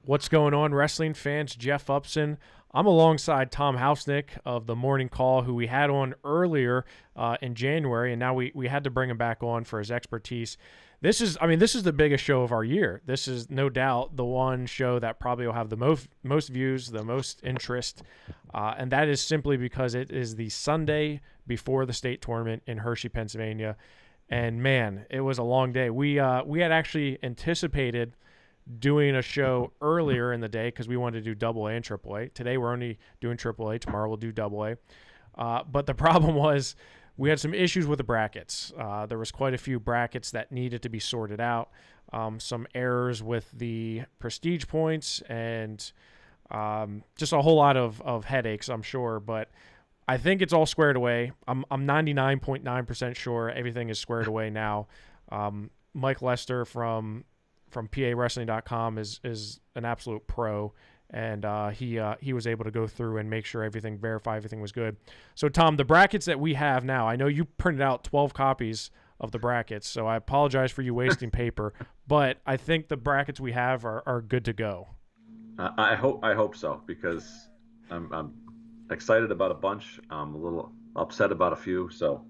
What's going on, wrestling fans? Jeff Upson. I'm alongside Tom Housenick of the Morning Call, who we had on earlier in January, and now we had to bring him back on for his expertise. This is the biggest show of our year. This is no doubt the one show that probably will have the most views, the most interest, and that is simply because it is the Sunday before the state tournament in Hershey, Pennsylvania. And man, it was a long day. We had actually anticipated doing a show earlier in the day because we wanted to do AA and AAA. Today we're only doing AAA. Tomorrow we'll do AA. But the problem was we had some issues with the brackets. There was quite a few brackets that needed to be sorted out. Some errors with the prestige points and just a whole lot of headaches, I'm sure. But I think it's all squared away. I'm 99.9% sure everything is squared away now. Mike Lester from PIAA is an absolute pro, and he was able to go through and make sure verify everything was good. So, Tom, the brackets that we have now, I know you printed out 12 copies of the brackets, so I apologize for you wasting paper, but I think the brackets we have are good to go. I hope so, because I'm excited about a bunch. I'm a little upset about a few, so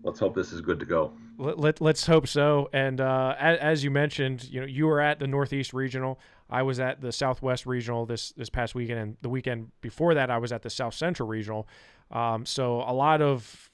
let's hope this is good to go. Let's hope so. And as you mentioned, you were at the Northeast Regional. I was at the Southwest Regional this past weekend, and the weekend before that, I was at the South Central Regional. So a lot of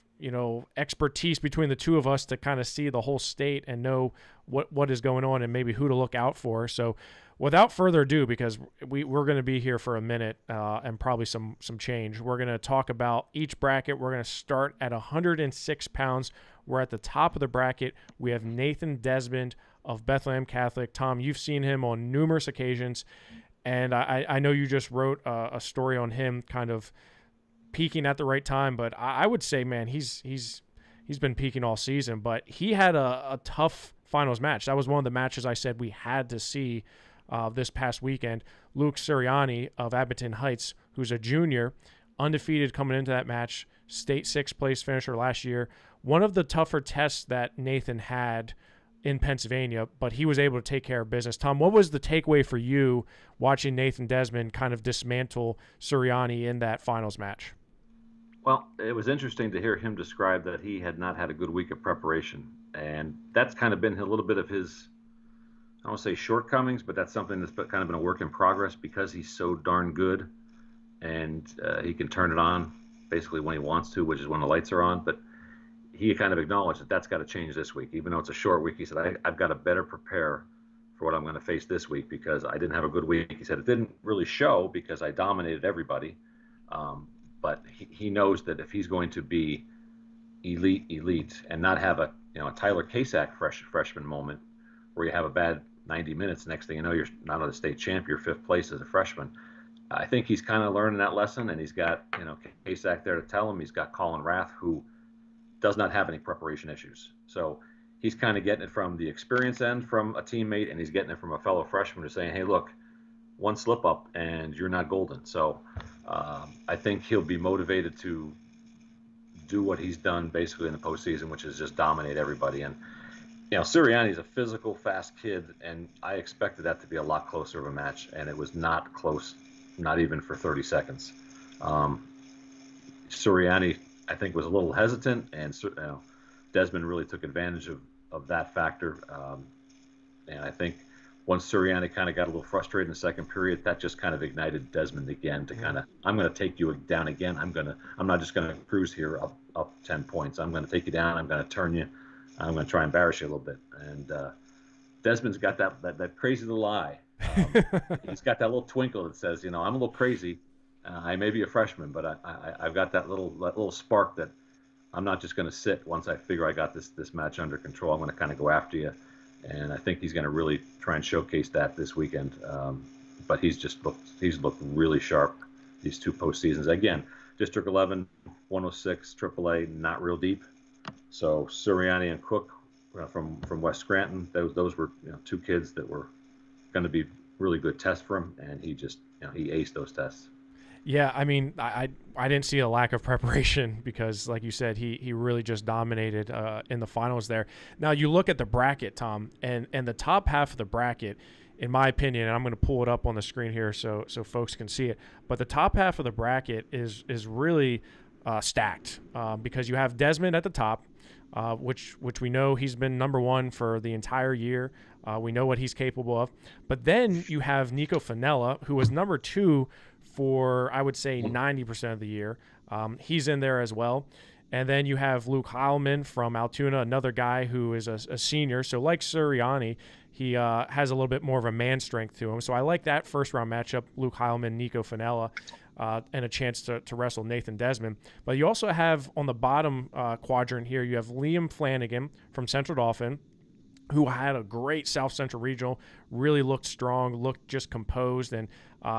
expertise between the two of us to kind of see the whole state and know what is going on and maybe who to look out for. So without further ado, because we're going to be here for a minute and probably some change, we're going to talk about each bracket. We're going to start at 106 pounds. We're at the top of the bracket. We have Nathan Desmond of Bethlehem Catholic. Tom, you've seen him on numerous occasions, and I know you just wrote a story on him kind of peaking at the right time, but I would say, man, he's been peaking all season, but he had a tough finals match. That was one of the matches I said we had to see this past weekend. Luke Sirianni of Abington Heights, who's a junior, undefeated coming into that match, state 6th place finisher last year. One of the tougher tests that Nathan had in Pennsylvania, but he was able to take care of business. Tom, what was the takeaway for you watching Nathan Desmond kind of dismantle Sirianni in that finals match? Well, it was interesting to hear him describe that he had not had a good week of preparation, and that's kind of been a little bit of his, I don't want to say shortcomings, but that's something that's kind of been a work in progress because he's so darn good, and he can turn it on basically when he wants to, which is when the lights are on. But he kind of acknowledged that that's got to change this week. Even though it's a short week, he said, I've got to better prepare for what I'm going to face this week because I didn't have a good week. He said it didn't really show because I dominated everybody. But he knows that if he's going to be elite and not have a Tyler Kasak freshman moment where you have a bad 90 minutes, next thing you know, you're not only the state champ, you're 5th place as a freshman. I think he's kind of learning that lesson, and he's got Kasak there to tell him. He's got Colin Rath, who does not have any preparation issues. So he's kind of getting it from the experience end from a teammate, and he's getting it from a fellow freshman who's saying, hey, look, one slip up and you're not golden. So I think he'll be motivated to do what he's done basically in the postseason, which is just dominate everybody. And, Sirianni's a physical, fast kid, and I expected that to be a lot closer of a match, and it was not close, not even for 30 seconds. Sirianni, I think, was a little hesitant, and Desmond really took advantage of that factor. And I think once Sirianni kind of got a little frustrated in the second period, that just kind of ignited Desmond again to kind of, I'm going to take you down again. I'm not just going to cruise here up 10 points. I'm going to take you down. I'm going to turn you. I'm going to try and embarrass you a little bit. And Desmond's got that crazy little eye. He's got that little twinkle that says, I'm a little crazy. I may be a freshman, but I've got that little spark that I'm not just going to sit once I figure I got this match under control. I'm going to kind of go after you. And I think he's going to really try and showcase that this weekend. But he's looked really sharp these two postseasons. Again, District 11, 106, AAA, not real deep. So Sirianni and Cook from West Scranton, those were two kids that were going to be really good tests for him, and he just he aced those tests. Yeah, I mean, I didn't see a lack of preparation because, like you said, he really just dominated in the finals there. Now, you look at the bracket, Tom, and the top half of the bracket in my opinion, and I'm going to pull it up on the screen here so folks can see it. But the top half of the bracket is really stacked because you have Desmond at the top, which we know he's been number one for the entire year. We know what he's capable of. But then you have Nico Finella, who was number two for, I would say, 90% of the year. He's in there as well. And then you have Luke Heilman from Altoona, another guy who is a senior. So like Suriani, he has a little bit more of a man strength to him. So I like that first-round matchup, Luke Heilman, Nico Finella, and a chance to wrestle Nathan Desmond. But you also have on the bottom quadrant here, you have Liam Flanagan from Central Dauphin, who had a great South Central Regional, really looked strong, looked just composed, and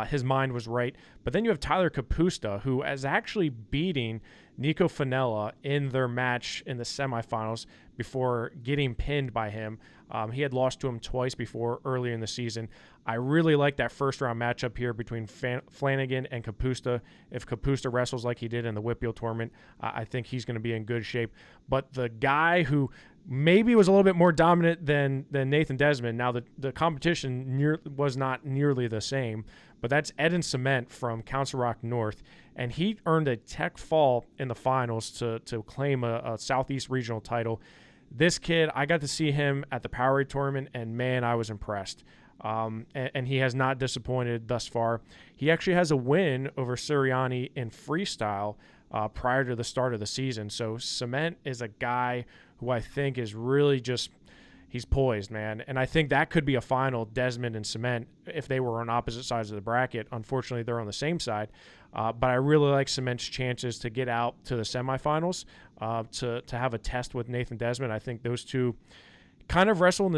his mind was right. But then you have Tyler Capusta, who is actually beating Nico Finella in their match in the semifinals before getting pinned by him. He had lost to him twice before earlier in the season. I really like that first-round matchup here between Flanagan and Capusta. If Capusta wrestles like he did in the Whitfield tournament, I think he's going to be in good shape. But the guy who was a little bit more dominant than Nathan Desmond. Now, the competition was not nearly the same, but that's Eden Cement from Council Rock North, and he earned a tech fall in the finals to claim a Southeast Regional title. This kid, I got to see him at the Powerade tournament, and man, I was impressed. And he has not disappointed thus far. He actually has a win over Suriani in freestyle prior to the start of the season. So Cement is a guy who I think is really he's poised, man. And I think that could be a final, Desmond and Cement, if they were on opposite sides of the bracket. Unfortunately, they're on the same side. But I really like Cement's chances to get out to the semifinals, to have a test with Nathan Desmond. I think those two kind of wrestle in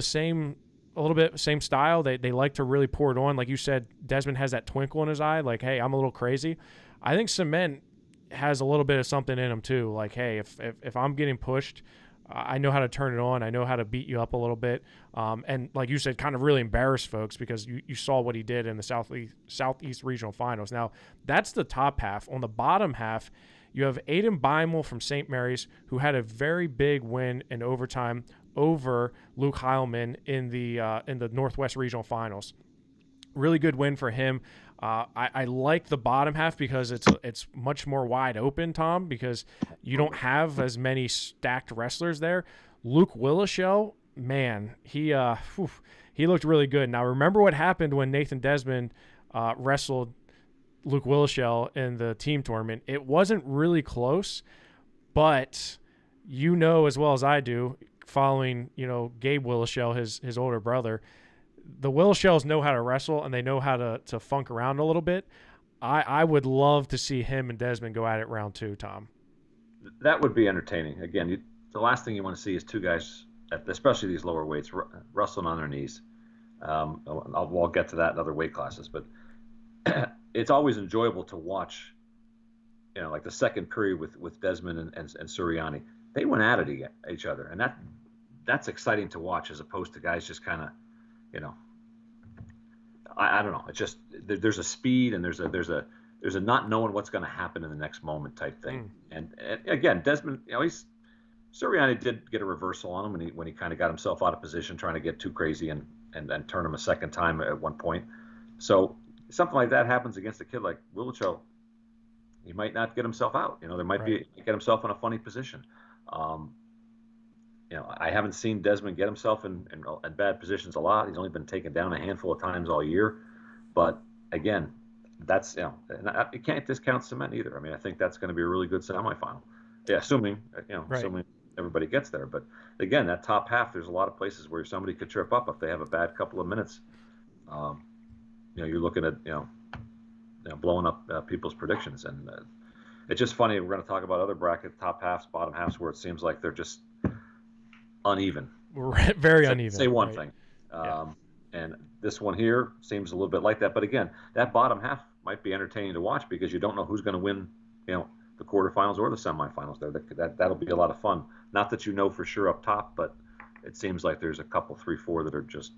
a little bit same style. They like to really pour it on. Like you said, Desmond has that twinkle in his eye, like, hey, I'm a little crazy. I think Cement has a little bit of something in him too. Like, hey, if I'm getting pushed, I know how to turn it on. I know how to beat you up a little bit. And like you said, kind of really embarrass folks because you saw what he did in the Southeast Regional Finals. Now, that's the top half. On the bottom half, you have Aiden Beimel from St. Mary's, who had a very big win in overtime over Luke Heilman in the Northwest Regional Finals. Really good win for him. I like the bottom half because it's much more wide open, Tom, because you don't have as many stacked wrestlers there. Luke Willishell, man, he looked really good. Now, remember what happened when Nathan Desmond wrestled Luke Willishell in the team tournament. It wasn't really close, but you know as well as I do, following Gabe Willishell, his older brother, the Willishells know how to wrestle and they know how to funk around a little bit. I would love to see him and Desmond go at it round two, Tom. That would be entertaining. Again, the last thing you want to see is two guys, especially these lower weights, wrestling on their knees. I'll get to that in other weight classes, but it's always enjoyable to watch, like the second period with Desmond and Suriani. They went at it each other, and that's exciting to watch as opposed to guys just kind of, I don't know. It's just there's a speed and there's a not knowing what's going to happen in the next moment type thing. And again, Desmond, Suriani did get a reversal on him when he kind of got himself out of position, trying to get too crazy and turn him a second time at one point. So something like that happens against a kid like Willishell, he might not get himself out. There might be get himself in a funny position. I haven't seen Desmond get himself in bad positions a lot. He's only been taken down a handful of times all year. But again, that's you can't discount Cement either. I mean, I think that's going to be a really good semifinal. Yeah, assuming everybody gets there. But again, that top half, there's a lot of places where somebody could trip up if they have a bad couple of minutes. You're looking at blowing up people's predictions, and it's just funny. We're going to talk about other bracket top halves, bottom halves, where it seems like they're just uneven. Very uneven. Say one thing. And this one here seems a little bit like that. But again, that bottom half might be entertaining to watch because you don't know who's going to win, the quarterfinals or the semifinals. That'll be a lot of fun. Not that for sure up top, but it seems like there's a couple, 3, 4 that are just,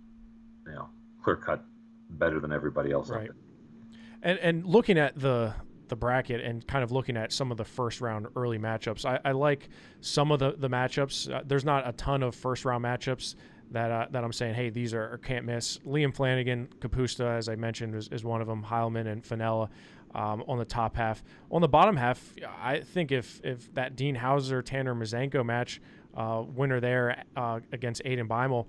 clear cut better than everybody else. Right. And looking at the bracket and kind of looking at some of the first round early matchups, I like some of the matchups. There's not a ton of first round matchups that I'm saying, hey, these are can't miss. Liam Flanagan, Kapusta, as I mentioned, is one of them. Heilman and Fenella on the top half. On the bottom half, I think if that Dean Hauser Tanner Mazenko match, winner there against Aiden Beimel,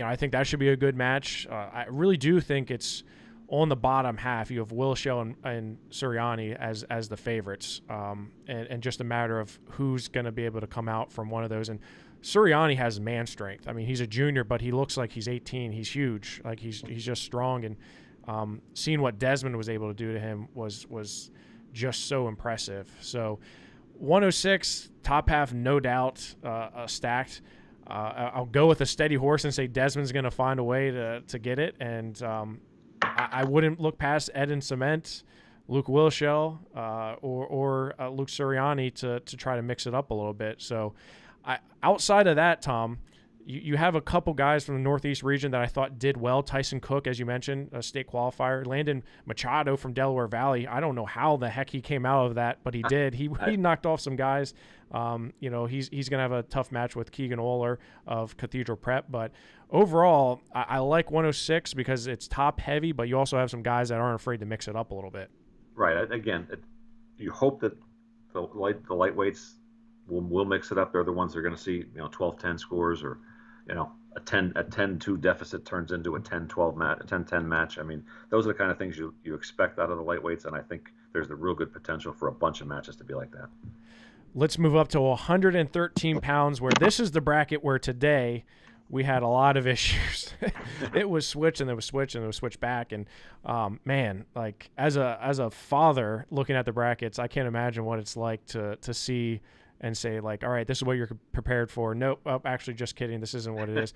I think that should be a good match. I really do think it's on the bottom half. You have Wilshell and Suriani as the favorites, and just a matter of who's going to be able to come out from one of those. And Suriani has man strength. I mean, he's a junior, but he looks like he's 18. He's huge. Like he's just strong. And seeing what Desmond was able to do to him was just so impressive. So 106 top half, no doubt, stacked. I'll go with a steady horse and say Desmond's going to find a way to get it. And I wouldn't look past Ed and Cement, Luke Wilshell, or Luke Suriani to try to mix it up a little bit. So outside of that, Tom, you have a couple guys from the Northeast region that I thought did well. Tyson Cook, as you mentioned, a state qualifier. Landon Machado from Delaware Valley. I don't know how the heck he came out of that, but he did. He knocked off some guys. He's going to have a tough match with Keegan Oler of Cathedral Prep. But overall, I like 106 because it's top heavy, but you also have some guys that aren't afraid to mix it up a little bit. Right. Again, you hope that the lightweights will mix it up. They're the ones that are going to see 12-10 scores, or a 10-2 deficit turns into a 10-12 match, a 10-10 match. I mean, those are the kind of things you expect out of the lightweights, and I think there's the real good potential for a bunch of matches to be like that. Let's move up to 113 pounds, where this is the bracket where today we had a lot of issues. It was switch, and it was switch, and it was switch back. And man, like as a father looking at the brackets, I can't imagine what it's like to see and say, like, all right, this is what you're prepared for. Nope, actually, just kidding. This isn't what it is.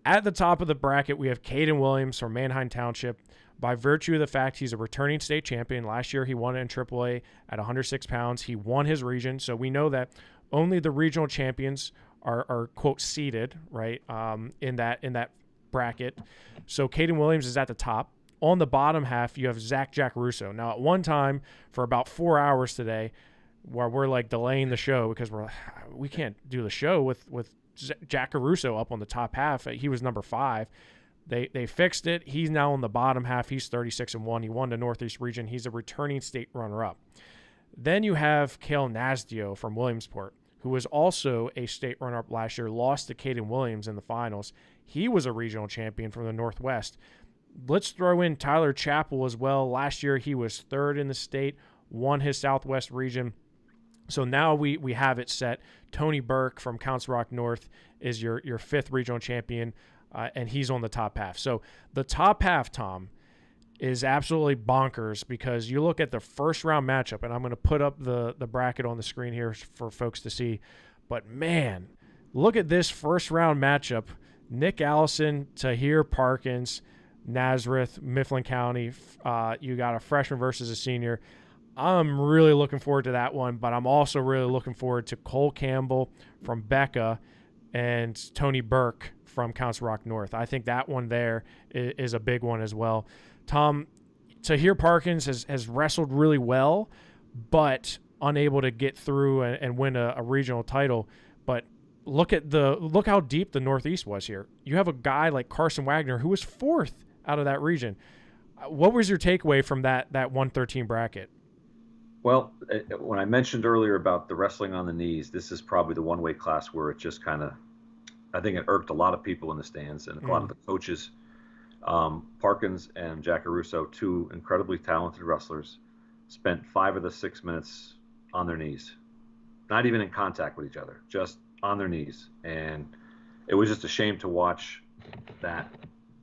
At the top of the bracket, we have Caden Williams from Manheim Township. By virtue of the fact he's a returning state champion, last year he won it in AAA at 106 pounds. He won his region, so we know that only the regional champions are quote seeded, right, in that bracket. So Caden Williams is at the top. On the bottom half, you have Jack Russo. Now, at one time, for about 4 hours today, where we're like delaying the show because we can't do the show with Jack Caruso up on the top half. He was number 5. They fixed it. He's now on the bottom half. He's 36-1. He won the Northeast region. He's a returning state runner-up. Then you have Kale Nasdio from Williamsport, who was also a state runner-up last year, lost to Caden Williams in the finals. He was a regional champion from the Northwest. Let's throw in Tyler Chappell as well. Last year he was 3rd in the state, won his Southwest region. So now we have it set. Tony Burke from Council Rock North is your 5th regional champion, and he's on the top half. So the top half, Tom, is absolutely bonkers because you look at the first round matchup, and I'm going to put up the bracket on the screen here for folks to see. But, man, look at this first round matchup. Nick Allison, Tahir Parkins, Nazareth, Mifflin County. You got a freshman versus a senior. I'm really looking forward to that one, but I'm also really looking forward to Cole Campbell from Becca and Tony Burke from Council Rock North. I think that one there is a big one as well. Tom, Tahir Parkins has wrestled really well, but unable to get through and win a regional title. But look how deep the Northeast was here. You have a guy like Carson Wagner who was 4th out of that region. What was your takeaway from that 113 bracket? Well, when I mentioned earlier about the wrestling on the knees, this is probably the one weight class where it just kind of, I think it irked a lot of people in the stands and a lot of the coaches. Parkins and Jack Russo, 2 incredibly talented wrestlers, spent 5 of the 6 minutes on their knees, not even in contact with each other, just on their knees. And it was just a shame to watch that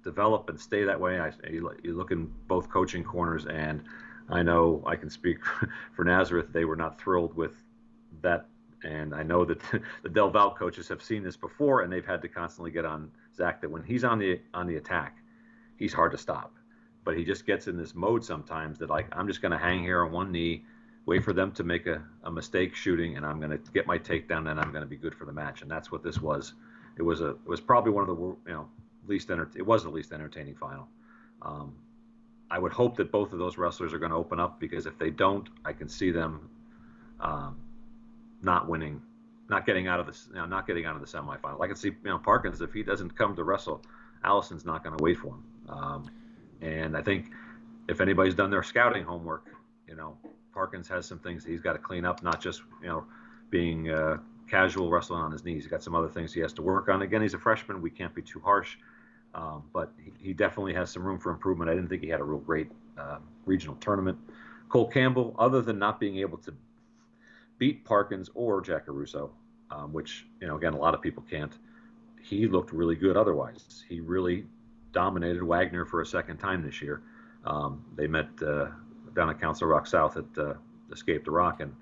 develop and stay that way. You look in both coaching corners, and I know I can speak for Nazareth. They were not thrilled with that, and I know that the Del Val coaches have seen this before, and they've had to constantly get on Zach that when he's on the attack, he's hard to stop. But he just gets in this mode sometimes that, like, I'm just going to hang here on one knee, wait for them to make a mistake shooting, and I'm going to get my takedown, and I'm going to be good for the match. And that's what this was. It was probably one of the it was the least entertaining final. I would hope that both of those wrestlers are going to open up, because if they don't, I can see them not winning not getting out of not getting out of the semifinal. I can see Parkins, if he doesn't come to wrestle, Allison's not going to wait for him. And I think if anybody's done their scouting homework, Parkins has some things he's got to clean up, not just being casual wrestling on his knees. He's got some other things he has to work on. Again, he's a freshman. We can't be too harsh, but he definitely has some room for improvement. I didn't think he had a real great regional tournament. Cole Campbell, other than not being able to beat Parkins or Jack Caruso, which again a lot of people can't, he looked really good otherwise. He really dominated Wagner for a second time this year. They met down at Council Rock South at Escape the Rock, and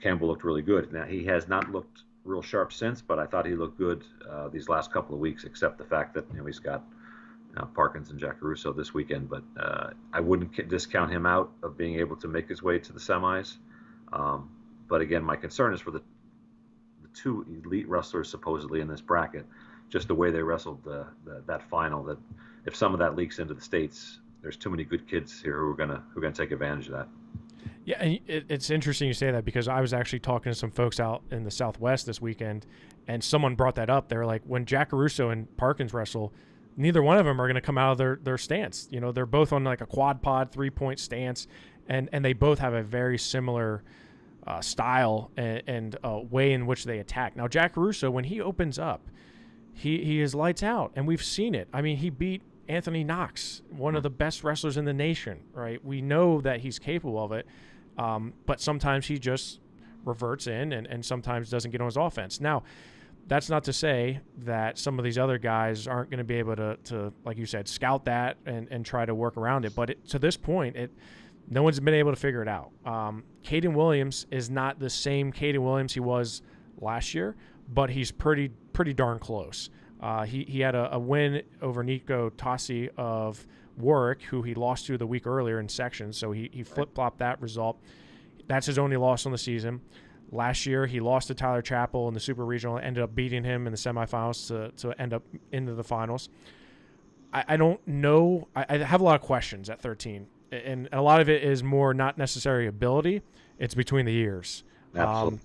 Campbell looked really good. Now, he has not looked real sharp since, but I thought he looked good these last couple of weeks, except the fact that he's got Parkins and Jack Caruso this weekend. But I wouldn't discount him out of being able to make his way to the semis. But again, my concern is for the two elite wrestlers supposedly in this bracket, just the way they wrestled that final, that if some of that leaks into the States, there's too many good kids here who are gonna take advantage of that. Yeah, and it's interesting you say that, because I was actually talking to some folks out in the Southwest this weekend, and someone brought that up. They were like, when Jack Caruso and Parkins wrestle, neither one of them are going to come out of their stance. They're both on like a quad pod 3-point stance, and they both have a very similar style and way in which they attack. Now, Jack Caruso, when he opens up, he is lights out, and we've seen it. I mean, he beat Anthony Knox, one of the best wrestlers in the nation, right? We know that he's capable of it, but sometimes he just reverts in and sometimes doesn't get on his offense. Now, that's not to say that some of these other guys aren't going to be able to, like you said, scout that and try to work around it. But to this point, no one's been able to figure it out. Caden Williams is not the same Caden Williams he was last year, but he's pretty darn close. He had a win over Nico Tossi of Warwick, who he lost to the week earlier in sections, so he flip-flopped that result. That's his only loss on the season. Last year, he lost to Tyler Chappell in the Super Regional, ended up beating him in the semifinals to end up into the finals. I don't know. I have a lot of questions at 13, and a lot of it is more not necessarily ability. It's between the years. Absolutely.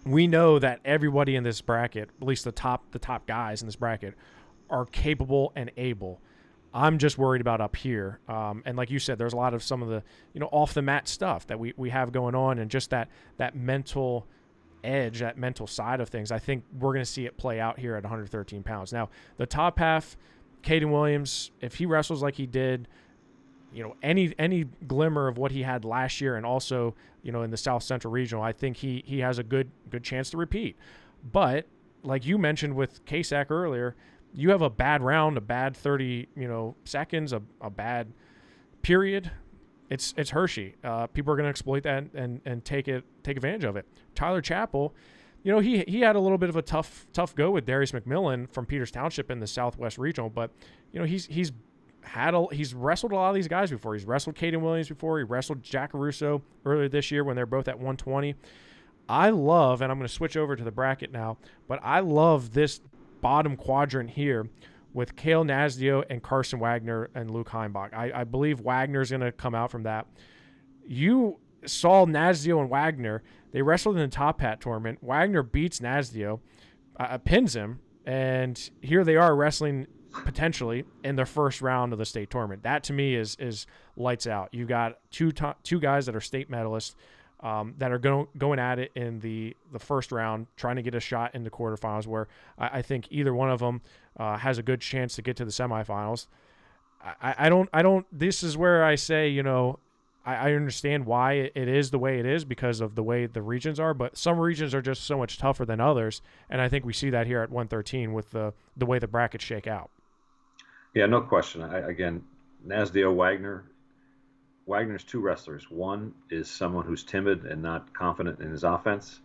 We know that everybody in this bracket, at least the top guys in this bracket, are capable and able. I'm just worried about up here. And like you said, there's a lot of some of the off the mat stuff that we have going on, and just that mental edge, that mental side of things. I think we're going to see it play out here at 113 pounds. Now, the top half, Caden Williams, if he wrestles like he did, any glimmer of what he had last year, and also in the South Central Regional, I think he has a good chance to repeat. But like you mentioned with K-Sac earlier, you have a bad round, a bad 30 seconds, a bad period. It's Hershey. People are going to exploit that and take advantage of it. Tyler Chappell, he had a little bit of a tough go with Darius McMillan from Peters Township in the Southwest Regional, but he's wrestled a lot of these guys before. He's wrestled Caden Williams before. He wrestled Jack Caruso earlier this year when they're both at 120. I love, and I'm going to switch over to the bracket now, but I love this bottom quadrant here with Cale Nasdio and Carson Wagner and Luke Heimbach. I believe Wagner's going to come out from that. You saw Nasdio and Wagner. They wrestled in the Top Hat tournament. Wagner beats Nasdio, pins him, and here they are wrestling potentially in their first round of the state tournament. That to me is lights out. You got two guys that are state medalists that are going at it in the first round, trying to get a shot into quarterfinals, where I think either one of them has a good chance to get to the semifinals. I don't. This is where I say, I understand why it is the way it is because of the way the regions are, but some regions are just so much tougher than others, and I think we see that here at 113 with the way the brackets shake out. Yeah, no question. Again, Nasdio, Wagner's two wrestlers. One is someone who's timid and not confident in his offense.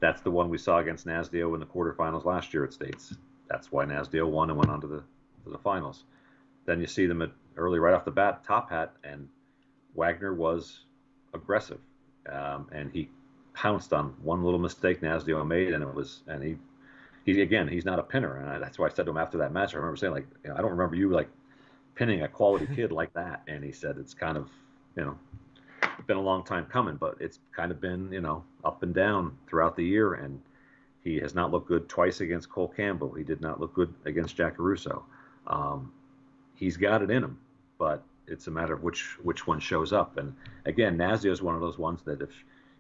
That's the one we saw against Nasdio in the quarterfinals last year at States. That's why Nasdio won and went on to the finals. Then you see them early right off the bat, Top Hat, and Wagner was aggressive, and he pounced on one little mistake Nasdio made, and he's not a pinner, and that's why I said to him after that match. I remember saying, like, I don't remember you like pinning a quality kid like that. And he said it's kind of been a long time coming, but it's kind of been up and down throughout the year, and He has not looked good twice against Cole Campbell. He did not look good against Jack Caruso. He's got it in him, but it's a matter of which one shows up. And again, Nasio is one of those ones that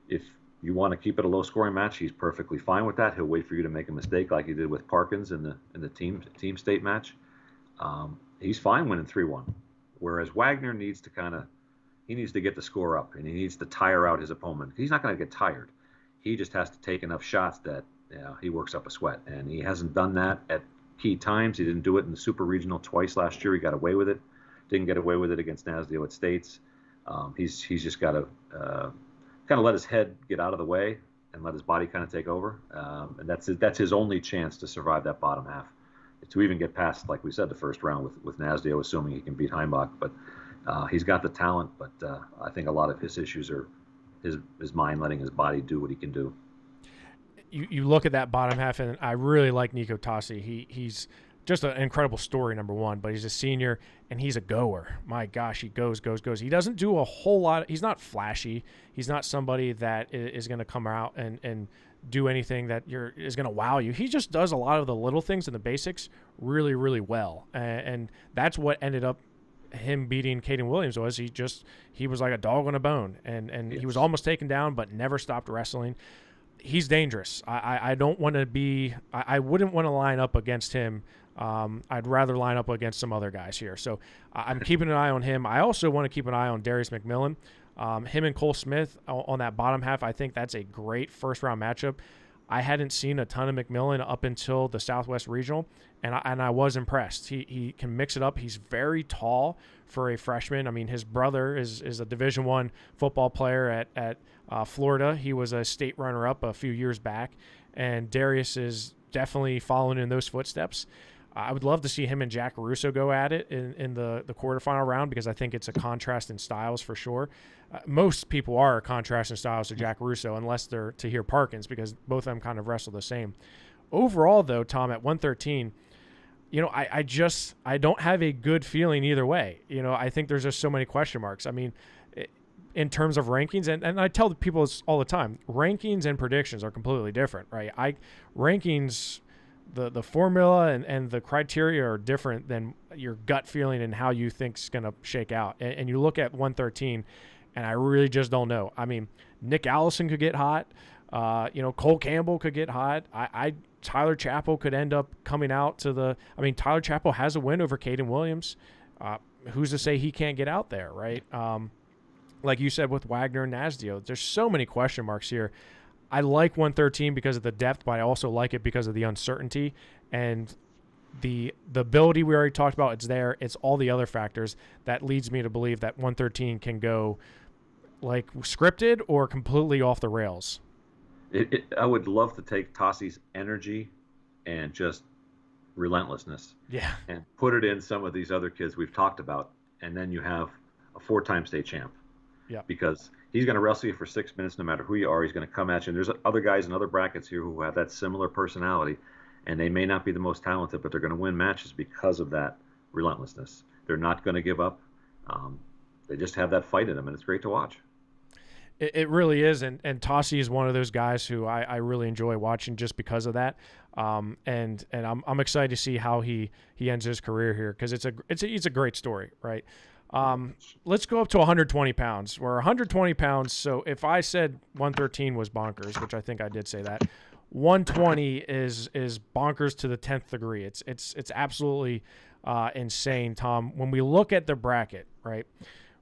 if you want to keep it a low-scoring match, he's perfectly fine with that. He'll wait for you to make a mistake like he did with Parkins in the team state match. He's fine winning 3-1. Whereas Wagner needs to get the score up, and he needs to tire out his opponent. He's not going to get tired. He just has to take enough shots that he works up a sweat, and he hasn't done that at key times. He didn't do it in the Super Regional twice last year. He got away with it. Didn't get away with it against Nasio at States. He's just got to kind of let his head get out of the way and let his body kind of take over, and that's his only chance to survive that bottom half, to even get past, like we said, the first round with Nasio, assuming he can beat Heimbach. But he's got the talent, but I think a lot of his issues are his mind letting his body do what he can do. You look at that bottom half, and I really like Nico Tassi. He's just an incredible story, number one, but he's a senior, and he's a goer. My gosh, he goes. He doesn't do a whole lot. He's not flashy. He's not somebody that is going to come out and do anything that is going to wow you. He just does a lot of the little things and the basics really, really well, and that's what ended up him beating Caden Williams. He was like a dog on a bone, and yes. He was almost taken down, but never stopped wrestling. He's dangerous. I don't want to be. I wouldn't want to line up against him. I'd rather line up against some other guys here. So I'm keeping an eye on him. I also want to keep an eye on Darius McMillan. Him and Cole Smith on that bottom half, I think that's a great first-round matchup. I hadn't seen a ton of McMillan up until the Southwest Regional, and I was impressed. He can mix it up. He's very tall for a freshman. I mean, his brother is a Division I football player at Florida. He was a state runner-up a few years back, and Darius is definitely following in those footsteps. I would love to see him and Jack Caruso go at it in the quarterfinal round, because I think it's a contrast in styles for sure. Most people are a contrast in styles to Jack Caruso, unless they're Tahir Parkins, because both of them kind of wrestle the same. Overall, though, Tom, at 113, I don't have a good feeling either way. I think there's just so many question marks. I mean, in terms of rankings, and I tell people this all the time, rankings and predictions are completely different, right? Rankings, the formula and the criteria are different than your gut feeling and how you think is going to shake out. And you look at 113, and I really just don't know. I mean, Nick Allison could get hot. Cole Campbell could get hot. Tyler Chappell could end up coming out to Tyler Chappell has a win over Caden Williams. Who's to say he can't get out there, right? Like you said with Wagner and Nasdio, there's so many question marks here. I like 113 because of the depth, but I also like it because of the uncertainty and the ability we already talked about. It's there. It's all the other factors that leads me to believe that 113 can go like scripted or completely off the rails. I would love to take Tossi's energy and just relentlessness, and put it in some of these other kids we've talked about, and then you have a 4-time state champ. Yeah, because he's going to wrestle you for 6 minutes no matter who you are. He's going to come at you. And there's other guys in other brackets here who have that similar personality, and they may not be the most talented, but they're going to win matches because of that relentlessness. They're not going to give up. They just have that fight in them, and it's great to watch. It really is, and Tossi is one of those guys who I really enjoy watching just because of that. And I'm excited to see how he ends his career here, because it's a great story, right? Let's go up to 120 pounds. We're 120 pounds. So if I said 113 was bonkers, which I think I did say that, 120 is bonkers to the 10th degree. It's absolutely insane, Tom. When we look at the bracket, right,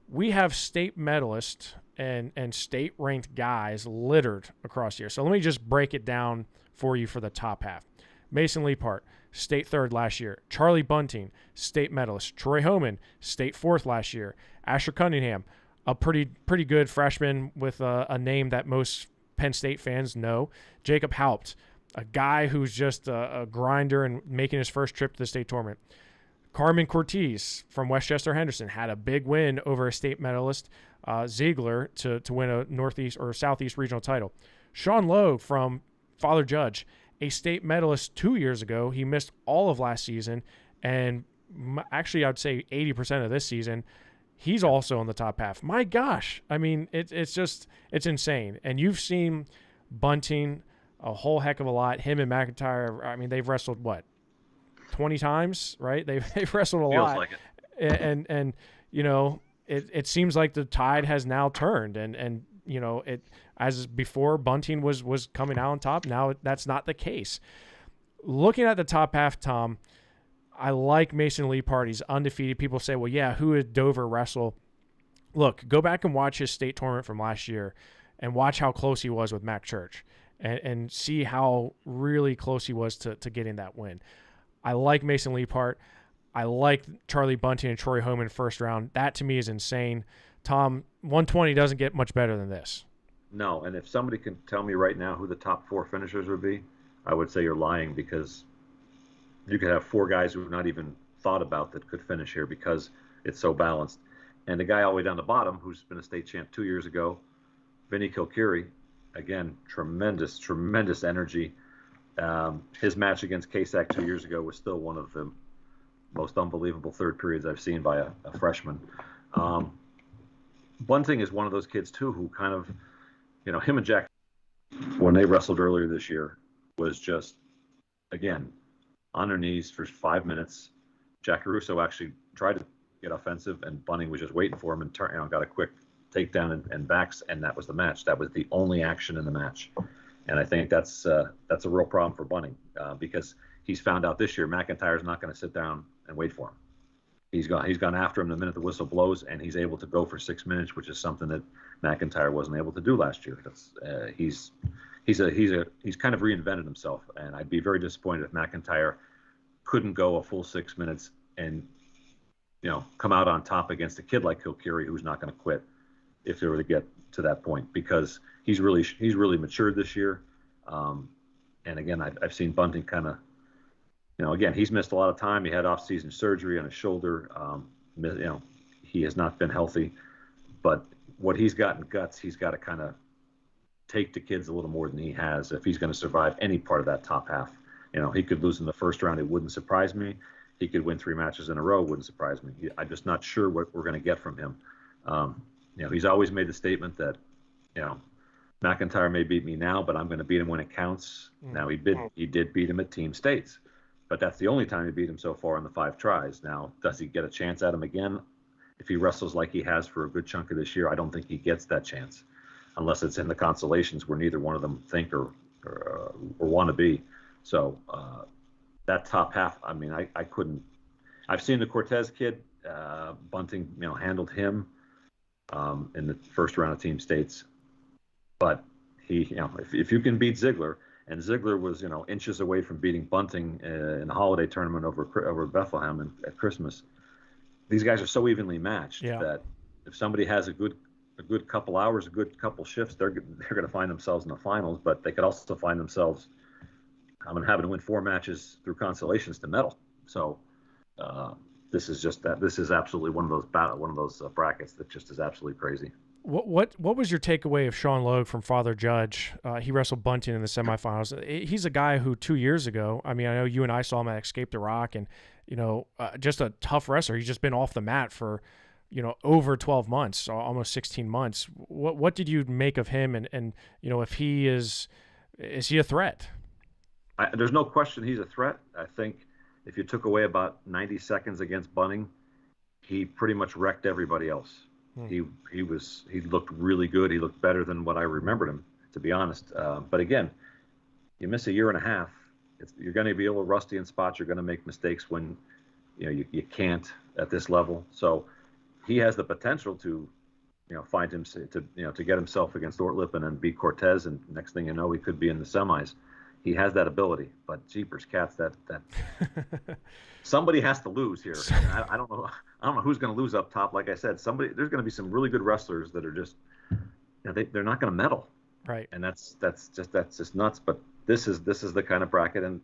we have state medalists and state ranked guys littered across here. So let me just break it down for you for the top half. Mason Leapart, state third last year. Charlie Bunting, state medalist. Troy Homan, state fourth last year. Asher Cunningham, a pretty good freshman with a name that most Penn State fans know. Jacob Haupt, a guy who's just a grinder and making his first trip to the state tournament. Carmen Cortez from Westchester Henderson had a big win over a state medalist, Ziegler, to win a Northeast or Southeast regional title. Sean Lowe from Father Judge, a state medalist 2 years ago. He missed all of last season, and actually I'd say 80% of this season. He's also on the top half. My gosh. I mean, it's insane. And you've seen Bunting, a whole heck of a lot. Him and McIntyre, I mean, they've wrestled what, 20 times, right? They've wrestled a Feels lot. like it. And you know, it seems like the tide has now turned, and you know, it, as before Bunting was coming out on top, now that's not the case. Looking at the top half, Tom, I like Mason Leapart. He's undefeated. People say, well, yeah, who did Dover wrestle? Look, go back and watch his state tournament from last year and watch how close he was with Mac Church, and see how really close he was to getting that win. I like Mason Leapart. I like Charlie Bunting and Troy Homan first round. That to me is insane. Tom, 120 doesn't get much better than this. No, and if somebody can tell me right now who the top 4 finishers would be, I would say you're lying, because you could have 4 guys who have not even thought about that could finish here because it's so balanced. And the guy all the way down the bottom, who's been a state champ 2 years ago, Vinny Kilkiri, again, tremendous energy. His match against K-Sac 2 years ago was still one of the most unbelievable third periods I've seen by a freshman. Bunting is one of those kids too who kind of, you know, him and Jack, when they wrestled earlier this year, was just, again, on their knees for 5 minutes. Jack Caruso actually tried to get offensive, and Bunting was just waiting for him and got a quick takedown and backs, and that was the match. That was the only action in the match. And I think that's a real problem for Bunting, because he's found out this year McIntyre's not going to sit down and wait for him. He's gone after him the minute the whistle blows, and he's able to go for 6 minutes, which is something that McIntyre wasn't able to do last year. He's kind of reinvented himself, and I'd be very disappointed if McIntyre couldn't go a full 6 minutes and, you know, come out on top against a kid like Kilkiri, who's not going to quit if they were to get to that point, because he's really matured this year. And again, I've seen Bunting kind of, you know, again, he's missed a lot of time. He had off-season surgery on his shoulder. You know, he has not been healthy, but what he's got in guts, he's got to kind of take to kids a little more than he has if he's going to survive any part of that top half. You know, he could lose in the first round. It wouldn't surprise me. He could win 3 matches in a row. Wouldn't surprise me. I'm just not sure what we're going to get from him. You know, he's always made the statement that, you know, McIntyre may beat me now, but I'm going to beat him when it counts. Now he did beat him at team states, but that's the only time he beat him so far in the 5 tries. Now, does he get a chance at him again? If he wrestles like he has for a good chunk of this year, I don't think he gets that chance, unless it's in the consolations where neither one of them think or want to be. So that top half, I mean, I couldn't. I've seen the Cortez kid, Bunting, you know, handled him in the first round of team states, but he, you know, if you can beat Ziegler, and Ziegler was, you know, inches away from beating Bunting in the holiday tournament over Bethlehem at Christmas. These guys are so evenly matched that if somebody has a good couple hours, a good couple shifts, they're going to find themselves in the finals. But they could also find themselves having to win 4 matches through consolations to medal. So this is absolutely one of those brackets that just is absolutely crazy. What was your takeaway of Sean Logue from Father Judge? He wrestled Bunting in the semifinals. He's a guy who 2 years ago, I mean, I know you and I saw him at Escape the Rock, and, you know, just a tough wrestler. He's just been off the mat for, you know, over 12 months, almost 16 months. What did you make of him? And you know, if he is he a threat? There's no question he's a threat. I think if you took away about 90 seconds against Bunting, he pretty much wrecked everybody else. He looked really good. He looked better than what I remembered him, to be honest. But again, you miss a year and a half. You're going to be a little rusty in spots. You're going to make mistakes when, you know, you can't at this level. So he has the potential to, you know, find him to get himself against Ortlipp and beat Cortez, and next thing you know, he could be in the semis. He has that ability, but jeepers cats, that somebody has to lose here. I don't know who's going to lose up top. Like I said, there's going to be some really good wrestlers that are just, you know, they're not going to medal, right? And that's just nuts. But this is the kind of bracket, and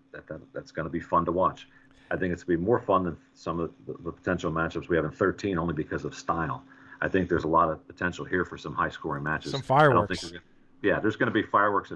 that's going to be fun to watch. I think it's going to be more fun than some of the potential matchups we have in 13, only because of style. I think there's a lot of potential here for some high-scoring matches. Some fireworks. There's going to be fireworks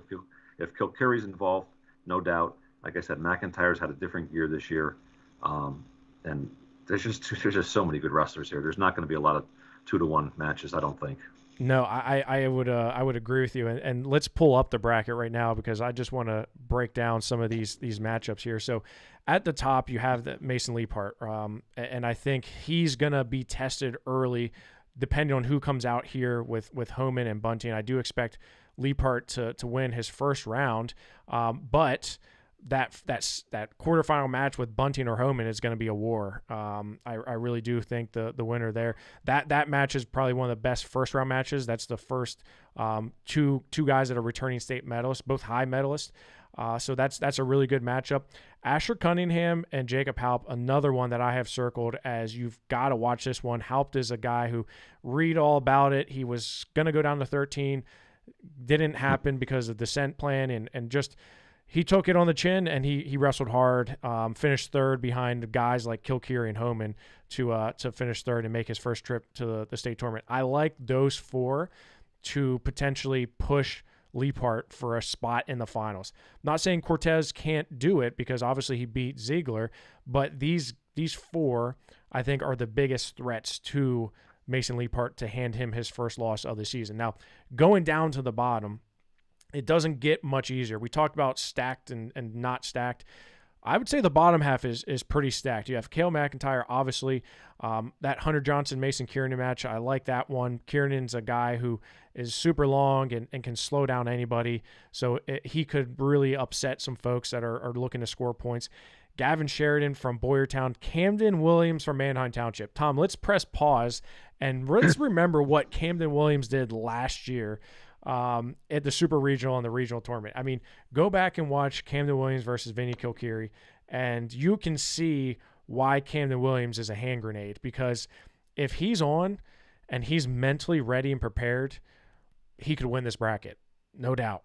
if Kilkiri's involved. No doubt. Like I said, McIntyre's had a different gear this year, and there's just so many good wrestlers here. There's not going to be a lot of 2-to-1 matches, I don't think. No, I would agree with you, and let's pull up the bracket right now because I just want to break down some of these matchups here. So, at the top you have the Mason Leapart, and I think he's gonna be tested early, depending on who comes out here with Homan and Bunting. I do expect Leapart to win his first round, but that quarterfinal match with Bunting or Homan is going to be a war. I really do think the winner there, that match is probably one of the best first round matches. That's the first two guys that are returning state medalists, both high medalists. So that's a really good matchup. Asher Cunningham and Jacob Halp, another one that I have circled as you've got to watch this one. Halp is a guy who read all about it. He was going to go down to 13, didn't happen because of the descent plan and just he took it on the chin and he wrestled hard, finished third behind guys like Kilkeary and Homan to finish third and make his first trip to the state tournament. I like those four to potentially push Leapart for a spot in the finals. I'm not saying Cortez can't do it because obviously he beat Ziegler, but these four I think are the biggest threats to Mason Leapart to hand him his first loss of the season. Now, going down to the bottom, it doesn't get much easier. We talked about stacked and not stacked. I would say the bottom half is pretty stacked. You have Cale McIntyre, obviously. That Hunter Johnson-Mason Kiernan match, I like that one. Kiernan's a guy who is super long and can slow down anybody. So he could really upset some folks that are looking to score points. Gavin Sheridan from Boyertown. Camden Williams from Manheim Township. Tom, let's press pause and let's remember what Camden Williams did last year at the Super Regional and the Regional Tournament. I mean, go back and watch Camden Williams versus Vinny Kilkeary, and you can see why Camden Williams is a hand grenade, because if he's on and he's mentally ready and prepared, he could win this bracket, no doubt.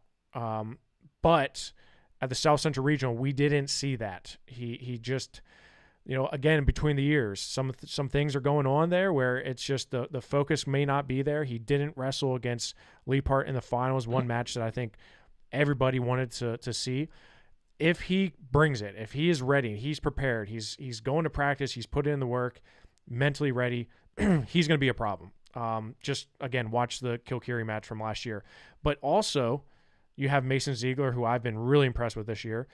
But at the South Central Regional, we didn't see that. He just, again, between the years, some things are going on there where it's just the focus may not be there. He didn't wrestle against Leapart in the finals, one match that I think everybody wanted to see. If he brings it, if he is ready, he's prepared, he's going to practice, he's put in the work, mentally ready, he's going to be a problem. Just, again, watch the Kilkeary match from last year. But also, you have Mason Ziegler, who I've been really impressed with this year.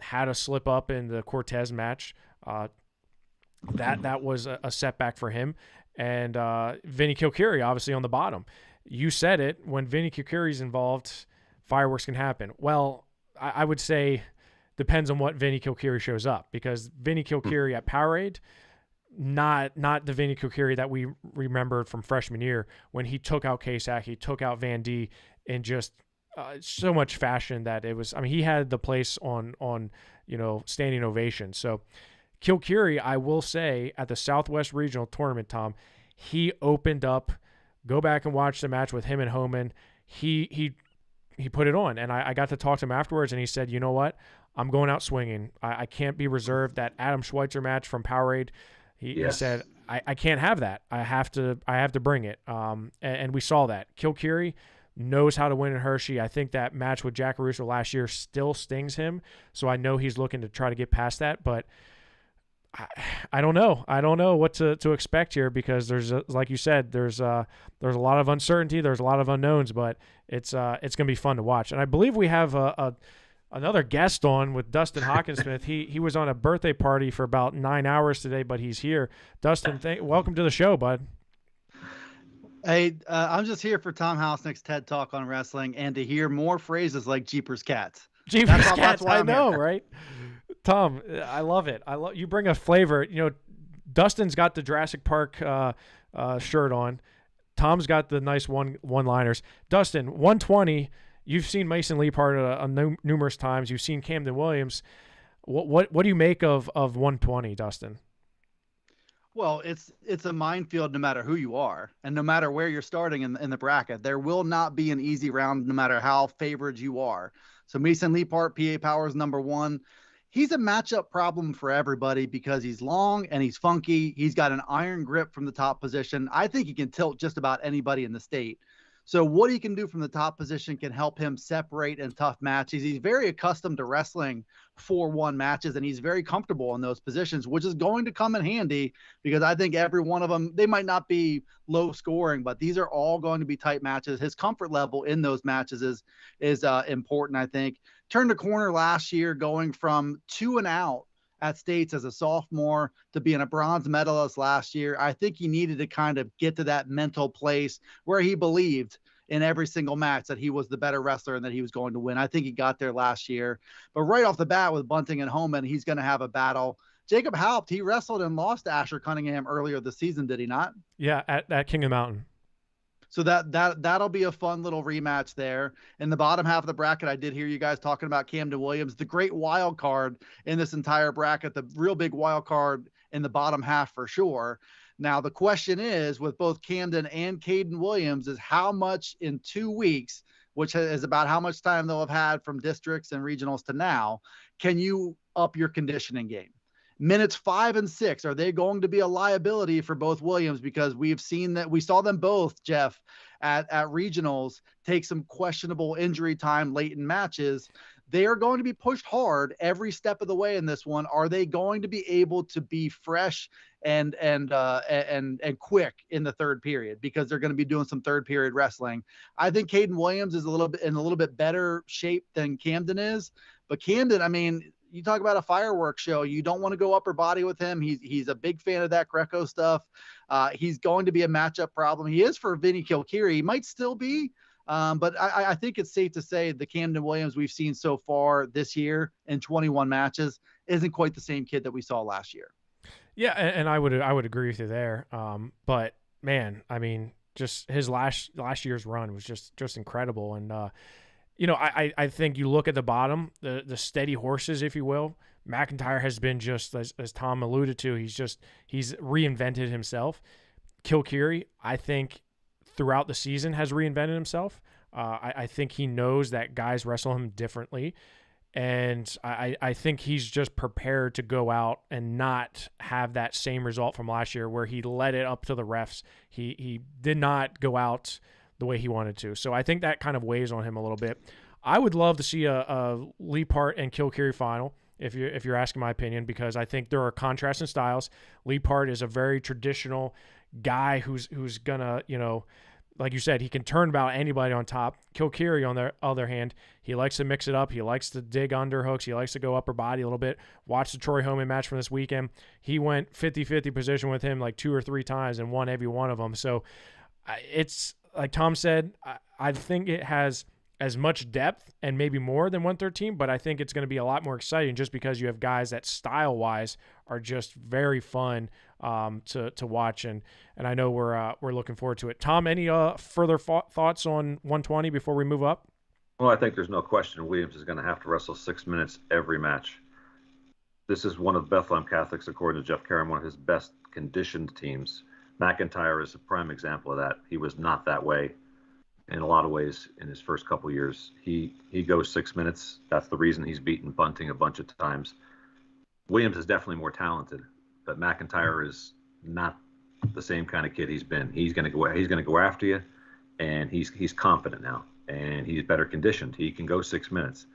Had a slip up in the Cortez match. That was a setback for him. And Vinny Kilkeary, obviously, on the bottom. You said it, when Vinny Kilkeary's involved, fireworks can happen. Well, I would say depends on what Vinny Kilkeary shows up, because Vinny Kilkeary at Powerade, not the Vinny Kilkeary that we remembered from freshman year when he took out Kasak, he took out Van D in just so much fashion that it was, I mean, he had the place on standing ovation. So Kilkeary, I will say, at the Southwest Regional Tournament, Tom, he opened up. Go back and watch the match with him and Homan. He put it on, and I got to talk to him afterwards, and he said, you know what? I'm going out swinging. I can't be reserved. That Adam Schweitzer match from Powerade, he said, I can't have that. I have to bring it. And we saw that. Kilkeary knows how to win in Hershey. I think that match with Jack Caruso last year still stings him, so I know he's looking to try to get past that, but I don't know. I don't know what to expect here, because there's like you said, there's a lot of uncertainty, there's a lot of unknowns, but it's going to be fun to watch. And I believe we have another guest on with Dustin Hawkinsmith. He was on a birthday party for about 9 hours today, but he's here. Dustin, welcome to the show, bud. Hey, I'm just here for Tom Housenick's TED Talk on wrestling and to hear more phrases like Jeepers Cats. Jeepers Cats, I know, right? Tom, I love it. You bring a flavor. Dustin's got the Jurassic Park shirt on. Tom's got the nice one-liners. Dustin, 120. You've seen Mason Leapart numerous times. You've seen Camden Williams. What do you make of 120, Dustin? Well, it's a minefield no matter who you are, and no matter where you're starting in the bracket. There will not be an easy round no matter how favored you are. So Mason Leapart, PA Powers #1. He's a matchup problem for everybody because he's long and he's funky. He's got an iron grip from the top position. I think he can tilt just about anybody in the state. So what he can do from the top position can help him separate in tough matches. He's very accustomed to wrestling 4-1 matches, and he's very comfortable in those positions, which is going to come in handy because I think every one of them, they might not be low scoring, but these are all going to be tight matches. His comfort level in those matches is important, I think. Turned a corner last year going from 2-0 at states as a sophomore to being a bronze medalist last year. I think he needed to kind of get to that mental place where he believed in every single match that he was the better wrestler and that he was going to win. I think he got there last year. But right off the bat with Bunting and Homan, he's going to have a battle. Jacob Haupt, he wrestled and lost to Asher Cunningham earlier this season, did he not? Yeah, at King of the Mountain. So that'll be a fun little rematch there. In the bottom half of the bracket, I did hear you guys talking about Camden Williams, the great wild card in this entire bracket, the real big wild card in the bottom half for sure. Now, the question is with both Camden and Caden Williams is how much in 2 weeks, which is about how much time they'll have had from districts and regionals to now, can you up your conditioning game? Minutes 5 and 6, are they going to be a liability for both Williams? Because we've seen that we saw them both, Jeff, at regionals take some questionable injury time late in matches. They are going to be pushed hard every step of the way in this one. Are they going to be able to be fresh and quick in the third period? Because they're going to be doing some third period wrestling. I think Caden Williams is a little bit better shape than Camden is, but Camden, I mean, you talk about a fireworks show. You don't want to go upper body with him. He's a big fan of that Greco stuff. He's going to be a matchup problem. He is for Vinny Kilkeary. He might still be, but I think it's safe to say the Camden Williams we've seen so far this year in 21 matches isn't quite the same kid that we saw last year. Yeah, and I would agree with you there. But man, I mean, just his last year's run was just incredible. And I think you look at the bottom, the steady horses, if you will. McIntyre has been just, as Tom alluded to, he's reinvented himself. Kilkeary, I think, throughout the season has reinvented himself. I think he knows that guys wrestle him differently. And I think he's just prepared to go out and not have that same result from last year where he led it up to the refs. He did not go out the way he wanted to. So I think that kind of weighs on him a little bit. I would love to see a Leapart and Kilkeary final, if you're asking my opinion, because I think there are contrasting styles. Leapart is a very traditional guy who's gonna, like you said, he can turn about anybody on top. Kilkeary, on the other hand, he likes to mix it up. He likes to dig underhooks. He likes to go upper body a little bit. Watch the Troy Homan match from this weekend. He went 50-50 position with him like 2 or 3 times and won every one of them. So it's, like Tom said, I think it has as much depth and maybe more than 113, but I think it's going to be a lot more exciting just because you have guys that style-wise are just very fun to watch, and I know we're looking forward to it. Tom, any further thoughts on 120 before we move up? Well, I think there's no question Williams is going to have to wrestle 6 minutes every match. This is one of Bethlehem Catholics, according to Jeff Caron, one of his best conditioned teams. McIntyre is a prime example of that. He was not that way in a lot of ways in his first couple of years. He goes 6 minutes. That's the reason he's beaten Bunting a bunch of times. Williams is definitely more talented, but McIntyre is not the same kind of kid he's been. He's going to go after you, and he's confident now, and he's better conditioned. He can go 6 minutes.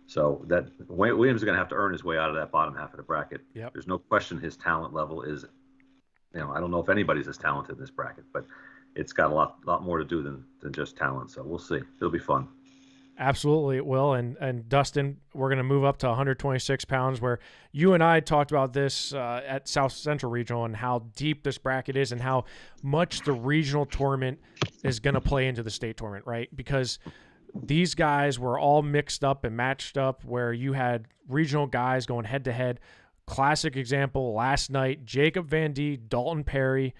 So that Williams is going to have to earn his way out of that bottom half of the bracket. Yep. There's no question his talent level is, I don't know if anybody's as talented in this bracket, but it's got a lot more to do than just talent. So we'll see. It'll be fun. Absolutely, it will. And Dustin, we're going to move up to 126 pounds, where you and I talked about this at South Central Regional and how deep this bracket is and how much the regional tournament is going to play into the state tournament, right? Because these guys were all mixed up and matched up, where you had regional guys going head-to-head. Classic example last night, Jacob Van D, Dalton Perry.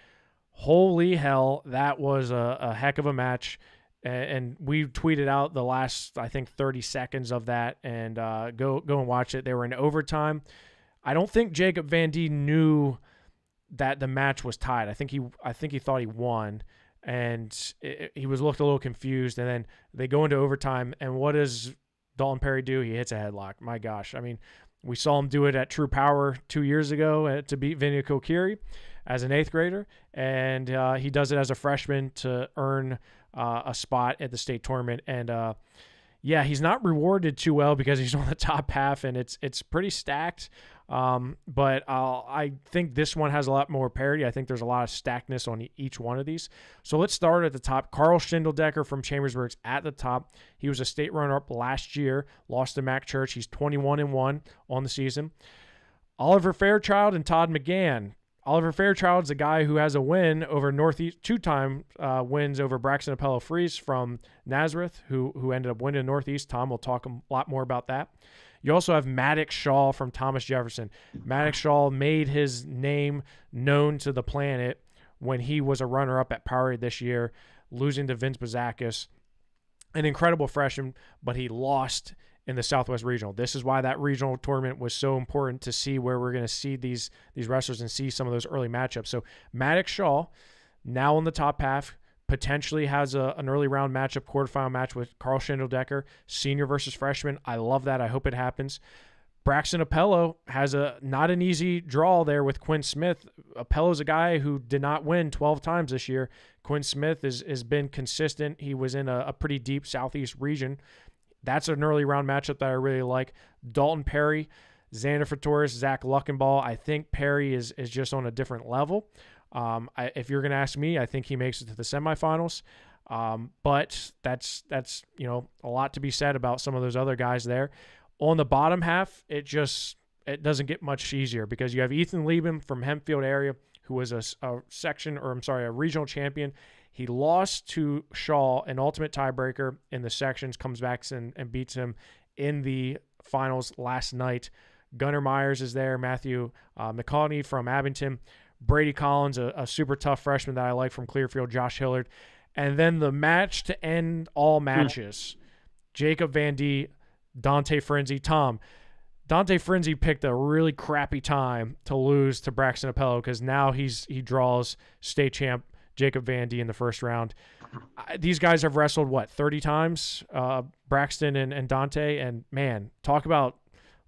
Holy hell, that was a heck of a match. And we tweeted out the last, I think, 30 seconds of that, and go and watch it. They were in overtime. I don't think Jacob Van D knew that the match was tied. I think he thought he won, and he looked a little confused. And then they go into overtime, and what does Dalton Perry do? He hits a headlock. My gosh, I mean, we saw him do it at True Power 2 years ago to beat Vinny Kilkeary as an 8th grader, and he does it as a freshman to earn a spot at the state tournament. And yeah, he's not rewarded too well because he's on the top half, and it's pretty stacked. But I think this one has a lot more parity. I think there's a lot of stackedness on each one of these. So let's start at the top. Carl Schindeldecker from Chambersburg's at the top. He was a state runner-up last year, lost to Mac Church. He's 21-1 on the season. Oliver Fairchild and Todd McGann. Oliver Fairchild's a guy who has a win over Northeast, two-time wins over Braxton Apello Freeze from Nazareth, who ended up winning Northeast. Tom will talk a lot more about that. You also have Maddox Shaw from Thomas Jefferson. Maddox Shaw made his name known to the planet when he was a runner-up at Powerade this year, losing to Vince Bazakis. An incredible freshman, but he lost in the Southwest Regional. This is why that regional tournament was so important, to see where we're going to see these wrestlers and see some of those early matchups. So Maddox Shaw, now on the top half, potentially has an early round matchup, quarterfinal match with Carl Schindeldecker, senior versus freshman. I love that. I hope it happens. Braxton Apello has not an easy draw there with Quinn Smith. Apello's a guy who did not win 12 times this year. Quinn Smith has been consistent. He was in a pretty deep Southeast region. That's an early round matchup that I really like. Dalton Perry, Xander Fatoris, Zach Luckenball. I think Perry is just on a different level. If you're going to ask me, I think he makes it to the semifinals. But that's a lot to be said about some of those other guys there. On the bottom half, it doesn't get much easier, because you have Ethan Lieben from Hempfield area, who was a regional champion. He lost to Shaw, an ultimate tiebreaker in the sections, comes back and beats him in the finals last night. Gunnar Myers is there, Matthew McConney from Abington, Brady Collins, a super tough freshman that I like from Clearfield, Josh Hillard. And then the match to end all matches, Jacob Van D, Dante Frenzy. Tom, Dante Frenzy picked a really crappy time to lose to Braxton Apello, because now he draws state champ Jacob Van D in the first round. These guys have wrestled, 30 times, Braxton and Dante, and man, talk about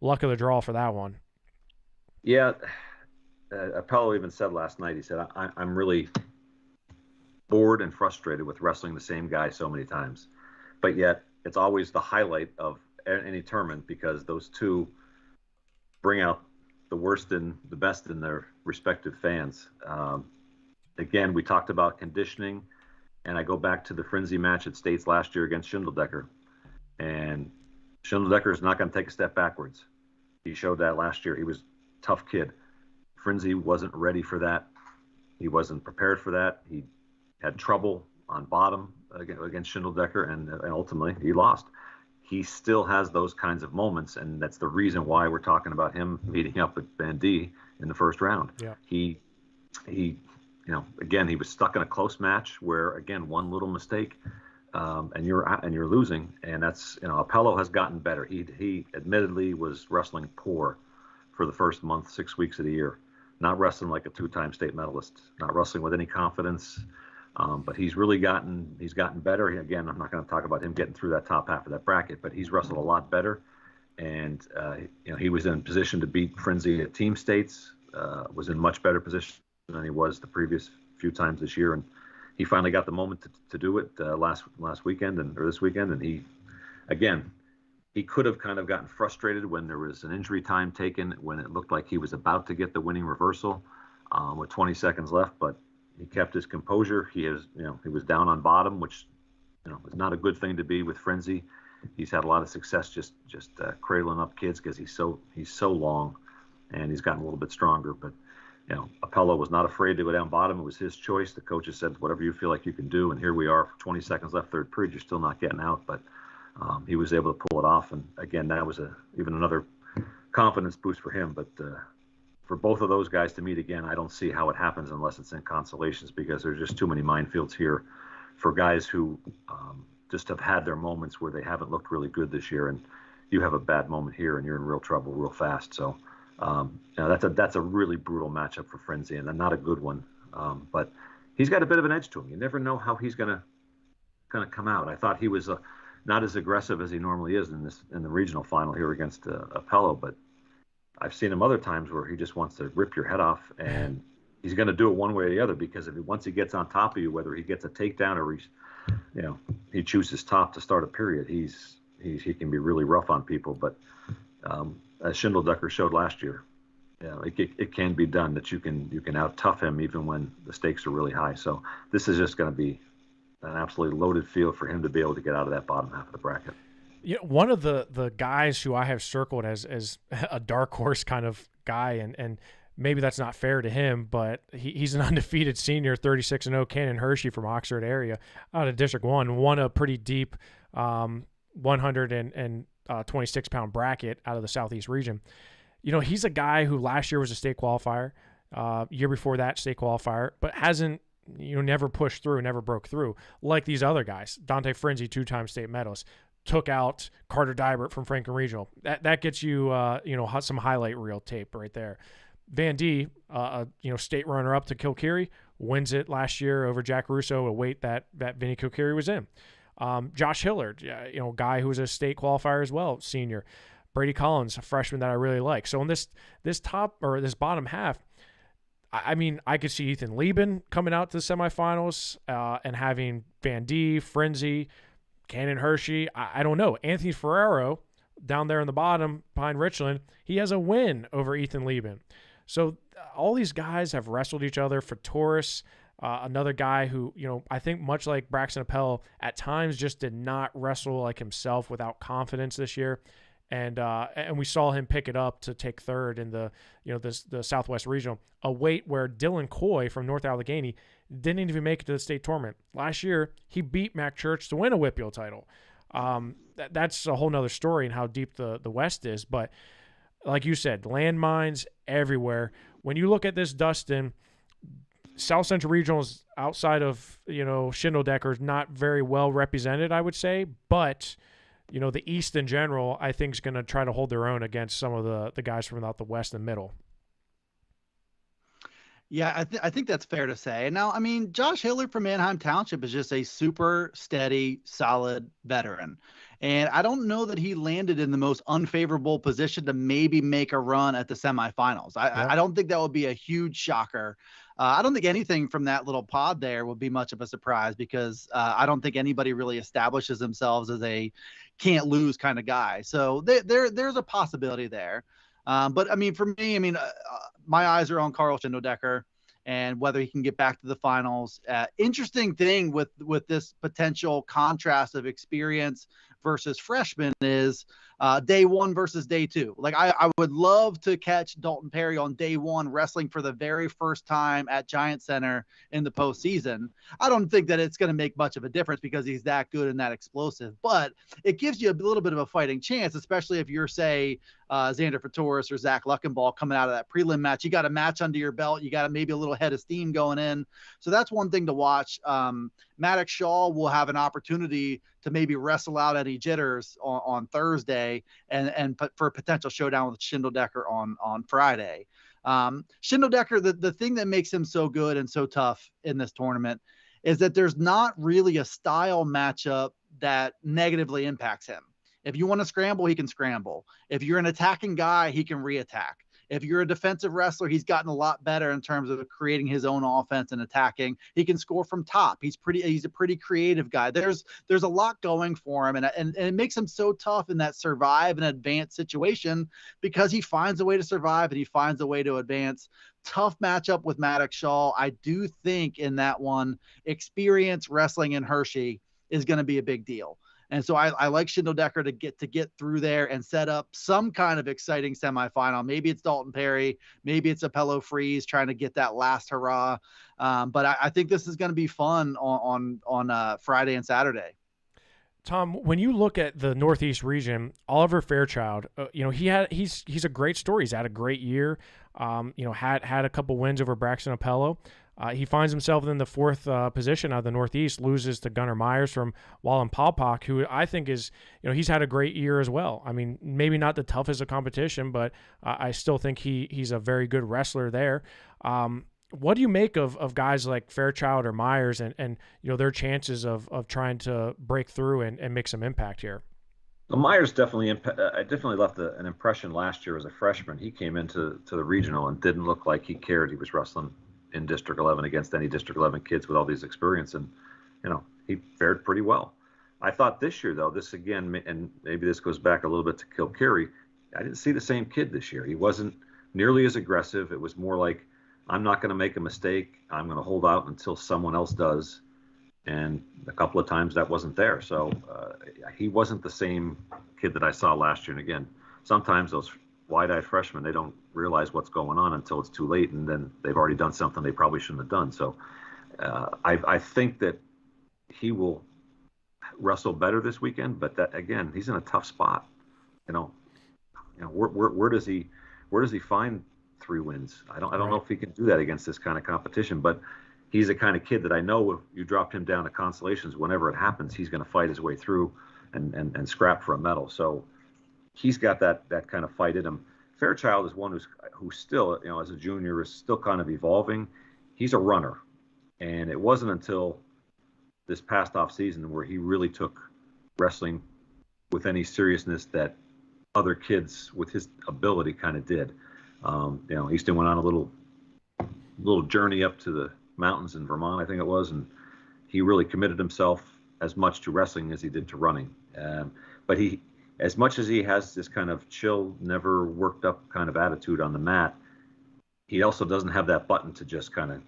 luck of the draw for that one. Yeah, Apello even said last night, he said, I'm really bored and frustrated with wrestling the same guy so many times. But yet, it's always the highlight of any tournament, because those two bring out the worst and the best in their respective fans. Again, we talked about conditioning, and I go back to the Frenzy match at States last year against Schindeldecker. And Schindeldecker is not going to take a step backwards. He showed that last year. He was a tough kid. Frenzy wasn't ready for that. He wasn't prepared for that. He had trouble on bottom against Schindeldecker, and ultimately he lost. He still has those kinds of moments, and that's the reason why we're talking about him meeting up with Van D in the first round. Yeah. He again, he was stuck in a close match where, again, one little mistake, and you're losing. And that's, Apello has gotten better. He admittedly was wrestling poor for the first month, 6 weeks of the year, not wrestling like a two-time state medalist, not wrestling with any confidence. But he's gotten better. Again, I'm not going to talk about him getting through that top half of that bracket, but he's wrestled a lot better. And, he was in position to beat Frenzy at team states, was in much better position than he was the previous few times this year. And he finally got the moment to do it last weekend or this weekend. And he could have kind of gotten frustrated when there was an injury time taken, when it looked like he was about to get the winning reversal with 20 seconds left, but he kept his composure. He was down on bottom, which, is not a good thing to be with Frenzy. He's had a lot of success just cradling up kids, because he's so long, and he's gotten a little bit stronger. But Apello was not afraid to go down bottom. It was his choice. The coaches said, whatever you feel like you can do. And here we are, 20 seconds left, third period. You're still not getting out, but he was able to pull it off. And again, that was even another confidence boost for him. But for both of those guys to meet again, I don't see how it happens unless it's in consolations, because there's just too many minefields here for guys who just have had their moments where they haven't looked really good this year. And you have a bad moment here and you're in real trouble real fast. So that's a really brutal matchup for Frenzy, and not a good one. But he's got a bit of an edge to him. You never know how he's gonna come out. I thought he was not as aggressive as he normally is in the regional final here against Apello, but I've seen him other times where he just wants to rip your head off, and he's going to do it one way or the other, because once he gets on top of you, whether he gets a takedown or he chooses top to start a period, he can be really rough on people. But as Schindeldecker showed last year, it can be done, that you can out tough him even when the stakes are really high. So this is just going to be an absolutely loaded field for him to be able to get out of that bottom half of the bracket. One of the guys who I have circled as a dark horse kind of guy, and maybe that's not fair to him, but he's an undefeated senior, 36-0, Cannon Hershey from Oxford area, out of District 1, won a pretty deep 126-pound bracket out of the Southeast region. He's a guy who last year was a state qualifier, year before that state qualifier, but hasn't never pushed through, never broke through like these other guys. Dante Frenzy, 2-time state medalist, took out Carter Dybert from Franklin Regional. That gets you some highlight reel tape right there. Van D, state runner-up to Kilkiri, wins it last year over Jack Russo, a weight that Vinny Kilkiri was in. Josh Hillard, guy who was a state qualifier as well, senior. Brady Collins, a freshman that I really like. So in this bottom half, I could see Ethan Lieben coming out to the semifinals and having Van D, Frenzy, Cannon Hershey. I don't know. Anthony Ferrero down there in the bottom behind Richland, he has a win over Ethan Lieben. So all these guys have wrestled each other. For Taurus, another guy who, I think much like Braxton Appel, at times just did not wrestle like himself without confidence this year. And we saw him pick it up to take third in the Southwest Regional, a weight where Dylan Coy from North Allegheny didn't even make it to the state tournament. Last year, he beat Mac Church to win a Whitfield title. That's a whole nother story in how deep the West is. But like you said, landmines everywhere. When you look at this, Dustin, South Central Regional is outside of, Schindeldecker is not very well represented, I would say. But the East in general, I think, is going to try to hold their own against some of the guys from out the West and Middle. Yeah, I think that's fair to say. Now, Josh Hillard from Manheim Township is just a super steady, solid veteran. And I don't know that he landed in the most unfavorable position to maybe make a run at the semifinals. I don't think that would be a huge shocker. I don't think anything from that little pod there would be much of a surprise, because I don't think anybody really establishes themselves as a can't lose kind of guy. So there's a possibility there. But for me, my eyes are on Carl Schindeldecker and whether he can get back to the finals. Interesting thing with this potential contrast of experience versus freshman is day one versus day two. Like I would love to catch Dalton Perry on day one wrestling for the very first time at Giant Center in the postseason. I don't think that it's going to make much of a difference because he's that good and that explosive, but it gives you a little bit of a fighting chance, especially if you're, say, Xander Fatoris or Zach Luckenball coming out of that prelim match. You got a match under your belt. You got maybe a little head of steam going in. So that's one thing to watch. Maddox Shaw will have an opportunity to maybe wrestle out any jitters on Thursday and for a potential showdown with Schindeldecker on Friday. Schindeldecker, the thing that makes him so good and so tough in this tournament is that there's not really a style matchup that negatively impacts him. If you want to scramble, he can scramble. If you're an attacking guy, he can reattack. If you're a defensive wrestler, he's gotten a lot better in terms of creating his own offense and attacking. He can score from top. He's a pretty creative guy. There's a lot going for him, and it makes him so tough in that survive and advance situation because he finds a way to survive and he finds a way to advance. Tough matchup with Maddox Shaw. I do think in that one, experience wrestling in Hershey is going to be a big deal. And so I like Schindeldecker to get through there and set up some kind of exciting semifinal. Maybe it's Dalton Perry, maybe it's Apello Freeze trying to get that last hurrah. But I think this is going to be fun on Friday and Saturday. Tom, when you look at the Northeast region, Oliver Fairchild, he's a great story. He's had a great year. Had a couple wins over Braxton Apello. He finds himself in the fourth position out of the Northeast, loses to Gunnar Myers from Wallenpaupack, who I think is, he's had a great year as well. Maybe not the toughest of competition, but I still think he's a very good wrestler there. What do you make of guys like Fairchild or Myers and their chances of trying to break through and make some impact here? Well, Myers definitely left an impression last year as a freshman. He came into the regional and didn't look like he cared. He was wrestling in District 11 against any District 11 kids with all these experience, and he fared pretty well. I thought this year, though, this again, and maybe this goes back a little bit to Kilcarry, I didn't see the same kid this year. He wasn't nearly as aggressive. It was more like, I'm not going to make a mistake. I'm going to hold out until someone else does. And a couple of times that wasn't there. So he wasn't the same kid that I saw last year. And again, sometimes those wide-eyed freshmen, they don't realize what's going on until it's too late, and then they've already done something they probably shouldn't have done. So I think that he will wrestle better this weekend, but that again, he's in a tough spot. Where does he find 3 wins? I don't know if he can do that against this kind of competition, but he's the kind of kid that I know if you dropped him down to consolations, whenever it happens, he's going to fight his way through and scrap for a medal. So he's got that kind of fight in him. Fairchild is one who's still, as a junior, is still kind of evolving. He's a runner, and it wasn't until this past off season where he really took wrestling with any seriousness that other kids with his ability kind of did. Easton went on a little journey up to the mountains in Vermont, I think it was, and he really committed himself as much to wrestling as he did to running. But he, as much as he has this kind of chill, never worked up kind of attitude on the mat, he also doesn't have that button to just kind of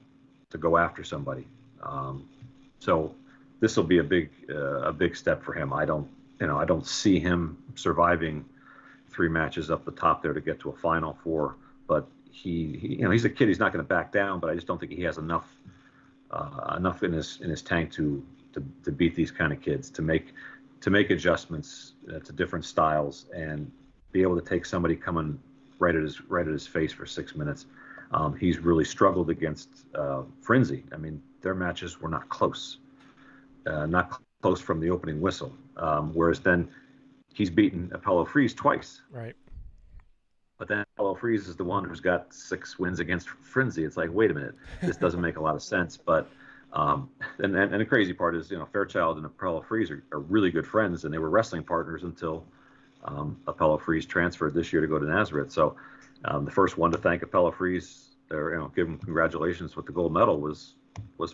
to go after somebody. So this will be a big step for him. I don't see him surviving 3 matches up the top there to get to a Final Four, but he's a kid. He's not going to back down, but I just don't think he has enough in his tank to beat these kind of kids, to make adjustments to different styles and be able to take somebody coming right at his face for 6 minutes. He's really struggled against Frenzy. I mean, their matches were not close from the opening whistle. Whereas then he's beaten Apollo Freeze twice. Right. But then Apollo Freeze is the one who's got 6 wins against Frenzy. It's like, wait a minute, this doesn't make a lot of sense. But and the crazy part is, Fairchild and Apollo Freeze are really good friends, and they were wrestling partners until Apollo Freeze transferred this year to go to Nazareth. So the first one to thank Apollo Freeze, or give him congratulations with the gold medal, was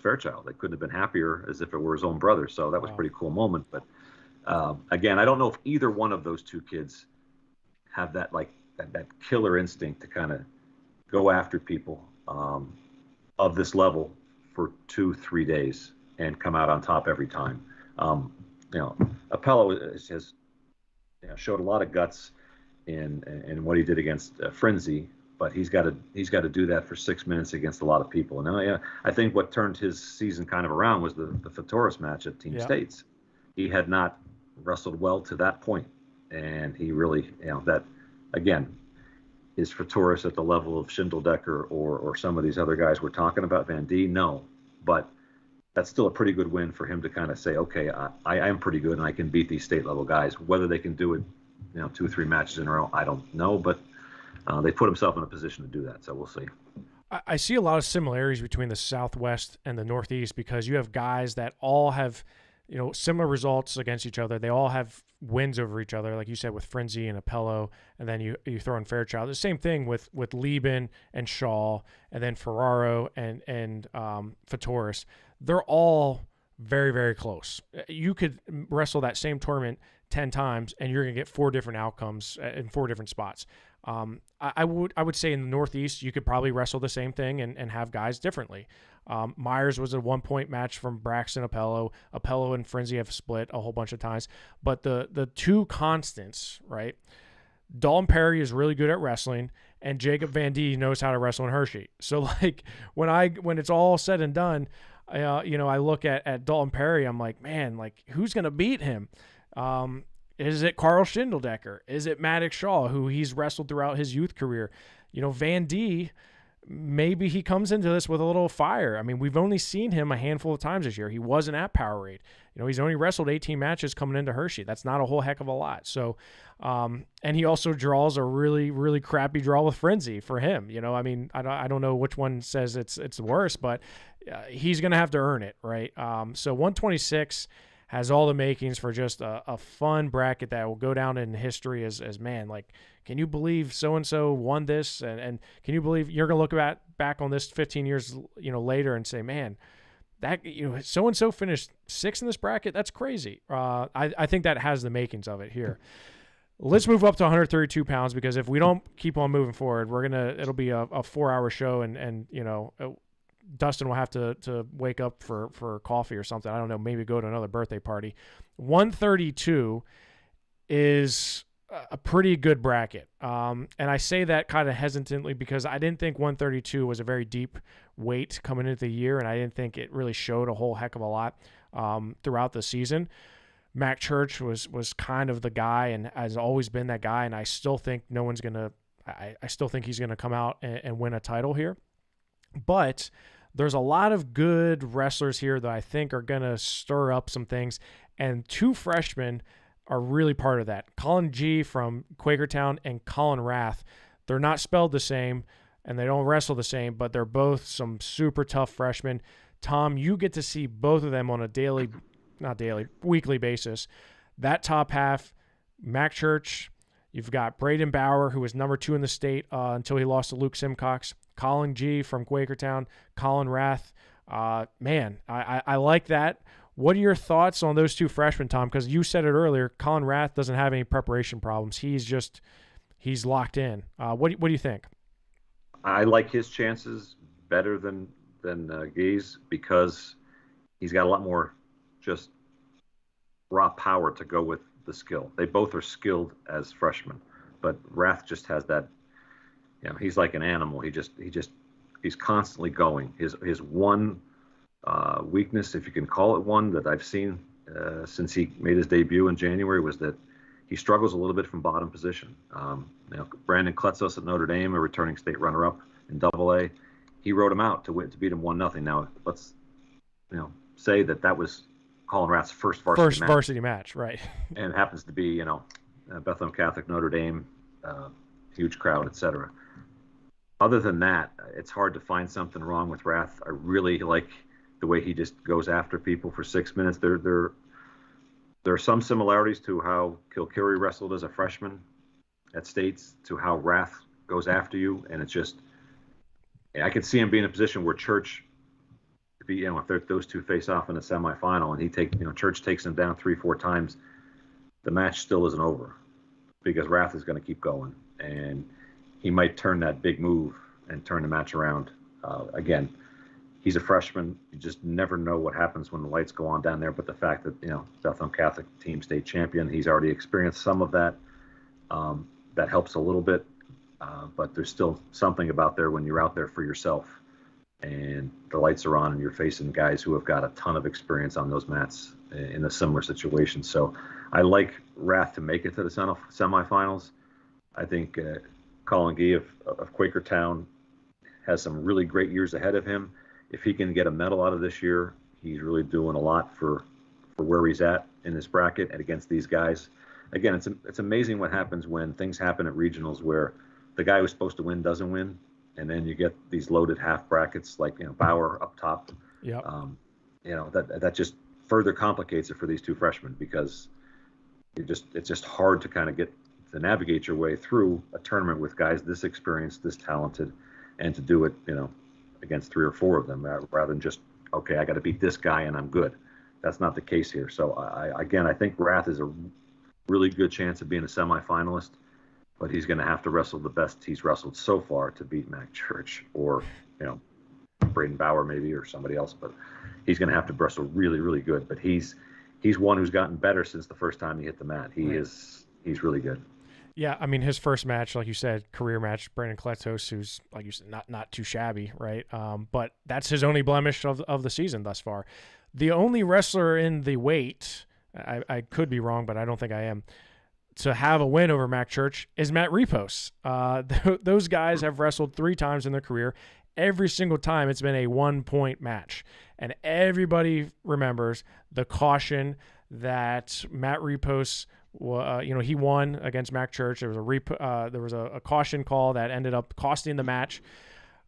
Fairchild. They couldn't have been happier, as if it were his own brother. So that was a pretty cool moment. But again, I don't know if either one of those 2 kids have that that killer instinct to kind of go after people of this level for 2-3 days and come out on top every time. Apollo has showed a lot of guts in what he did against Frenzy, but he's got to do that for 6 minutes against a lot of people. And I think what turned his season kind of around was the Fatoris match at Team States. He had not wrestled well to that point, and he really, that again, is Fatoris at the level of Schindeldecker or some of these other guys we're talking about? Van D? No, but that's still a pretty good win for him to kind of say, okay, I am pretty good and I can beat these state level guys. Whether they can do it, 2 or 3 matches in a row, I don't know, but they put himself in a position to do that, so we'll see. I see a lot of similarities between the Southwest and the Northeast, because you have guys that all have, similar results against each other. They all have wins over each other, like you said, with Frenzy and Apello, and then you throw in Fairchild. The same thing with Lieben and Shaw, and then Ferraro and Fatoris. They're all very, very close. You could wrestle that same tournament 10 times, and you're going to get 4 different outcomes in 4 different spots. I would say in the Northeast, you could probably wrestle the same thing and have guys differently. Myers was a 1-point match from Braxton Apello. Apello and Frenzy have split a whole bunch of times. But the 2 constants, right? Dalton Perry is really good at wrestling, and Jacob Van D knows how to wrestle in Hershey. So when it's all said and done, I look at Dalton Perry, I'm like, man, who's gonna beat him? Is it Carl Schindeldecker? Is it Maddox Shaw, who he's wrestled throughout his youth career? Van D, maybe he comes into this with a little fire. I mean, we've only seen him a handful of times this year. He wasn't at Powerade. He's only wrestled 18 matches coming into Hershey. That's not a whole heck of a lot. So, and he also draws a really, really crappy draw with Frenzy for him. I mean, I don't know which one says it's worse, but he's going to have to earn it, right? So 126 has all the makings for just a fun bracket that will go down in history as man, can you believe so-and-so won this? And can you believe you're going to look back on this 15 years, later and say, man, that, so and so finished 6th in this bracket. That's crazy. I think that has the makings of it here. Let's move up to 132 pounds, because if we don't keep on moving forward, it'll be a 4-hour show, and Dustin will have to wake up for coffee or something. I don't know, maybe go to another birthday party. 132 is a pretty good bracket. And I say that kind of hesitantly because I didn't think 132 was a very deep weight coming into the year, and I didn't think it really showed a whole heck of a lot throughout the season. Mac Church was kind of the guy and has always been that guy, and I still think I still think he's gonna come out and win a title here. But there's a lot of good wrestlers here that I think are gonna stir up some things, and 2 freshmen are really part of that. Colin G from Quakertown and Colin Rath. They're not spelled the same and they don't wrestle the same, but they're both some super tough freshmen. Tom, you get to see both of them on a weekly basis. That top half, Mac Church, you've got Braden Bauer, who was number 2 in the state until he lost to Luke Simcox. Colin G from Quakertown, Colin Rath. Man, I like that. What are your thoughts on those 2 freshmen, Tom? Because you said it earlier, Colin Rath doesn't have any preparation problems. He's locked in. What do you think? I like his chances better than Gay's, because he's got a lot more just raw power to go with the skill. They both are skilled as freshmen, but Rath just has that. He's like an animal. He's constantly going. His one weakness, if you can call it one, that I've seen since he made his debut in January, was that he struggles a little bit from bottom position. Brandon Kletzos at Notre Dame, a returning state runner-up in AA, he wrote him out to beat him 1-0. Now let's say that was Colin Rath's first varsity match, right? And it happens to be Bethlehem Catholic, Notre Dame, huge crowd, etc. Other than that, it's hard to find something wrong with Rath. I really like the way he just goes after people for 6 minutes. There are some similarities to how Kilkerry wrestled as a freshman at States to how Rath goes after you, and it's just, I could see him being in a position where Church, if those 2 face off in a semifinal, and Church takes him down 3-4 times, the match still isn't over, because Rath is going to keep going, and he might turn that big move and turn the match around. Again, he's a freshman. You just never know what happens when the lights go on down there. But the fact that, Bethlehem Catholic team state champion, he's already experienced some of that. That helps a little bit. But there's still something about there when you're out there for yourself and the lights are on and you're facing guys who have got a ton of experience on those mats in a similar situation. So I like Rath to make it to the semifinals. I think Colin Gee of Quakertown has some really great years ahead of him. If he can get a medal out of this year, he's really doing a lot for where he's at in this bracket and against these guys. Again, it's amazing what happens when things happen at regionals where the guy who's supposed to win doesn't win, and then you get these loaded half brackets like Bauer up top. Yeah. That just further complicates it for these 2 freshmen, because it's just hard to kind of get to navigate your way through a tournament with guys this experienced, this talented, and to do it, against 3 or 4 of them, rather than just, okay, I got to beat this guy and I'm good. That's not the case here. So I think Rath is a really good chance of being a semifinalist, but he's going to have to wrestle the best he's wrestled so far to beat Mac Church or, Braden Bauer maybe, or somebody else, but he's going to have to wrestle really, really good. But he's one who's gotten better since the first time he hit the mat. He's really good. Yeah, I mean, his first match, like you said, career match, Brandon Kletzos, who's, like you said, not too shabby, right? But that's his only blemish of the season thus far. The only wrestler in the weight, I could be wrong, but I don't think I am, to have a win over Mac Church is Matt Repos. Those guys have wrestled 3 times in their career. Every single time it's been a 1-point match. And everybody remembers the caution that Matt Repos, he won against Mac Church. There was a caution call that ended up costing the match.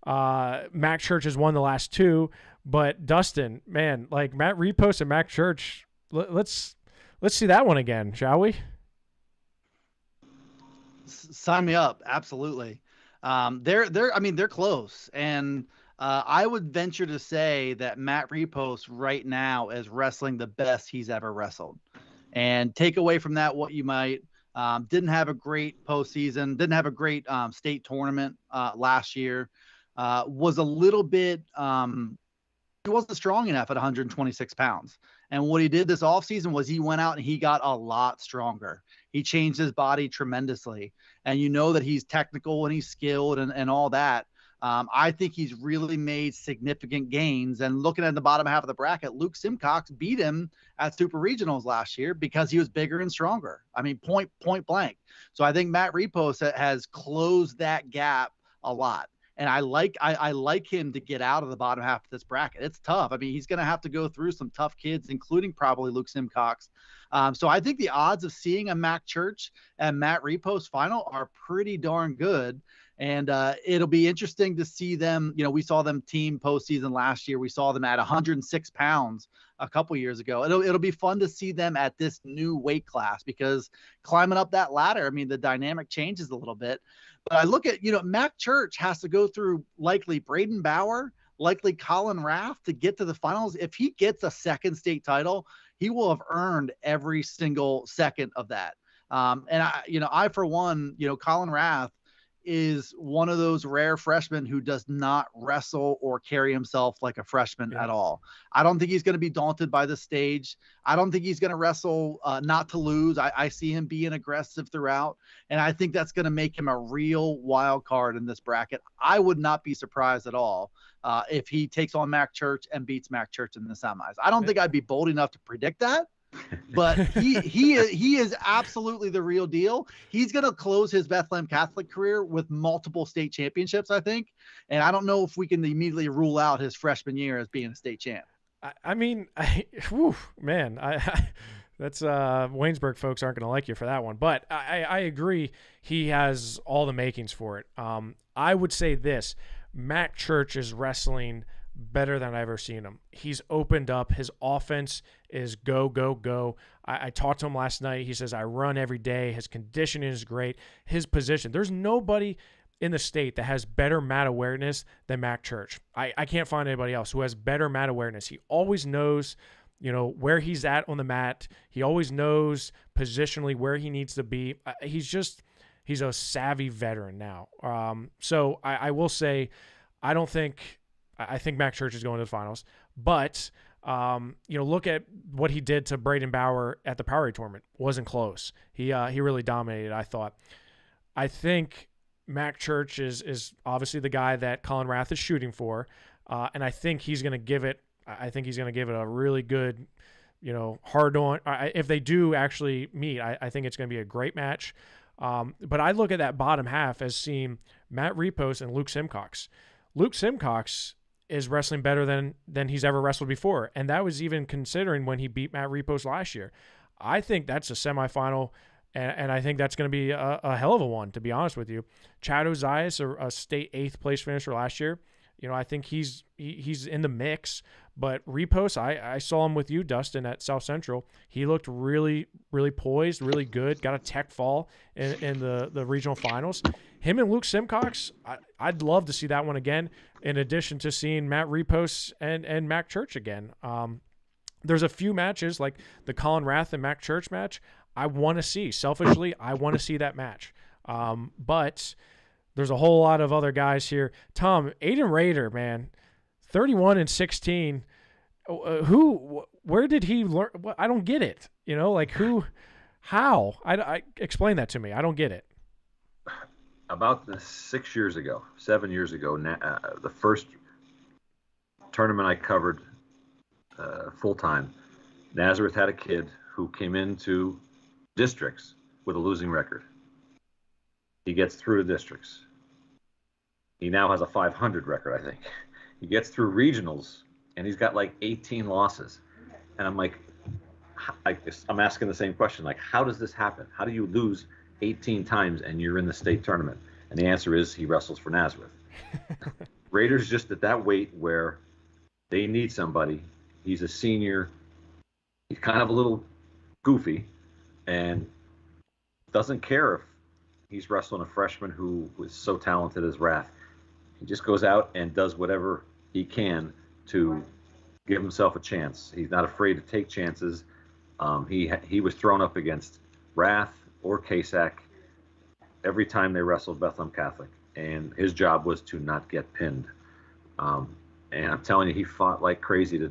Mac Church has won the last 2, but Dustin, man, like Matt Repos and Mac Church, let's see that one again, shall we? Sign me up. Absolutely. They're close. And I would venture to say that Matt Repos right now is wrestling the best he's ever wrestled. And take away from that what you might. Didn't have a great postseason, didn't have a great state tournament last year. Was a little bit, he wasn't strong enough at 126 pounds. And what he did this offseason was he went out and he got a lot stronger. He changed his body tremendously. And you know that he's technical and he's skilled and all that. I think he's really made significant gains. And looking at the bottom half of the bracket, Luke Simcox beat him at Super Regionals last year because he was bigger and stronger. I mean, point blank. So I think Matt Repos has closed that gap a lot. And I like him to get out of the bottom half of this bracket. It's tough. I mean, he's going to have to go through some tough kids, including probably Luke Simcox. So I think the odds of seeing a Mac Church and Matt Repos final are pretty darn good. And it'll be interesting to see them. You know, we saw them team postseason last year. We saw them at 106 pounds a couple years ago. It'll be fun to see them at this new weight class because climbing up that ladder, I mean, the dynamic changes a little bit. But I look at, Mac Church has to go through likely Braden Bauer, likely Colin Raff to get to the finals. If he gets a second state title, he will have earned every single second of that. And I, for one, Colin Raff is one of those rare freshmen who does not wrestle or carry himself like a freshman at all. I don't think he's going to be daunted by the stage. I don't think he's going to wrestle not to lose. I see him being aggressive throughout, and I think that's going to make him a real wild card in this bracket. I would not be surprised at all if he takes on Mac Church and beats Mac Church in the semis. I don't think I'd be bold enough to predict that. But he is absolutely the real deal. He's going to close his Bethlehem Catholic career with multiple state championships, I think. And I don't know if we can immediately rule out his freshman year as being a state champ. That's Waynesburg folks aren't going to like you for that one. But I agree he has all the makings for it. I would say this, Mac Church is wrestling better than I've ever seen him. He's opened up. His offense is go, go, go. I talked to him last night. He says, I run every day. His conditioning is great. His position. There's nobody in the state that has better mat awareness than Mac Church. I can't find anybody else who has better mat awareness. He always knows, where he's at on the mat. He always knows positionally where he needs to be. He's a savvy veteran now. So I will say, I think Mac Church is going to the finals, but look at what he did to Braden Bauer at the PIAA tournament. Wasn't close. He really dominated, I thought. I think Mac Church is obviously the guy that Colin Rath is shooting for, and I think he's going to give it. I think he's going to give it a really good, hard on. If they do actually meet, I think it's going to be a great match. But I look at that bottom half as seeing Matt Repos and Luke Simcox. Luke Simcox is wrestling better than he's ever wrestled before. And that was even considering when he beat Matt Repos last year. I think that's a semifinal, and I think that's going to be a hell of a one, to be honest with you. Chad Ozias, a state 8th place finisher last year, I think he's in the mix. But Repos, I saw him with you, Dustin, at South Central. He looked really, really poised, really good. Got a tech fall in the regional finals. Him and Luke Simcox, I'd love to see that one again, in addition to seeing Matt Repos and Mac Church again. There's a few matches, like the Colin Rath and Mac Church match, I want to see. Selfishly, I want to see that match. But there's a whole lot of other guys here. Tom, Aiden Rader, man, 31-16. Where did he learn? I don't get it. How? I explain that to me. I don't get it. About 7 years ago, the first tournament I covered full-time, Nazareth had a kid who came into districts with a losing record. He gets through the districts. He now has a 500 record, I think. He gets through regionals, and he's got like 18 losses. And I'm like, I'm asking the same question, like, how does this happen? How do you lose 18 times and you're in the state tournament? And the answer is he wrestles for Nazareth. Raiders just at that weight where they need somebody. He's a senior. He's kind of a little goofy and doesn't care if he's wrestling a freshman who is so talented as Rath. He just goes out and does whatever he can to give himself a chance. He's not afraid to take chances. He was thrown up against Rath or Kasak every time they wrestled Bethlehem Catholic, and his job was to not get pinned. And I'm telling you, he fought like crazy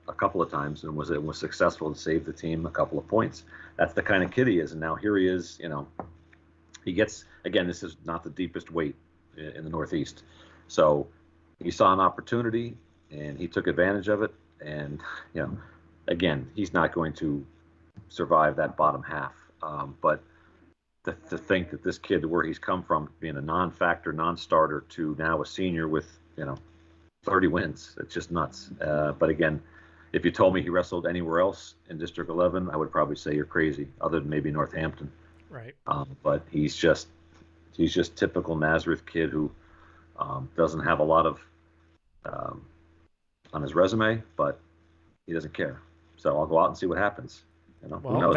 a couple of times and was successful to save the team a couple of points. That's the kind of kid he is, and now here he is. He gets, again, this is not the deepest weight in the Northeast, so he saw an opportunity and he took advantage of it. And again, he's not going to survive that bottom half. But to think that this kid, where he's come from, being a non-factor, non-starter, to now a senior with 30 wins, it's just nuts. But again, if you told me he wrestled anywhere else in District 11, I would probably say you're crazy, other than maybe Northampton. Right. But he's just typical Nazareth kid who doesn't have a lot of on his resume, but he doesn't care. So I'll go out and see what happens. Well, who knows?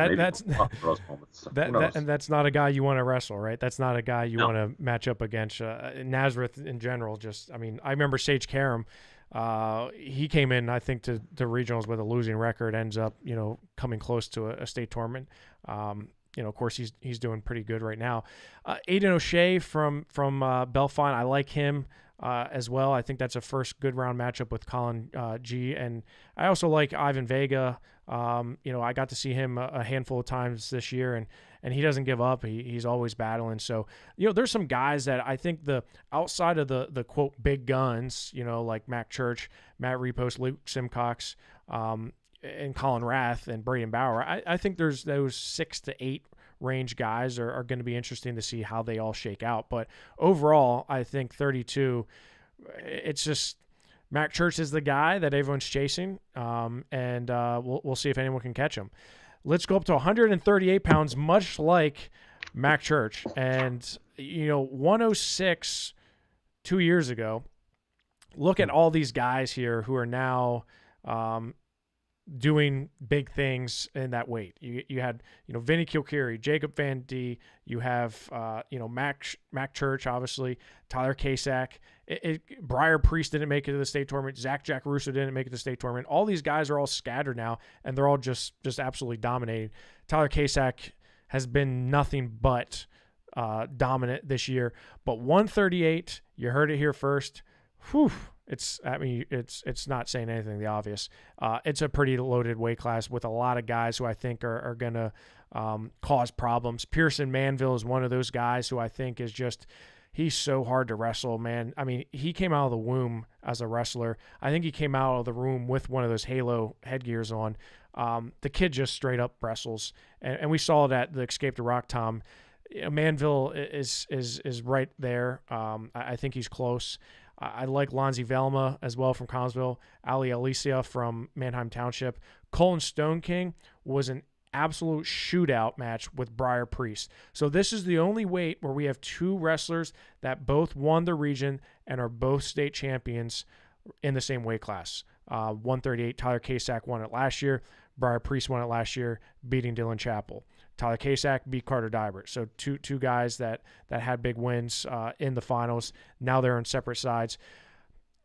And that's not a guy you want to wrestle, right? That's not a guy you want to match up against. Nazareth in general, I remember Sage Karam. He came in, I think, to regionals with a losing record, ends up, coming close to a state tournament. Of course, he's doing pretty good right now. Aiden O'Shea from Belfont, I like him as well. I think that's a first good round matchup with Colin G. And I also like Ivan Vega. I got to see him a handful of times this year, and he doesn't give up. He's always battling. So, there's some guys that I think outside of the quote big guns, like Mac Church, Matt Repost, Luke Simcox, and Colin Rath and Braden Bauer. I think there's those 6 to 8 range guys are going to be interesting to see how they all shake out. But overall, I think 32, it's just Mac Church is the guy that everyone's chasing, and we'll see if anyone can catch him. Let's go up to 138 pounds, much like Mac Church. And, 106 2 years ago. Look at all these guys here who are now doing big things in that weight. You had, Vinny Kilkeary, Jacob Van D, you have, Mac Church, obviously, Tyler Kasak. Briar Priest didn't make it to the state tournament. Jack Russo didn't make it to the state tournament. All these guys are all scattered now, and they're all just absolutely dominating. Tyler Kasak has been nothing but dominant this year. But 138, you heard it here first. Whew. It's not saying anything the obvious. It's a pretty loaded weight class with a lot of guys who I think are going to cause problems. Pearson Manville is one of those guys who I think is he's so hard to wrestle, man. I mean, he came out of the womb as a wrestler. I think he came out of the room with one of those Halo headgears on. The kid just straight up wrestles. And we saw it at the Escape to Rock, Tom. Manville is right there. I think he's close. I like Lonzy Velma as well from Collinsville. Ali Alicia from Manheim Township. Colin Stone King was an absolute shootout match with Briar Priest. So this is the only weight where we have 2 wrestlers that both won the region and are both state champions in the same weight class. 138, Tyler Kasak won it last year. Briar Priest won it last year, beating Dylan Chappell. Tyler Kasak beat Carter Dybert. So two guys that had big wins in the finals. Now they're on separate sides.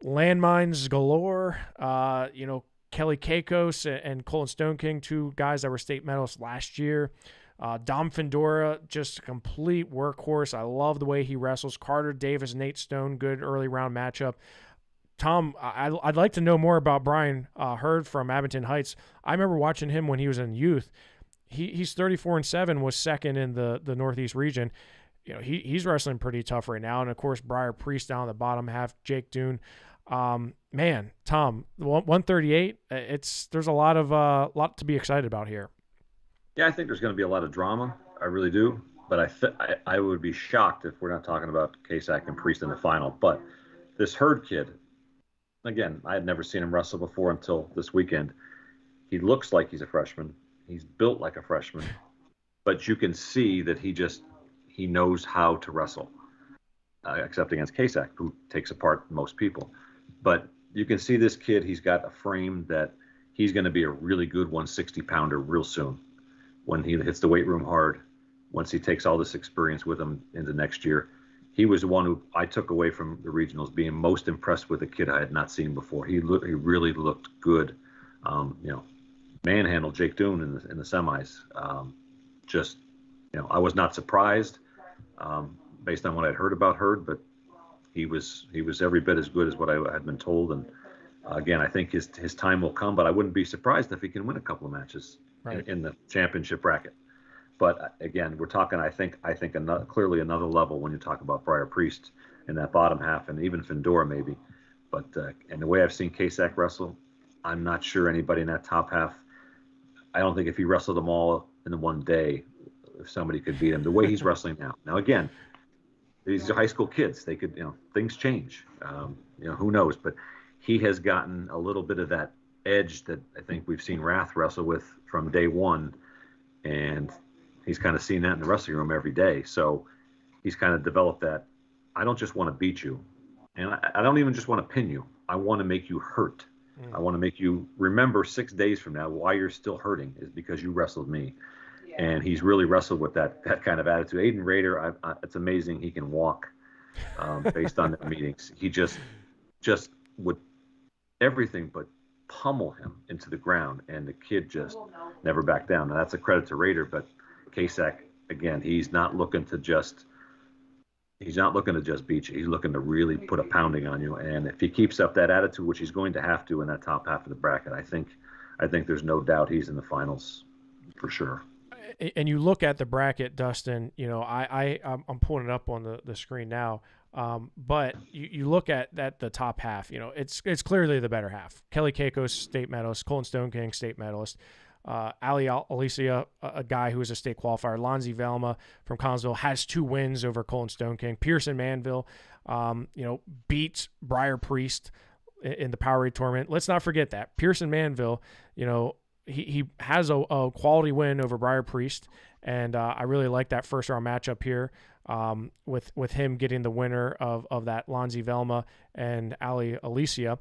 Landmines galore. Kelly Kakos and Colin Stone King, 2 guys that were state medalists last year. Dom Findora, just a complete workhorse. I love the way he wrestles. Carter Davis, Nate Stone, good early round matchup. Tom, I'd like to know more about Brian Hurd from Abington Heights. I remember watching him when he was in youth. He's 34-7, was second in the Northeast region. He's wrestling pretty tough right now. And of course, Briar Priest down the bottom half, Jake Dune. Man, Tom, 138. There's a lot to be excited about here. Yeah, I think there's going to be a lot of drama. I really do. But I would be shocked if we're not talking about Kasak and Priest in the final. But this Hurd kid, again, I had never seen him wrestle before until this weekend. He looks like he's a freshman. He's built like a freshman, but you can see that he knows how to wrestle, except against Kasak, who takes apart most people. But you can see this kid, he's got a frame that he's going to be a really good 160-pounder real soon when he hits the weight room hard. Once he takes all this experience with him into next year, he was the one who I took away from the regionals being most impressed with a kid I had not seen before. He really looked good. Manhandled Jake Doon in the semis. I was not surprised based on what I'd heard about Hurd, but he was every bit as good as what I had been told. And again, I think his time will come, but I wouldn't be surprised if he can win a couple of matches in the championship bracket. But again, we're talking, I think clearly another level when you talk about Briar Priest in that bottom half, and even Findora maybe. But and the way I've seen Kasak wrestle, I'm not sure anybody in that top half. I don't think if he wrestled them all in the one day, if somebody could beat him the way he's wrestling now. Now again, these are high school kids. They could, things change. Who knows? But he has gotten a little bit of that edge that I think we've seen Wrath wrestle with from day one, and he's kind of seen that in the wrestling room every day. So he's kind of developed that. I don't just want to beat you, and I don't even just want to pin you. I want to make you hurt. I want to make you remember 6 days from now why you're still hurting is because you wrestled me. Yeah. And he's really wrestled with that kind of attitude. Aiden Rader, it's amazing he can walk based on the meetings. He just would everything but pummel him into the ground, and the kid just never backed down. Now, that's a credit to Rader, but Kasak, again, he's not looking to just beat you. He's looking to really put a pounding on you. And if he keeps up that attitude, which he's going to have to in that top half of the bracket, I think there's no doubt he's in the finals for sure. And you look at the bracket, Dustin, I'm pulling it up on the screen now. But you look at the top half, it's clearly the better half. Kelly Keiko's state medalist, Colton Stone King state medalist, Ali Alicia, a guy who was a state qualifier. Lonzie Velma from Collinsville has 2 wins over Colton Stone King. Pearson Manville, beats Briar Priest in the Powerade tournament. Let's not forget that. Pearson Manville, he has a quality win over Briar Priest, and I really like that first round matchup here with him getting the winner of that Lonzie Velma and Ali Alicia.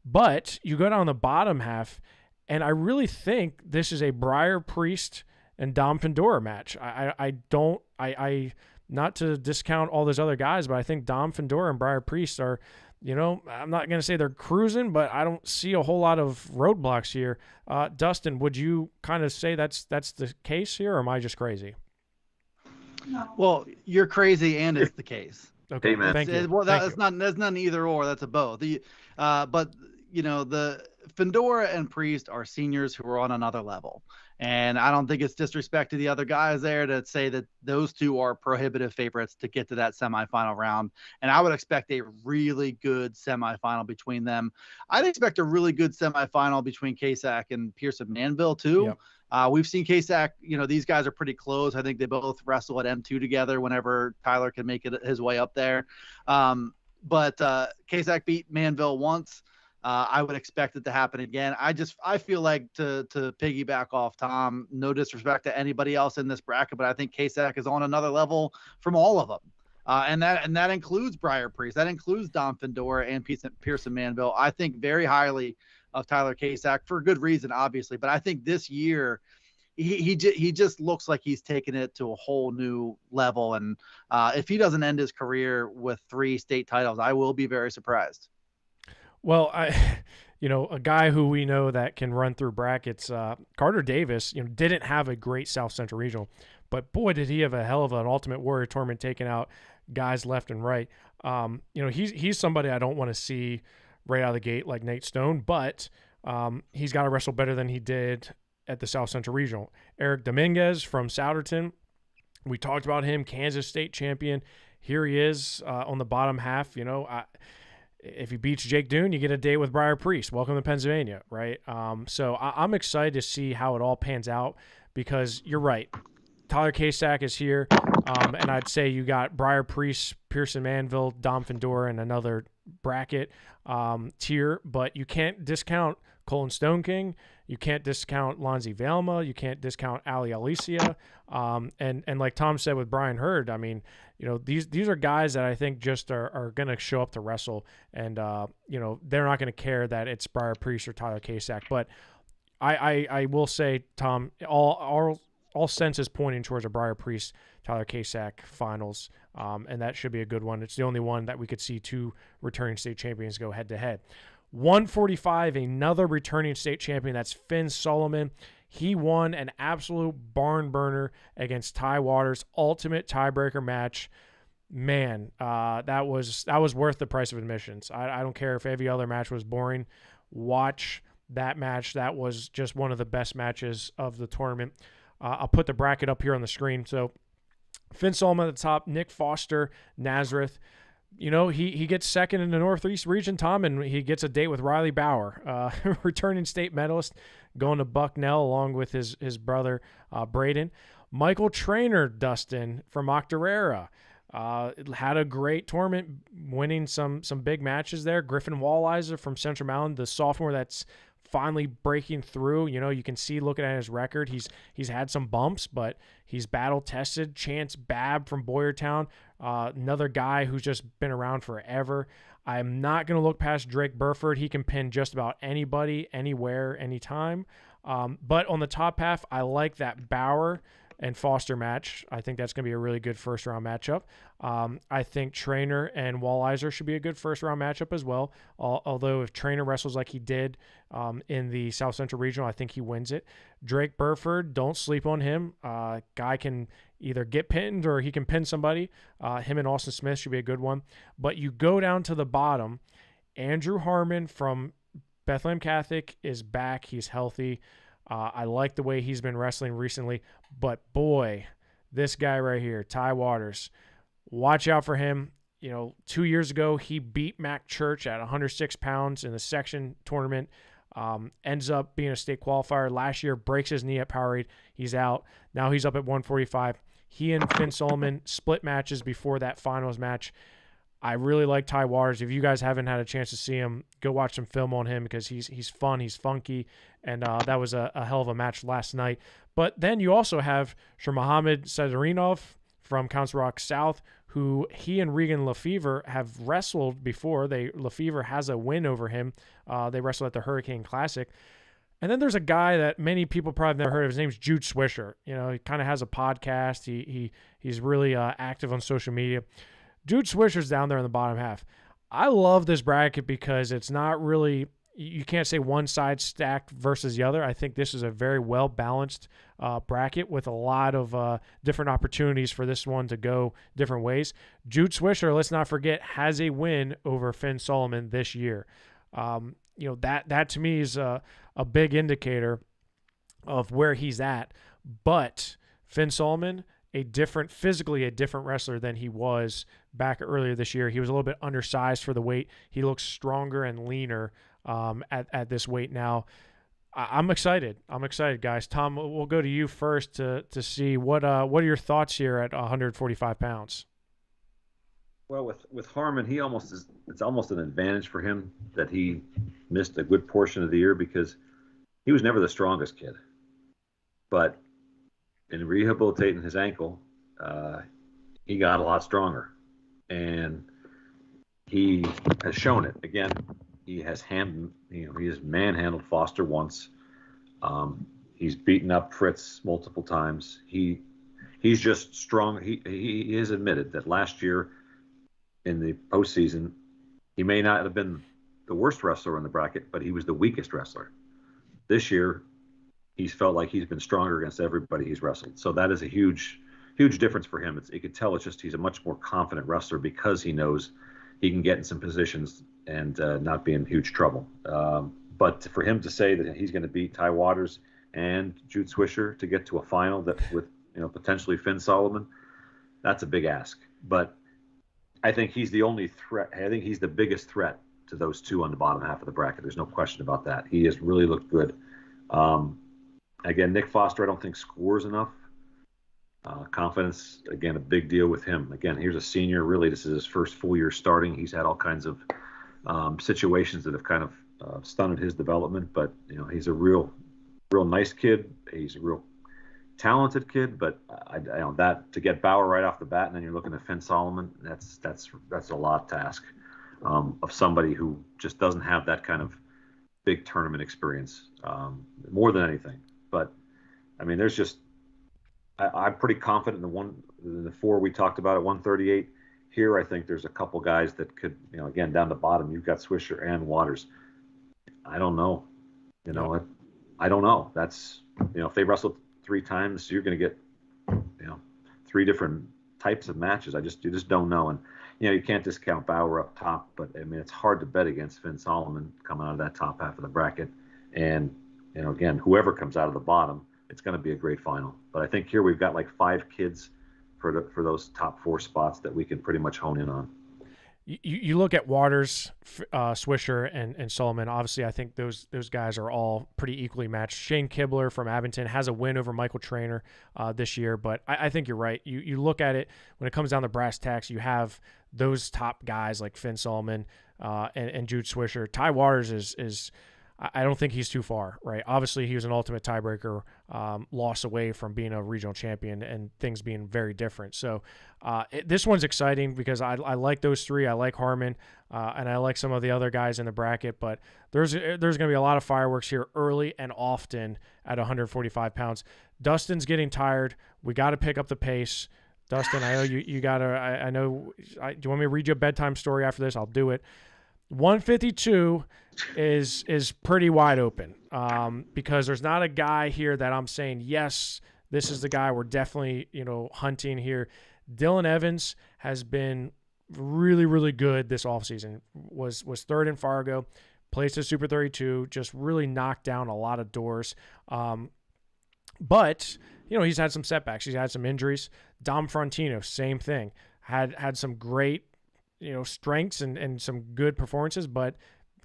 But you go down the bottom half, and I really think this is a Briar Priest and Dom Findora match. I not to discount all those other guys, but I think Dom Findora and Briar Priest are, I'm not going to say they're cruising, but I don't see a whole lot of roadblocks here. Dustin, would you kind of say that's the case here, or am I just crazy? Well, you're crazy, and it's the case. Okay, Amen. Thank you. Well, that's not an either or. That's a both. But the Findora and Priest are seniors who are on another level. And I don't think it's disrespect to the other guys there to say that those two are prohibitive favorites to get to that semifinal round. And I would expect a really good semifinal between them. I'd expect a really good semifinal between Kasak and Pearson Manville too. Yep. We've seen Kasak, these guys are pretty close. I think they both wrestle at M2 together whenever Tyler can make it his way up there. But Kasak beat Manville once. I would expect it to happen again. I feel like to piggyback off Tom, no disrespect to anybody else in this bracket, but I think Kasak is on another level from all of them. And that includes Briar Priest. That includes Dom Findora and Pearson Manville. I think very highly of Tyler Kasak for good reason, obviously. But I think this year he just looks like he's taken it to a whole new level. And if he doesn't end his career with 3 state titles, I will be very surprised. Well, a guy who we know that can run through brackets, Carter Davis, didn't have a great South Central Regional, but boy, did he have a hell of an Ultimate Warrior tournament taking out guys left and right. He's somebody I don't want to see right out of the gate like Nate Stone, but he's got to wrestle better than he did at the South Central Regional. Eric Dominguez from Souderton, we talked about him, Kansas State champion. Here he is on the bottom half. If he beats Jake Doon, you get a date with Briar Priest. Welcome to Pennsylvania, right? So I'm excited to see how it all pans out because you're right. Tyler Kasak is here, and I'd say you got Briar Priest, Pearson Manville, Dom Findora, and another bracket tier, but you can't discount Colton Stone King. You can't discount Lonzie Velma. You can't discount Ali Alicia. And like Tom said with Brian Hurd, I mean, these are guys that I think just are going to show up to wrestle, and they're not going to care that it's Briar Priest or Tyler Kasak. But I will say, Tom, all sense is pointing towards a Briar Priest Tyler Kasak finals, and that should be a good one. It's the only one that we could see two returning state champions go head to head. 145, another returning state champion. That's Finn Solomon. He won an absolute barn burner against Ty Waters, ultimate tiebreaker match. Man, that was worth the price of admissions. I don't care if every other match was boring. Watch that match. That was just one of the best matches of the tournament. I'll put the bracket up here on the screen. So Finn Solomon at the top, Nick Foster, Nazareth. You know, he gets second in the Northeast region, Tom, and he gets a date with Riley Bauer, returning state medalist, going to Bucknell along with his brother, Braden. Michael Trainer, Dustin, from Octorara. Had a great tournament, winning some big matches there. Griffin Walliser from Central Mountain, the sophomore that's finally breaking through. You know, you can see looking at his record, he's had some bumps, but he's battle tested. Chance Babb from Boyertown, another guy who's just been around forever. I'm not going to look past Drake Burford. He can pin just about anybody, anywhere, anytime. But on the top half, I like that Bauer and Foster match. I think that's going to be a really good first round matchup. I think Trainer and Walliser should be a good first round matchup as well. Although if Trainer wrestles like he did in the South Central Regional, I think he wins it. Drake Burford, don't sleep on him. Guy can either get pinned or he can pin somebody. Him and Austin Smith should be a good one. But you go down to the bottom, Andrew Harmon from Bethlehem Catholic is back. He's healthy. I like the way he's been wrestling recently, but boy, this guy right here, Ty Waters, watch out for him. You know, 2 years ago, he beat Mac Church at 106 pounds in the section tournament, ends up being a state qualifier. Last year, breaks his knee at Powerade. He's out. Now he's up at 145. He and Finn Solomon split matches before that finals match. I really like Ty Waters. If you guys haven't had a chance to see him, go watch some film on him because he's fun, he's funky, and that was a hell of a match last night. But then you also have Mohammed Sazarinov from Council Rock South, who he and Regan Lefevre have wrestled before. Lefevre has a win over him. They wrestled at the Hurricane Classic. And then there's a guy that many people probably have never heard of. His name's Jude Swisher. You know, he kind of has a podcast. He's really active on social media. Jude Swisher's down there in the bottom half. I love this bracket because it's not really, you can't say one side stacked versus the other. I think this is a very well-balanced bracket with a lot of different opportunities for this one to go different ways. Jude Swisher, let's not forget, has a win over Finn Solomon this year. You know, that to me is a big indicator of where he's at. But Finn Solomon, physically a different wrestler than he was back earlier this year. He was a little bit undersized for the weight. He looks stronger and leaner at this weight now. I'm excited. Guys. Tom, we'll go to you first to see what are your thoughts here at 145 pounds? Well, with Harmon, it's almost an advantage for him that he missed a good portion of the year because he was never the strongest kid. But in rehabilitating his ankle, he got a lot stronger, and he has shown it. Again, he has manhandled Foster once. He's beaten up Fritz multiple times. He's just strong. He has admitted that last year in the postseason, he may not have been the worst wrestler in the bracket, but he was the weakest wrestler. This year, he's felt like he's been stronger against everybody he's wrestled. So that is a huge difference for him. You could tell he's a much more confident wrestler because he knows he can get in some positions and not be in huge trouble. But for him to say that he's going to beat Ty Waters and Jude Swisher to get to a final that with potentially Finn Solomon, that's a big ask. But I think he's the only threat. I think he's the biggest threat to those two on the bottom half of the bracket. There's no question about that. He has really looked good. Again, Nick Foster, I don't think scores enough. Confidence, again, a big deal with him. Again, here's a senior. Really, this is his first full year starting. He's had all kinds of situations that have kind of stunted his development. But he's a real nice kid. He's a real talented kid. But that to get Bauer right off the bat, and then you're looking at Finn Solomon. That's a lot to ask of somebody who just doesn't have that kind of big tournament experience more than anything. But I mean, there's just I'm pretty confident in the four we talked about at 138. Here, I think there's a couple guys that could, again, down the bottom, you've got Swisher and Waters. I don't know. Yep. I don't know. That's, if they wrestle 3 times, you're going to get, 3 different types of matches. You just don't know. And, you can't discount Bauer up top, but I mean, it's hard to bet against Finn Solomon coming out of that top half of the bracket. And, again, whoever comes out of the bottom, it's going to be a great final. But I think here we've got like 5 kids for those top 4 spots that we can pretty much hone in on. You look at Waters, Swisher, and Solomon. Obviously, I think those guys are all pretty equally matched. Shane Kibler from Abington has a win over Michael Traynor this year, but I think you're right. You look at it when it comes down to brass tacks. You have those top guys like Finn Solomon and Jude Swisher. Ty Waters is I don't think he's too far, right? Obviously, he was an ultimate tiebreaker, loss away from being a regional champion and things being very different. So this one's exciting because I like those 3. I like Harmon, and I like some of the other guys in the bracket. But there's going to be a lot of fireworks here early and often at 145 pounds. Dustin's getting tired. We got to pick up the pace. Dustin, I know you got to – I know – do you want me to read you a bedtime story after this? I'll do it. 152 is pretty wide open because there's not a guy here that I'm saying, yes, this is the guy we're definitely, hunting here. Dylan Evans has been really, really good this offseason. Was 3rd in Fargo, placed at Super 32, just really knocked down a lot of doors. But, he's had some setbacks. He's had some injuries. Dom Frontino, same thing. Had some great strengths and some good performances, but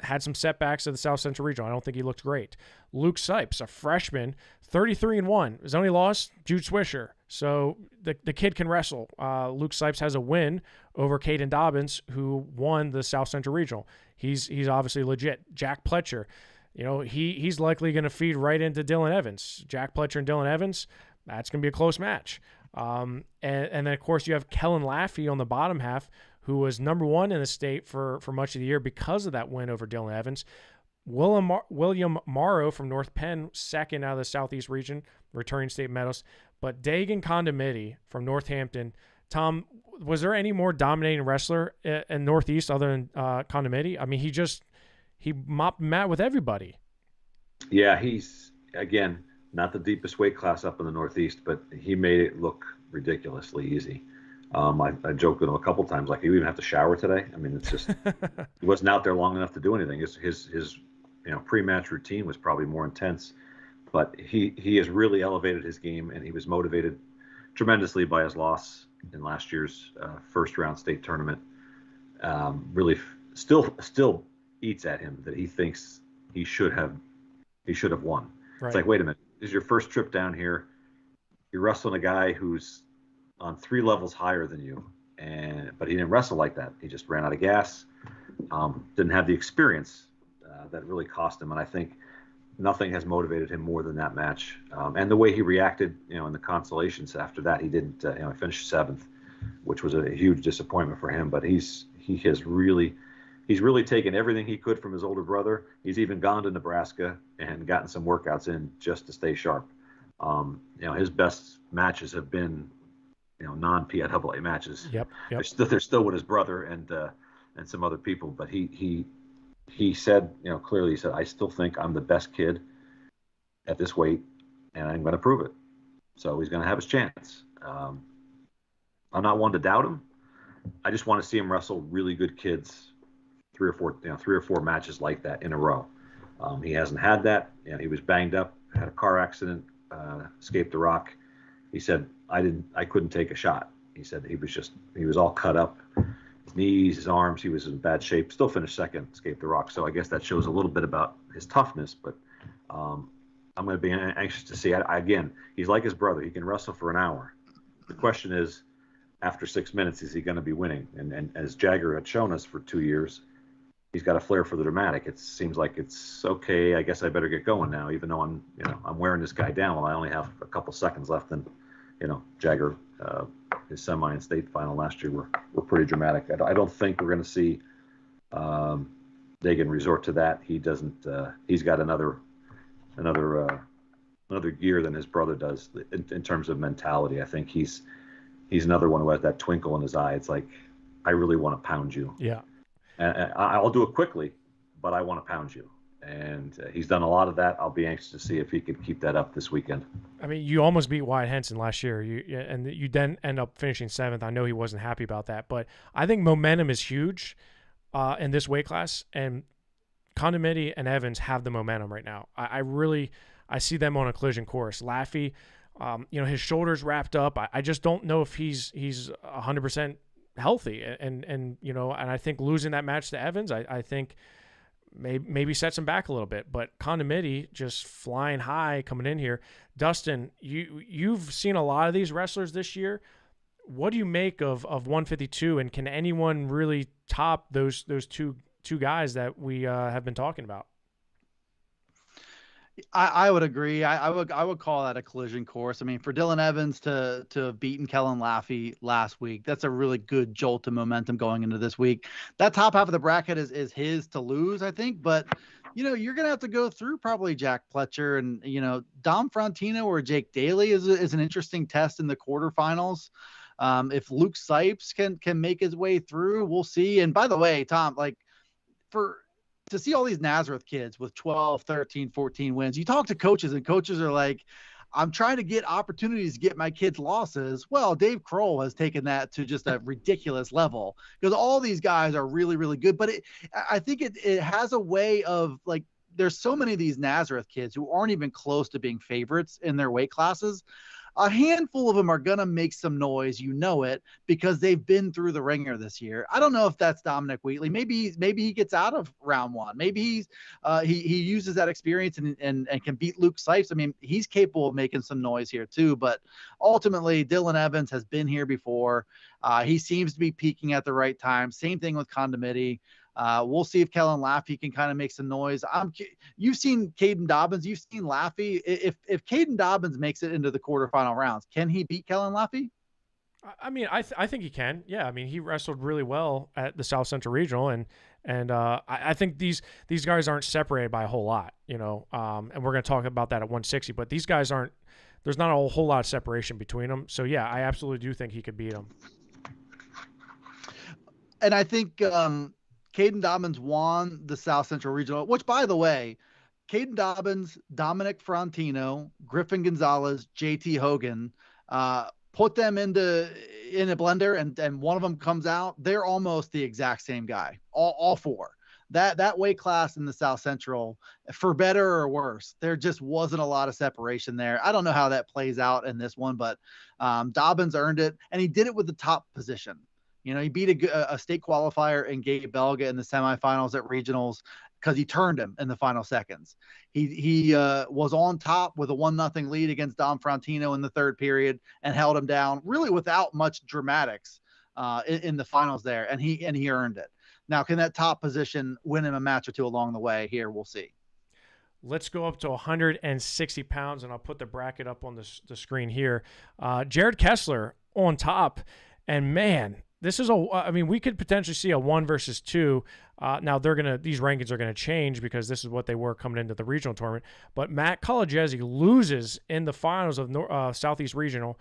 had some setbacks at the South Central Regional. I don't think he looked great. Luke Sipes, a freshman, 33-1. His only loss, Jude Swisher. So the kid can wrestle. Luke Sipes has a win over Caden Dobbins, who won the South Central Regional. He's obviously legit. Jack Pletcher, he's likely going to feed right into Dylan Evans. Jack Pletcher and Dylan Evans, that's going to be a close match. And then, of course, you have Kellen Laffey on the bottom half, who was number 1 in the state for much of the year because of that win over Dylan Evans. William Morrow from North Penn, 2nd out of the Southeast region, returning state medalist. But Dagan Condomiti from Northampton. Tom, was there any more dominating wrestler in Northeast other than Condomiti? I mean, he mopped mat with everybody. Yeah, he's, again, not the deepest weight class up in the Northeast, but he made it look ridiculously easy. I joked with him a couple times, like, you even have to shower today. I mean, it's just he wasn't out there long enough to do anything. His pre-match routine was probably more intense, but he has really elevated his game, and he was motivated tremendously by his loss in last year's first round state tournament. Really, still eats at him that he thinks he should have won. Right. It's like, wait a minute, this is your first trip down here. You're wrestling a guy who's on 3 levels higher than you, but he didn't wrestle like that. He just ran out of gas, didn't have the experience that really cost him. And I think nothing has motivated him more than that match. And the way he reacted, in the consolations after that, he didn't, he finished 7th, which was a huge disappointment for him. But he's really taken everything he could from his older brother. He's even gone to Nebraska and gotten some workouts in just to stay sharp. His best matches have been, non-PIAA matches. Yep. They're still with his brother and some other people, but he said, clearly, he said, I still think I'm the best kid at this weight, and I'm going to prove it. So he's going to have his chance. I'm not one to doubt him. I just want to see him wrestle really good kids, 3 or 4 matches like that in a row. He hasn't had that. He was banged up, had a car accident, escaped the rock. He said, I couldn't take a shot. He said he was all cut up, his knees, his arms, he was in bad shape, still finished 2nd, escaped the rock. So I guess that shows a little bit about his toughness, but I'm going to be anxious to see. Again, he's like his brother. He can wrestle for an hour. The question is, after 6 minutes, is he going to be winning? And as Jagger had shown us for 2 years, he's got a flair for the dramatic. It seems like it's okay. I guess I better get going now, even though I'm wearing this guy down. Well, I only have a couple seconds left, and Jagger, his semi and state final last year were pretty dramatic. I don't think we're going to see Dagan resort to that. He doesn't. He's got another another gear than his brother does in terms of mentality. I think he's another one who has that twinkle in his eye. It's like, I really want to pound you. Yeah. And I'll do it quickly, but I want to pound you. And he's done a lot of that. I'll be anxious to see if he could keep that up this weekend. I mean, you almost beat Wyatt Henson last year, and you then end up finishing 7th. I know he wasn't happy about that, but I think momentum is huge in this weight class, and Condimenti and Evans have the momentum right now. I see them on a collision course. Laffey, his shoulders wrapped up. I just don't know if he's 100% healthy, and I think losing that match to Evans, I think maybe sets him back a little bit. But Condimenti just flying high coming in here. Dustin, you've seen a lot of these wrestlers this year. What do you make of 152, and can anyone really top those two guys that we have been talking about? I would agree. I would call that a collision course. I mean, for Dylan Evans to have beaten Kellen Laffey last week, that's a really good jolt of momentum going into this week. That top half of the bracket is his to lose, I think. But you're gonna have to go through probably Jack Pletcher and Dom Frontino or Jake Daly is an interesting test in the quarterfinals. If Luke Sipes can make his way through, we'll see. And by the way, Tom, to see all these Nazareth kids with 12, 13, 14 wins, you talk to coaches and coaches are like, I'm trying to get opportunities to get my kids losses. Well, Dave Kroll has taken that to just a ridiculous level because all these guys are really, really good. But I think it has a way of like, there's so many of these Nazareth kids who aren't even close to being favorites in their weight classes. A handful of them are going to make some noise, because they've been through the ringer this year. I don't know if that's Dominic Wheatley. Maybe he gets out of round one. Maybe he uses that experience and can beat Luke Sipes. I mean, he's capable of making some noise here too. But ultimately, Dylan Evans has been here before. He seems to be peaking at the right time. Same thing with Condimenti. We'll see if Kellen Laffey can kind of make some noise. You've seen Caden Dobbins. You've seen Laffey. If Caden Dobbins makes it into the quarterfinal rounds, can he beat Kellen Laffey? I mean, I think he can. Yeah, I mean, he wrestled really well at the South Central Regional, and I think these guys aren't separated by a whole lot, and we're going to talk about that at 160. But these guys aren't. There's not a whole lot of separation between them. So yeah, I absolutely do think he could beat them. And I think Caden Dobbins won the South Central Regional, which, by the way, Caden Dobbins, Dominic Frontino, Griffin Gonzalez, JT Hogan, put them in a blender and one of them comes out. They're almost the exact same guy, all four. That weight class in the South Central, for better or worse, there just wasn't a lot of separation there. I don't know how that plays out in this one, but Dobbins earned it, and he did it with the top position. He beat a state qualifier in Gabe Belga in the semifinals at regionals because he turned him in the final seconds. He was on top with a 1-0 lead against Dom Frontino in the third period and held him down really without much dramatics in the finals there, and he earned it. Now, can that top position win him a match or two along the way? Here, we'll see. Let's go up to 160 pounds, and I'll put the bracket up on the screen here. Jared Kessler on top, and man, this is we could potentially see a 1 versus 2. Now these rankings are gonna change because this is what they were coming into the regional tournament. But Matt Collegesi loses in the finals of Southeast Regional.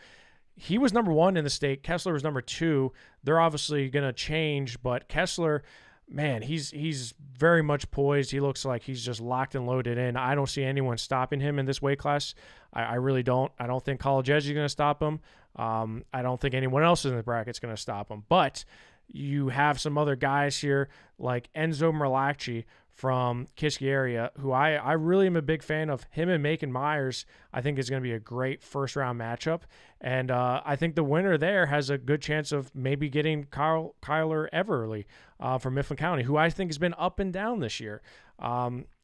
He was number 1 in the state. Kessler was number 2. They're obviously gonna change, but Kessler, man, he's very much poised. He looks like he's just locked and loaded in. I don't see anyone stopping him in this weight class. I really don't. I don't think Collegesi is going to stop him. I don't think anyone else in the bracket is going to stop him. But you have some other guys here like Enzo Merlacci from Kiski area, who I really am a big fan of. Him and Macon Myers, I think, is going to be a great first-round matchup. And I think the winner there has a good chance of maybe getting Kyler Everly from Mifflin County, who I think has been up and down this year.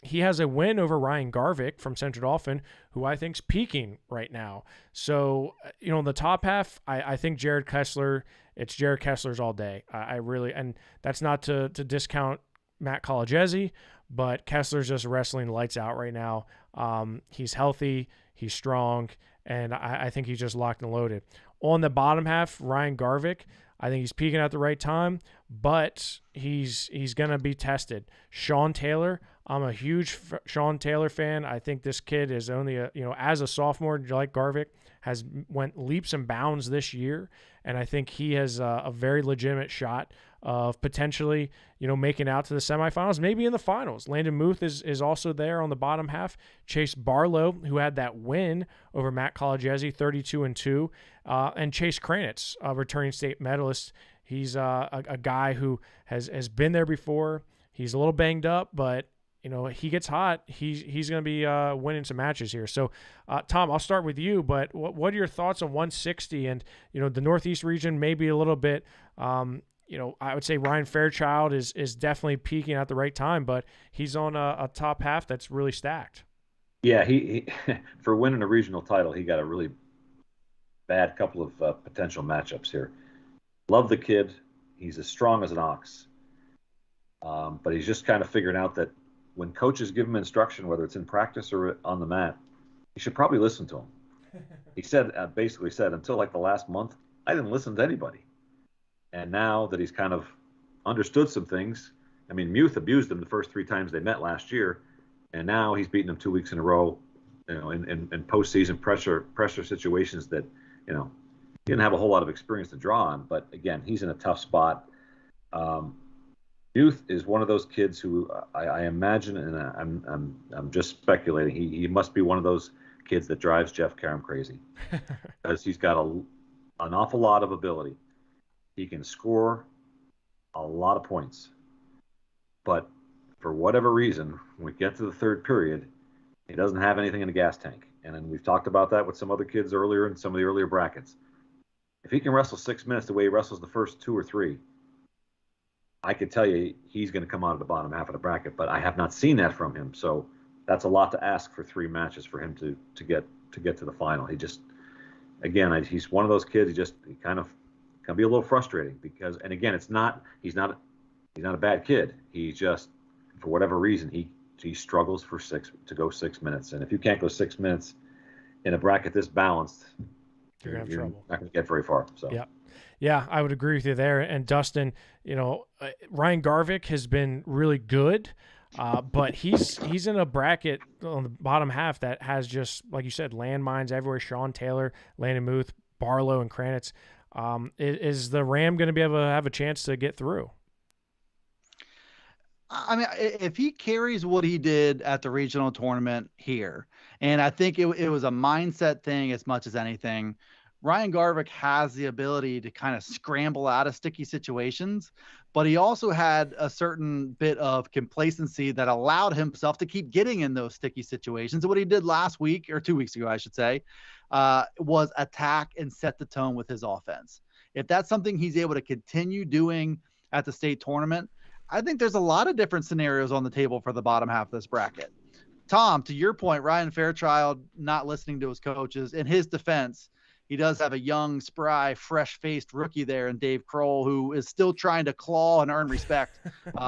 He has a win over Ryan Garvick from Central Dauphin, who I think is peaking right now. So, in the top half, I think Jared Kessler, it's Jared Kessler's all day. I really, and that's not to discount Matt Collegesi, but Kessler's just wrestling lights out right now. He's healthy, he's strong, and I think he's just locked and loaded. On the bottom half, Ryan Garvick, I think he's peaking at the right time, but he's going to be tested. Sean Taylor, I'm a huge Sean Taylor fan. I think this kid is only as a sophomore, like Garvik, has went leaps and bounds this year, and I think he has a very legitimate shot of potentially, making out to the semifinals, maybe in the finals. Landon Muth is also there on the bottom half. Chase Barlow, who had that win over Matt Collegiesi, 32-2, and Chase Kranitz, a returning state medalist. He's a guy who has been there before. He's a little banged up, but he gets hot. He's going to be winning some matches here. So, Tom, I'll start with you. But what are your thoughts on 160 and the Northeast region? Maybe a little bit. I would say Ryan Fairchild is definitely peaking at the right time, but he's on a top half that's really stacked. Yeah, he for winning a regional title, he got a really bad couple of potential matchups here. Love the kid. He's as strong as an ox. But he's just kind of figuring out that when coaches give him instruction, whether it's in practice or on the mat, you should probably listen to him. He basically said, until like the last month, I didn't listen to anybody. And now that he's kind of understood some things, I mean, Muth abused him the first 3 times they met last year, and now he's beaten him 2 weeks in a row, in postseason pressure situations that, he didn't have a whole lot of experience to draw on. But again, he's in a tough spot. Muth is one of those kids who I imagine, and I'm just speculating, he must be one of those kids that drives Jeff Karam crazy because he's got an awful lot of ability. He can score a lot of points, but for whatever reason, when we get to the third period, he doesn't have anything in the gas tank. And then we've talked about that with some other kids earlier in some of the earlier brackets. If he can wrestle 6 minutes the way he wrestles the first 2 or 3, I could tell you he's going to come out of the bottom half of the bracket, but I have not seen that from him. So that's a lot to ask for 3 matches for him to get to the final. He just, again, he's one of those kids. He kind of can be a little frustrating because, and again, he's not a bad kid. He just, for whatever reason, he struggles to go 6 minutes. And if you can't go 6 minutes in a bracket this balanced, you're gonna have trouble. Not going to get very far. So yeah, I would agree with you there. And Dustin, Ryan Garvik has been really good, but he's in a bracket on the bottom half that has just, like you said, landmines everywhere. Sean Taylor, Landon Muth, Barlow, and Kranitz. Is the Ram going to be able to have a chance to get through? I mean, if he carries what he did at the regional tournament here, and I think it was a mindset thing as much as anything, Ryan Garvik has the ability to kind of scramble out of sticky situations, but he also had a certain bit of complacency that allowed himself to keep getting in those sticky situations. And what he did last week, or 2 weeks ago, I should say, was attack and set the tone with his offense. If that's something he's able to continue doing at the state tournament, I think there's a lot of different scenarios on the table for the bottom half of this bracket. Tom, to your point, Ryan Fairchild not listening to his coaches. In his defense, he does have a young, spry, fresh-faced rookie there in Dave Kroll, who is still trying to claw and earn respect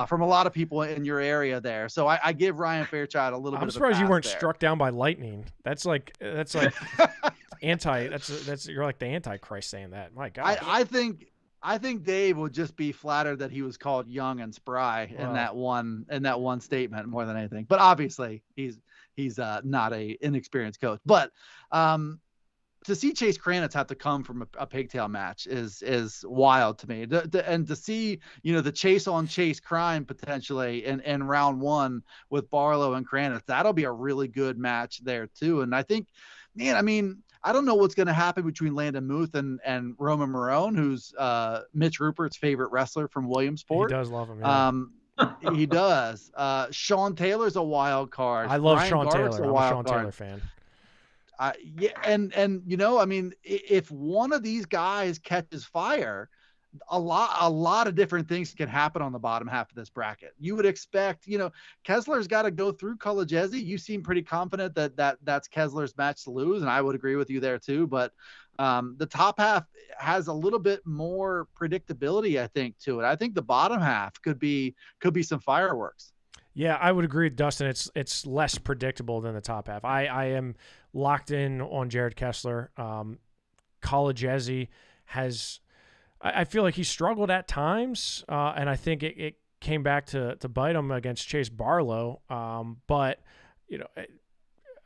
from a lot of people in your area there. So I give Ryan Fairchild a little bit of a pass. I'm surprised you weren't there. Struck down by lightning. That's like you're like the Antichrist saying that. My God. I think Dave would just be flattered that he was called young and spry in that one statement more than anything. But obviously he's not a inexperienced coach. But to see Chase Kranitz have to come from a pigtail match is wild to me. And to see, the chase on chase crime potentially in round 1 with Barlow and Kranitz, that'll be a really good match there too. And I think, I don't know what's going to happen between Landon Muth and Roman Marone, who's Mitch Rupert's favorite wrestler from Williamsport. He does love him. Yeah. He does. Sean Taylor's a wild card. I love Ryan Sean Garvik's Taylor. I'm a Sean Taylor fan. If one of these guys catches fire, a lot of different things can happen on the bottom half of this bracket. You would expect, Kessler's got to go through Collegiesi. You seem pretty confident that's Kessler's match to lose, and I would agree with you there too. But the top half has a little bit more predictability, I think, to it. I think the bottom half could be some fireworks. Yeah, I would agree with Dustin. It's less predictable than the top half. I am locked in on Jared Kessler. Collegiesi has, I feel like he struggled at times, and I think it came back to bite him against Chase Barlow. But you know,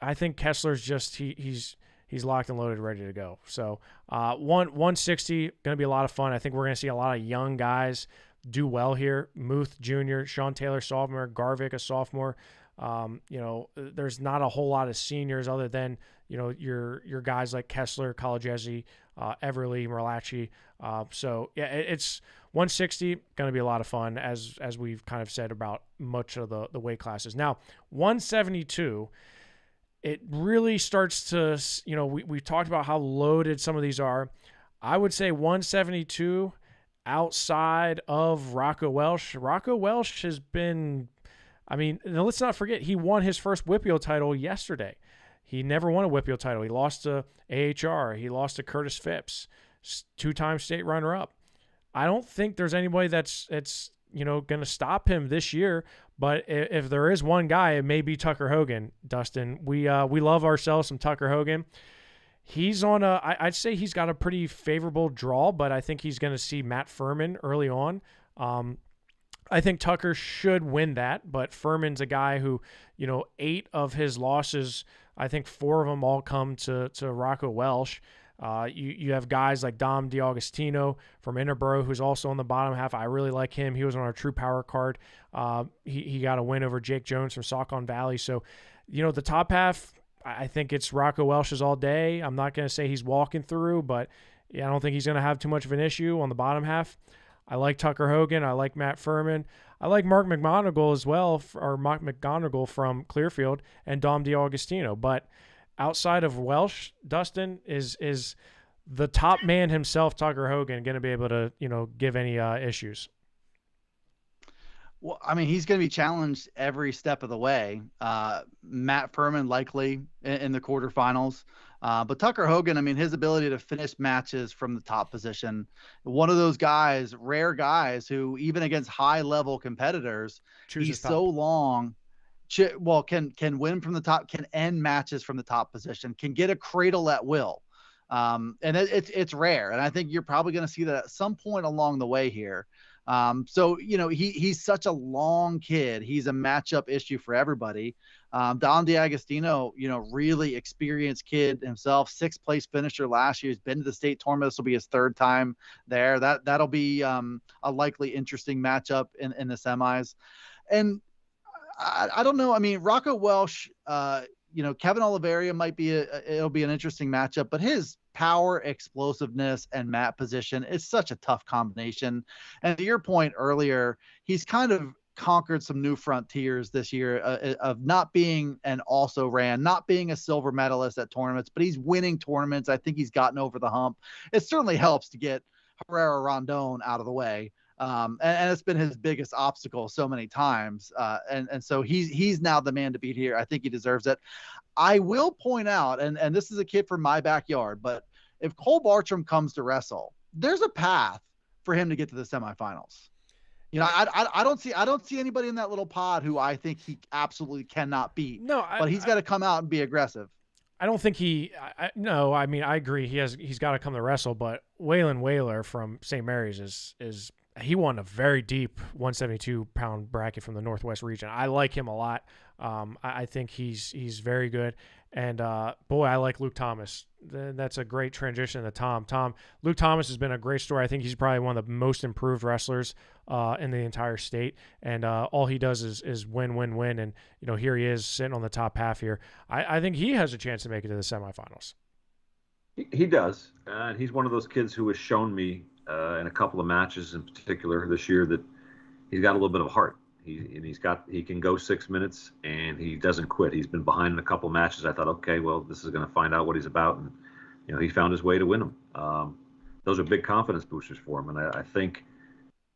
I think Kessler's just he's locked and loaded, ready to go. So 160 going to be a lot of fun. I think we're going to see a lot of young guys do well here. Muth Jr., Sean Taylor sophomore, Garvik a sophomore. There's not a whole lot of seniors other than your guys like Kessler, Collegesi, Everly, Merlacci. So yeah, it's 160 going to be a lot of fun as we've kind of said about much of the weight classes. Now 172. It really starts to, we talked about how loaded some of these are. I would say 172 outside of Rocco Welsh. Rocco Welsh has been, let's not forget, he won his first Whippeal title yesterday. He never won a Whippeal title. He lost to AHR. He lost to Curtis Phipps, 2-time state runner-up. I don't think there's anybody that's going to stop him this year. But if there is one guy, it may be Tucker Hogan. Dustin, we love ourselves some Tucker Hogan. He's on I'd say he's got a pretty favorable draw, but I think he's going to see Matt Furman early on. I think Tucker should win that, but Furman's a guy who, 8 of his losses, I think 4 of them all come to Rocco Welsh. You have guys like Dom DiAugustino from Interboro, who's also on the bottom half. I really like him. He was on our True Power card. He got a win over Jake Jones from Saucon Valley. So, the top half, I think it's Rocco Welsh's all day. I'm not going to say he's walking through, but I don't think he's going to have too much of an issue on the bottom half. I like Tucker Hogan. I like Matt Furman. I like Mark McGonigal as well, or Mark McGonigal from Clearfield, and Dom DiAugustino. But outside of Welsh, Dustin, is the top man himself, Tucker Hogan, going to be able to, give any issues? Well, he's going to be challenged every step of the way. Matt Furman likely in the quarterfinals. But Tucker Hogan, his ability to finish matches from the top position, one of those guys, rare guys who even against high-level competitors, he's so long. Well, can win from the top, can end matches from the top position, can get a cradle at will. And it's rare. And I think you're probably going to see that at some point along the way here. So, he's such a long kid. He's a matchup issue for everybody. Dom DiAgostino, really experienced kid himself, 6th place finisher last year. He's been to the state tournament. This will be his 3rd time there. That'll be a likely interesting matchup in the semis. And I don't know. Rocco Welsh, Kevin Oliveria it'll be an interesting matchup, but his power, explosiveness, and mat position is such a tough combination. And to your point earlier, he's kind of conquered some new frontiers this year of not being an also-ran, not being a silver medalist at tournaments, but he's winning tournaments. I think he's gotten over the hump. It certainly helps to get Herrera Rondon out of the way. And it's been his biggest obstacle so many times. And so he's now the man to beat here. I think he deserves it. I will point out, and this is a kid from my backyard, but if Cole Bartram comes to wrestle, there's a path for him to get to the semifinals. I don't see anybody in that little pod who I think he absolutely cannot beat. But he's got to come out and be aggressive. I don't think I agree. He's got to come to wrestle, but Waylon Whaler from St. Mary's is he won a very deep 172-pound bracket from the Northwest region. I like him a lot. I think he's very good. And, boy, I like Luke Thomas. That's a great transition to Tom. Luke Thomas has been a great story. I think he's probably one of the most improved wrestlers in the entire state. And all he does is win. And, here he is sitting on the top half here. I think he has a chance to make it to the semifinals. He does. And he's one of those kids who has shown me in a couple of matches in particular this year that he's got a little bit of heart. He can go 6 minutes and he doesn't quit. He's been behind in a couple of matches. I thought, okay, well, this is going to find out what he's about, and he found his way to win them. Those are big confidence boosters for him, and I think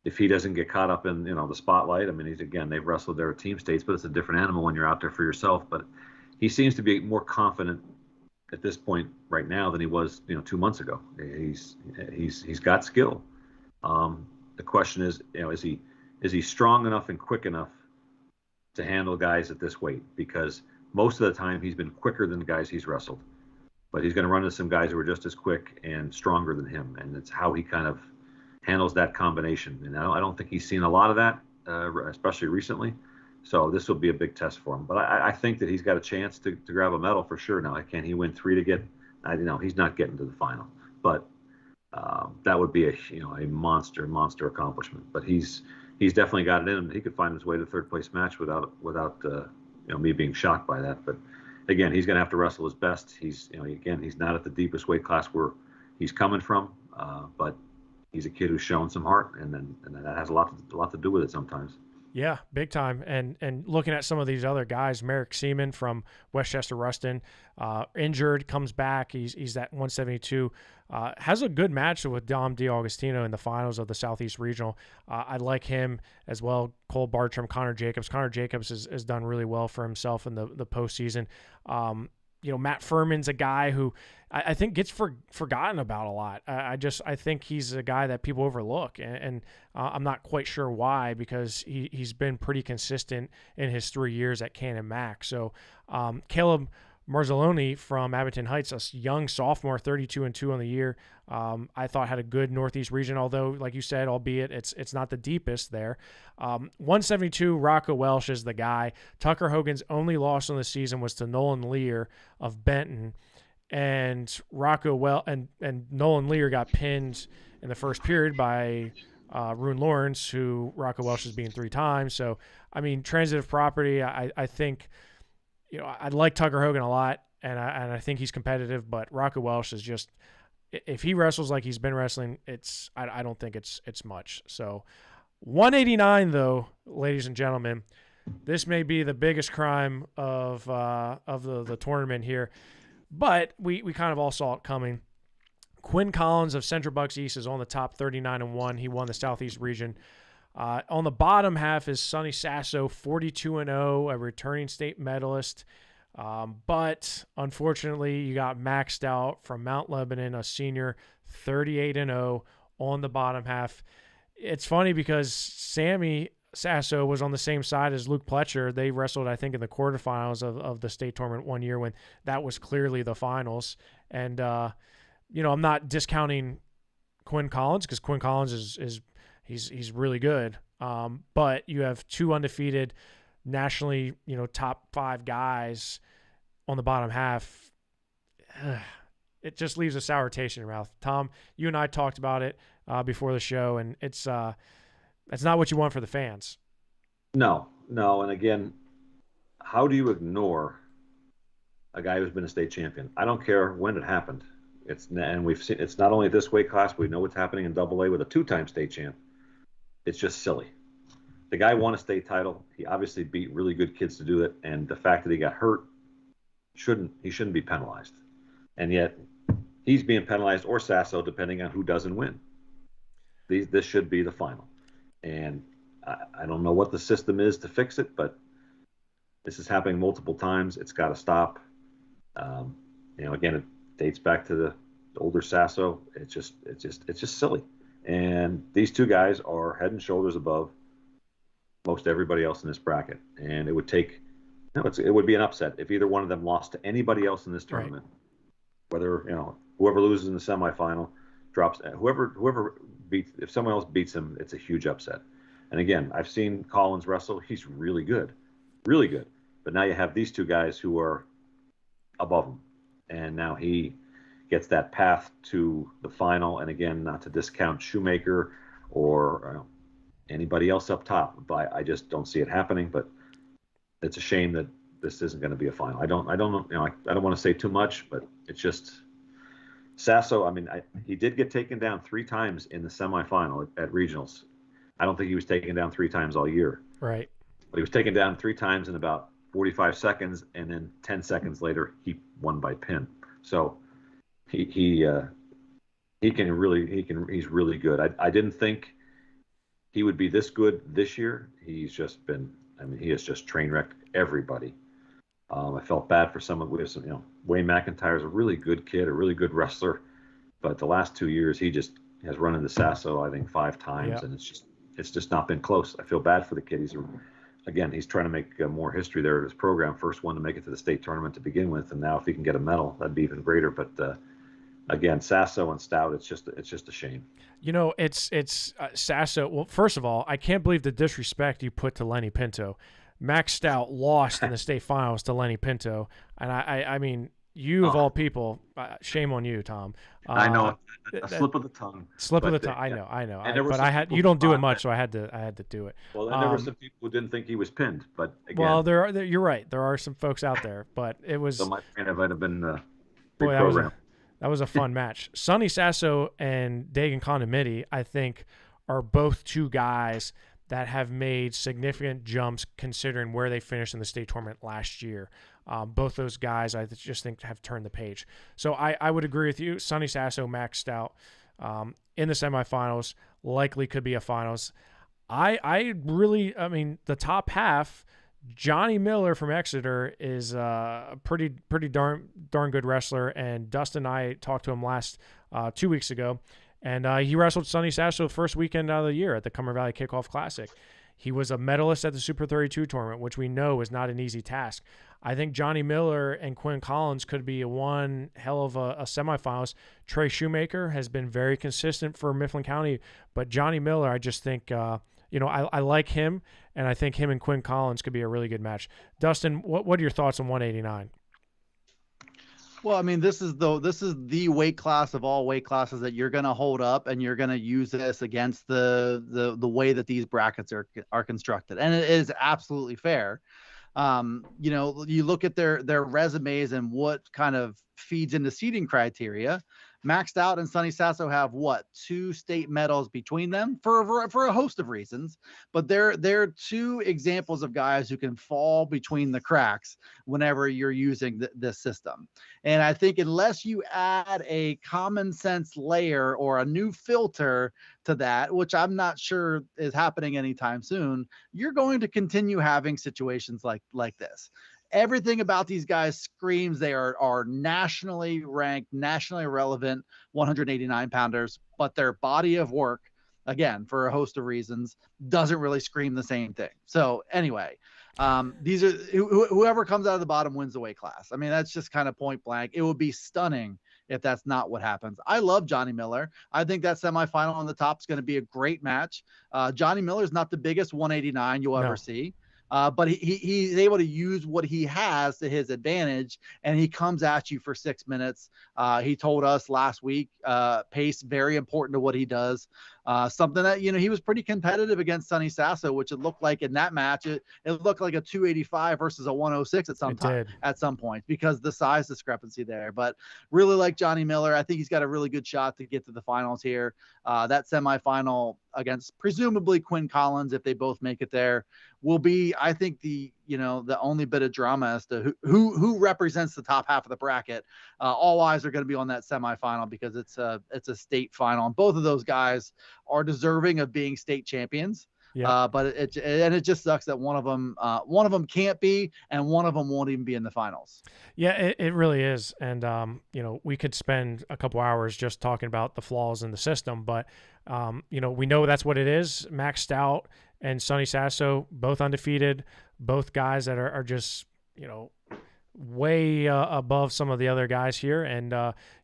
if he doesn't get caught up in the spotlight, they've wrestled their team states, but it's a different animal when you're out there for yourself. But he seems to be more confident at this point right now than he was 2 months ago. He's got skill. The question is, is he strong enough and quick enough to handle guys at this weight? Because most of the time he's been quicker than the guys he's wrestled, but he's going to run into some guys who are just as quick and stronger than him. And it's how he kind of handles that combination. And I don't think he's seen a lot of that, especially recently. So this will be a big test for him. But I think that he's got a chance to grab a medal for sure. Now, can he win 3 to get? I know he's not getting to the final, but that would be a monster accomplishment. But he's definitely got it in him. He could find his way to third place match without me being shocked by that. But again, he's going to have to wrestle his best. He's not at the deepest weight class where he's coming from, but he's a kid who's shown some heart, and then that has a lot to do with it sometimes. Yeah, big time. And looking at some of these other guys, Merrick Seaman from Westchester Ruston, injured, comes back. He's at 172. Has a good match with Dom DiAugustino in the finals of the Southeast Regional. I like him as well. Cole Bartram, Connor Jacobs. Connor Jacobs has done really well for himself in the postseason. Matt Furman's a guy who I think gets forgotten about a lot. I think he's a guy that people overlook, and I'm not quite sure why, because he's been pretty consistent in his 3 years at Can and Mac. So Caleb Marzoloni from Abington Heights, a young sophomore, 32-2 on the year, I thought had a good Northeast region, although, like you said, albeit it's not the deepest there. 172, Rocco Welsh is the guy. Tucker Hogan's only loss on the season was to Nolan Lear of Benton, and and Nolan Lear got pinned in the first period by Rune Lawrence, who Rocco Welsh has beaten 3 times. So, I mean, transitive property, I think, I like Tucker Hogan a lot, and I think he's competitive, but Rocco Welsh is just, if he wrestles like he's been wrestling, I don't think it's much. So 189 though, ladies and gentlemen, this may be the biggest crime of the tournament here, but we kind of all saw it coming. Quinn Collins of Central Bucks East is on the top, 39-1. He won the Southeast region. On the bottom half is Sonny Sasso, 42-0, a returning state medalist. But unfortunately, you got maxed out from Mount Lebanon, a senior, 38-0 on the bottom half. It's funny because Sammy Sasso was on the same side as Luke Pletcher. They wrestled, I think, in the quarterfinals of the state tournament one year when that was clearly the finals. And, I'm not discounting Quinn Collins, because Quinn Collins is he's really good. But you have 2 undefeated, nationally, top 5 guys on the bottom half. It just leaves a sour taste in your mouth. Tom, you and I talked about it before the show, and it's not what you want for the fans. No. And again, how do you ignore a guy who's been a state champion? I don't care when it happened. We've seen it's not only at this weight class. We know what's happening in AA with a 2-time state champ. It's just silly. The guy won a state title. He obviously beat really good kids to do it, and the fact that he got hurt shouldn't be penalized. And yet he's being penalized, or Sasso, depending on who doesn't win. This should be the final. And I don't know what the system is to fix it, but this is happening multiple times. It's got to stop. Again, it dates back to the older Sasso. It's just silly. And these 2 guys are head and shoulders above most everybody else in this bracket. And it would it would be an upset if either one of them lost to anybody else in this tournament. Right. Whether, whoever loses in the semifinal drops, whoever beats, if someone else beats him, it's a huge upset. And again, I've seen Collins wrestle. He's really good. But now you have these 2 guys who are above him. And now he gets that path to the final. And again, not to discount Shoemaker or anybody else up top, but I just don't see it happening. But it's a shame that this isn't going to be a final. I don't want to say too much, but it's just Sasso. I mean, he did get taken down 3 times in the semifinal at regionals. I don't think he was taken down 3 times all year. Right. But he was taken down 3 times in about 45 seconds, and then 10 seconds later he won by pin. So he's really good. I didn't think he would be this good this year. He has just train wrecked everybody. I felt bad for some of Wayne McIntyre is a really good kid, a really good wrestler, but the last 2 years he just has run into Sasso, I think, 5 times, and it's just not been close. I feel bad for the kid. He's trying to make more history there at his program. First one to make it to the state tournament to begin with, and now if he can get a medal, that'd be even greater. But again, Sasso and Stout, it's just a shame. It's Sasso. Well, first of all, I can't believe the disrespect you put to Lenny Pinto. Max Stout lost in the state finals to Lenny Pinto, and I mean, you of all people, shame on you, Tom. I know, a slip of the tongue. Slip of the tongue. I know. But I had you don't do it much, so I had to do it. Well, and there were some people who didn't think he was pinned, but again, well, you're right. There are some folks out there, but it was. So my brain might have been boy, that was a fun match. Sonny Sasso and Dagan Condomiti, I think, are both two guys that have made significant jumps considering where they finished in the state tournament last year. Both those guys, I just think, have turned the page. So I would agree with you. Sonny Sasso, Max Stout in the semifinals, likely could be a finals. I mean, the top half, Johnny Miller from Exeter is a pretty darn good wrestler, and Dustin and I talked to him last 2 weeks ago, and he wrestled Sonny Sasso the first weekend out of the year at the Cumber Valley Kickoff Classic. He was a medalist at the Super 32 tournament, which we know is not an easy task. I think Johnny Miller and Quinn Collins could be one hell of a semifinals. Trey Shoemaker has been very consistent for Mifflin County, but Johnny Miller, I just think, I like him, and I think him and Quinn Collins could be a really good match. Dustin, what are your thoughts on 189? Well, I mean, this is the weight class of all weight classes that you're going to hold up, and you're going to use this against the way that these brackets are constructed, and it is absolutely fair. You look at their resumes and what kind of feeds into seeding criteria. Max Stout and Sonny Sasso have 2 state medals between them for a host of reasons, but they're 2 examples of guys who can fall between the cracks whenever you're using this system. And I think unless you add a common sense layer or a new filter to that, which I'm not sure is happening anytime soon, you're going to continue having situations like this. Everything about these guys screams they are nationally ranked, nationally relevant 189 pounders, but their body of work, again, for a host of reasons, doesn't really scream the same thing. So anyway, these are whoever comes out of the bottom wins the weight class. I mean, that's just kind of point blank. It would be stunning if that's not what happens. I love Johnny Miller. I think that semifinal on the top is going to be a great match. Johnny Miller is not the biggest 189 you'll ever see. But he's able to use what he has to his advantage, and he comes at you for 6 minutes. He told us last week, pace, very important to what he does. Something that, he was pretty competitive against Sonny Sasso, which it looked like in that match, it looked like a 285 versus a 106 at some point because the size discrepancy there. But really like Johnny Miller. I think he's got a really good shot to get to the finals here. That semifinal against presumably Quinn Collins, if they both make it there, will be, I think, the only bit of drama as to who represents the top half of the bracket. All eyes are going to be on that semifinal because it's a state final, and both of those guys are deserving of being state champions. Yeah. But it just sucks that one of them can't be, and one of them won't even be in the finals. Yeah, it really is. And, we could spend a couple hours just talking about the flaws in the system, but, we know that's what it is. Max Stout and Sonny Sasso, both undefeated, both guys that are just, way above some of the other guys here. And,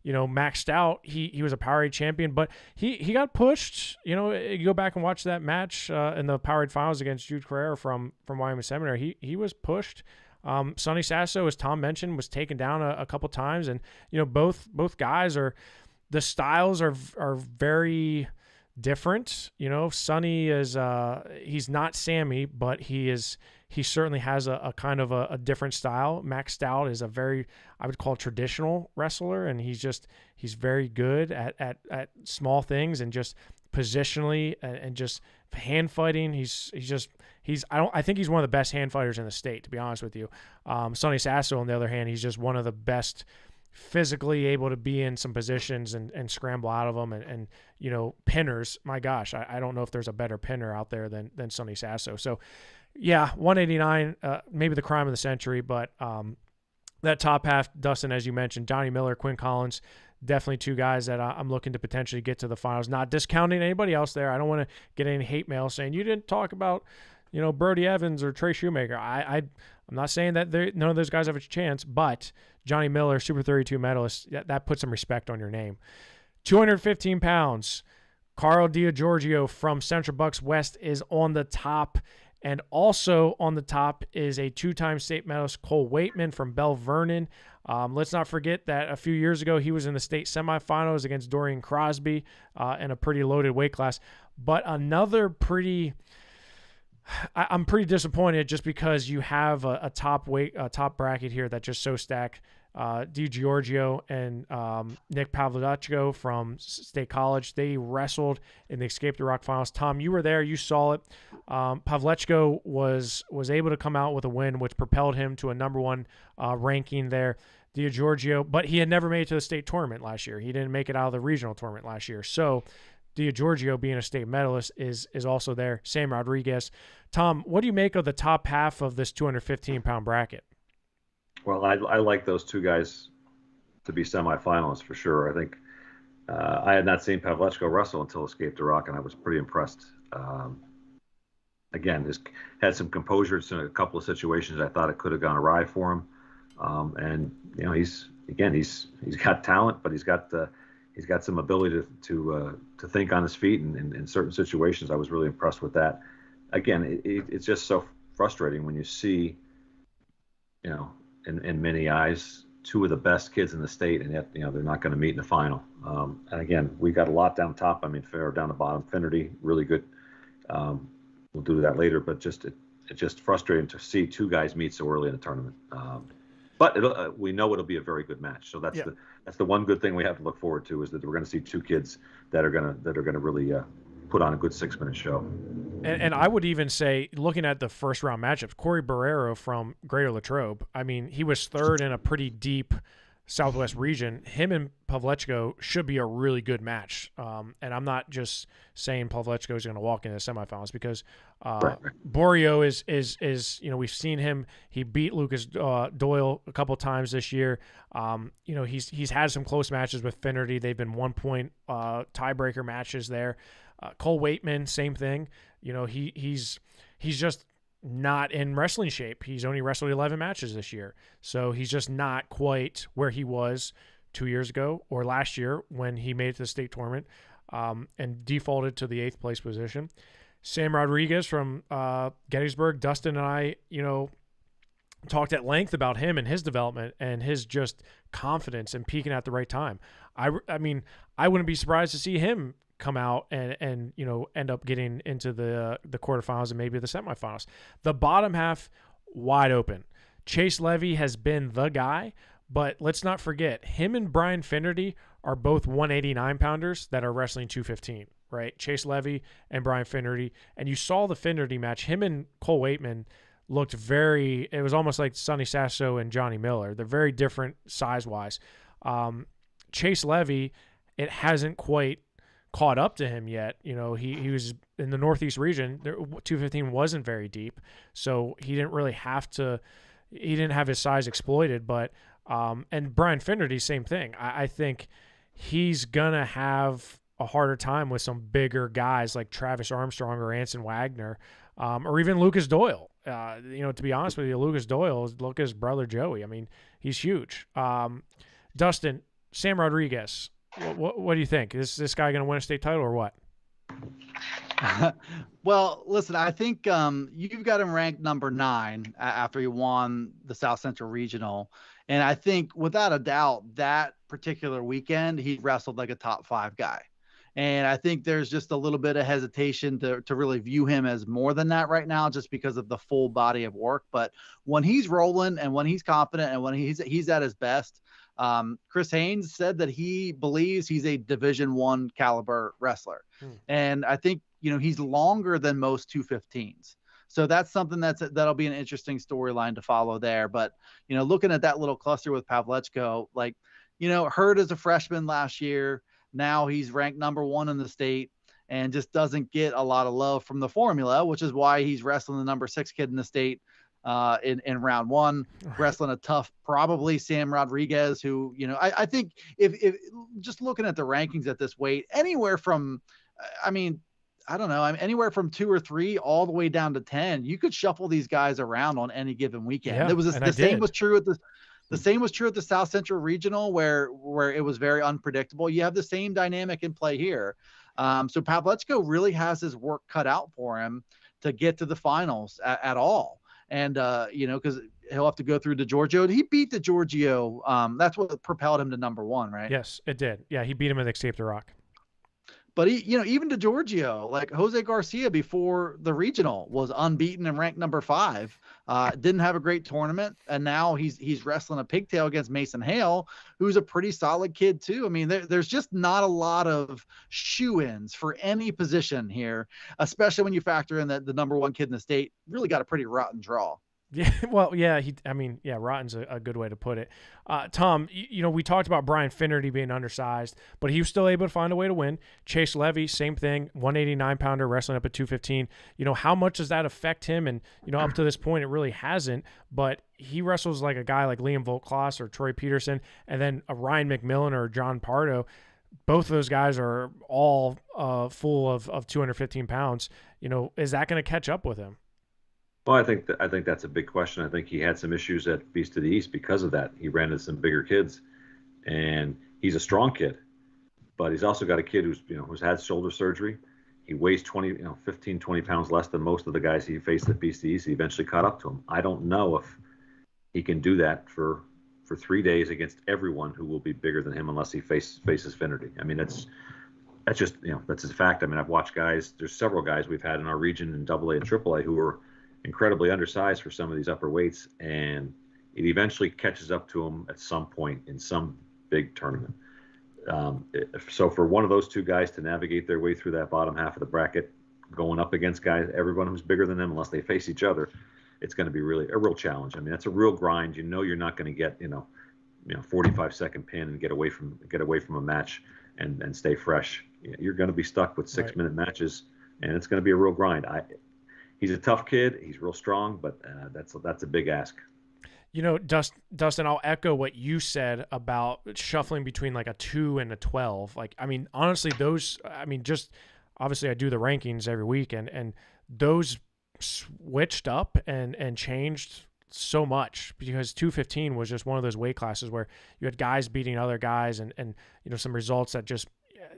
Max Stout, he was a PIAA champion, but he got pushed. You go back and watch that match in the PIAA finals against Jude Carrera from Wyoming Seminary. He was pushed. Sonny Sasso, as Tom mentioned, was taken down a couple times. And, both guys the styles are very different. Sonny is he's not Sammy, but he certainly has a kind of a different style. Max Stout is a very, I would call, traditional wrestler, and he's very good at small things and just positionally and just hand fighting. I think he's one of the best hand fighters in the state, to be honest with you. Sonny Sasso, on the other hand, he's just one of the best physically able to be in some positions and scramble out of them and pinners. My gosh, I don't know if there's a better pinner out there than Sonny Sasso. So yeah, 189, maybe the crime of the century, but that top half, Dustin, as you mentioned, Johnny Miller, Quinn Collins, definitely 2 guys that I'm looking to potentially get to the finals. Not discounting anybody else there. I don't want to get any hate mail saying you didn't talk about Brody Evans or Trey Shoemaker. I'm not saying that none of those guys have a chance, but Johnny Miller, Super 32 medalist, that puts some respect on your name. 215 pounds, Carl DiGiorgio from Central Bucks West is on the top. And also on the top is a two-time state medalist, Cole Waitman from Bell Vernon. Let's not forget that a few years ago, he was in the state semifinals against Dorian Crosby in a pretty loaded weight class. But another I'm pretty disappointed just because you have a top bracket here that's just so stacked. DiGiorgio and Nick Pavlachko from State College, they wrestled in the Escape the Rock finals. Tom, you were there. You saw it. Pavlachko was able to come out with a win, which propelled him to a number one ranking there. DiGiorgio, but he had never made it to the state tournament last year. He didn't make it out of the regional tournament last year. So DiGiorgio, being a state medalist, is also there. Sam Rodriguez. Tom, what do you make of the top half of this 215-pound bracket? Well, I like those two guys to be semifinalists for sure. I think I had not seen Pavlachko wrestle until Escape the Rock, and I was pretty impressed. Again, just had some composure in a couple of situations. I thought it could have gone awry for him, and he's got talent, but he's got some ability to think on his feet, and in certain situations, I was really impressed with that. Again, it's just so frustrating when you see, in many eyes, two of the best kids in the state, and yet they're not going to meet in the final. And again, we got a lot down top. I mean, fair down the bottom. Finnerty, really good. We'll do that later, but it's just frustrating to see two guys meet so early in the tournament. But we know it'll be a very good match. So that's the one good thing we have to look forward to, is that we're going to see two kids that are going to really put on a good 6-minute show. And I would even say, looking at the first round matchups, Corey Barrero from Greater Latrobe, I mean, he was third in a pretty deep Southwest region. Him and Pavlachko should be a really good match. And I'm not just saying Pavlachko is going to walk into the semifinals, because Borio is we've seen him. He beat Lucas Doyle a couple times this year. He's had some close matches with Finnerty. They've been 1-point tiebreaker matches there. Cole Waitman, same thing. He's just not in wrestling shape. He's only wrestled 11 matches this year. So he's just not quite where he was 2 years ago or last year when he made it to the state tournament and defaulted to the 8th place position. Sam Rodriguez from Gettysburg, Dustin and I, talked at length about him and his development and his just confidence and peaking at the right time. I mean, I wouldn't be surprised to see him come out and end up getting into the quarterfinals and maybe the semifinals. The bottom half, wide open. Chase Levy has been the guy, but let's not forget, him and Brian Finnerty are both 189-pounders that are wrestling 215, right? Chase Levy and Brian Finnerty. And you saw the Finnerty match. Him and Cole Waitman looked it was almost like Sonny Sasso and Johnny Miller. They're very different size-wise. Chase Levy, it hasn't quite caught up to him yet. He was in the Northeast region. 215 wasn't very deep, so he didn't really he didn't have his size exploited. But and Brian Finnerty, same thing. I think he's gonna have a harder time with some bigger guys like Travis Armstrong or Anson Wagner, or even Lucas Doyle. To be honest with you, Lucas Doyle is Lucas' brother Joey. I mean, he's huge. Dustin, Sam Rodriguez, what do you think? Is this guy going to win a state title or what? Well, listen, I think you've got him ranked number 9 after he won the South Central Regional. And I think without a doubt that particular weekend, he wrestled like a top 5 guy. And I think there's just a little bit of hesitation to really view him as more than that right now, just because of the full body of work. But when he's rolling and when he's confident and when he's at his best, Chris Haynes said that he believes he's a Division I caliber wrestler. And I think, he's longer than most 215s. So that's something that'll be an interesting storyline to follow there. But, looking at that little cluster with Pavlachko, Hurd as a freshman last year, now he's ranked number 1 in the state and just doesn't get a lot of love from the formula, which is why he's wrestling the number 6 kid in the state in round 1, wrestling a tough, probably Sam Rodriguez, who, I think if just looking at the rankings at this weight, anywhere from, I don't know, I mean, anywhere from 2 or 3 all the way down to 10. You could shuffle these guys around on any given weekend. Yeah, There was and I the same was did. true at the same was true at the South Central Regional where it was very unpredictable. You have the same dynamic in play here. So Pavlechko really has his work cut out for him to get to the finals at all. And you know, because he'll have to go through DeGiorgio. He beat DeGiorgio. That's what propelled him to #1, right? Yes, it did. Yeah, he beat him at Escape the Rock. But he, you know, even DeGiorgio, like Jose Garcia before the regional was unbeaten and ranked #5. Didn't have a great tournament, and now he's wrestling a pigtail against Mason Hale, who's a pretty solid kid too. I mean, there's just not a lot of shoe-ins for any position here, especially when you factor in that the #1 kid in the state really got a pretty rotten draw. Yeah, well, yeah, rotten's a good way to put it. Tom, you know, we talked about Brian Finnerty being undersized, but he was still able to find a way to win. Chase Levy, same thing, 189-pounder wrestling up at 215. You know, how much does that affect him? And, you know, up to this point, it really hasn't, but he wrestles like a guy like Liam Volkklaas or Troy Peterson, and then a Ryan McMillan or John Pardo. Both of those guys are all full of 215 pounds. You know, is that going to catch up with him? Well, I think that's a big question. I think he had some issues at Beast of the East because of that. He ran into some bigger kids, and he's a strong kid, but he's also got a kid who's had shoulder surgery. He weighs 15, 20 pounds less than most of the guys he faced at Beast of the East. He eventually caught up to him. I don't know if he can do that for 3 days against everyone who will be bigger than him unless he faces Finnerty. I mean, that's just, that's a fact. I mean, I've watched guys. There's several guys we've had in our region in AA and AAA who were incredibly undersized for some of these upper weights, and it eventually catches up to them at some point in some big tournament. So for one of those two guys to navigate their way through that bottom half of the bracket, going up against everyone who's bigger than them, unless they face each other, it's going to be really a real challenge. I mean, that's a real grind. You're not going to get 45-second pin and get away from a match and stay fresh. You're going to be stuck with 6-minute matches, and it's going to be a real grind. He's a tough kid. He's real strong, but that's a big ask. You know, Dustin, I'll echo what you said about shuffling between like a 2 and a 12. Like, I mean, honestly, just obviously I do the rankings every week, and those switched up and changed so much because 215 was just one of those weight classes where you had guys beating other guys and some results that just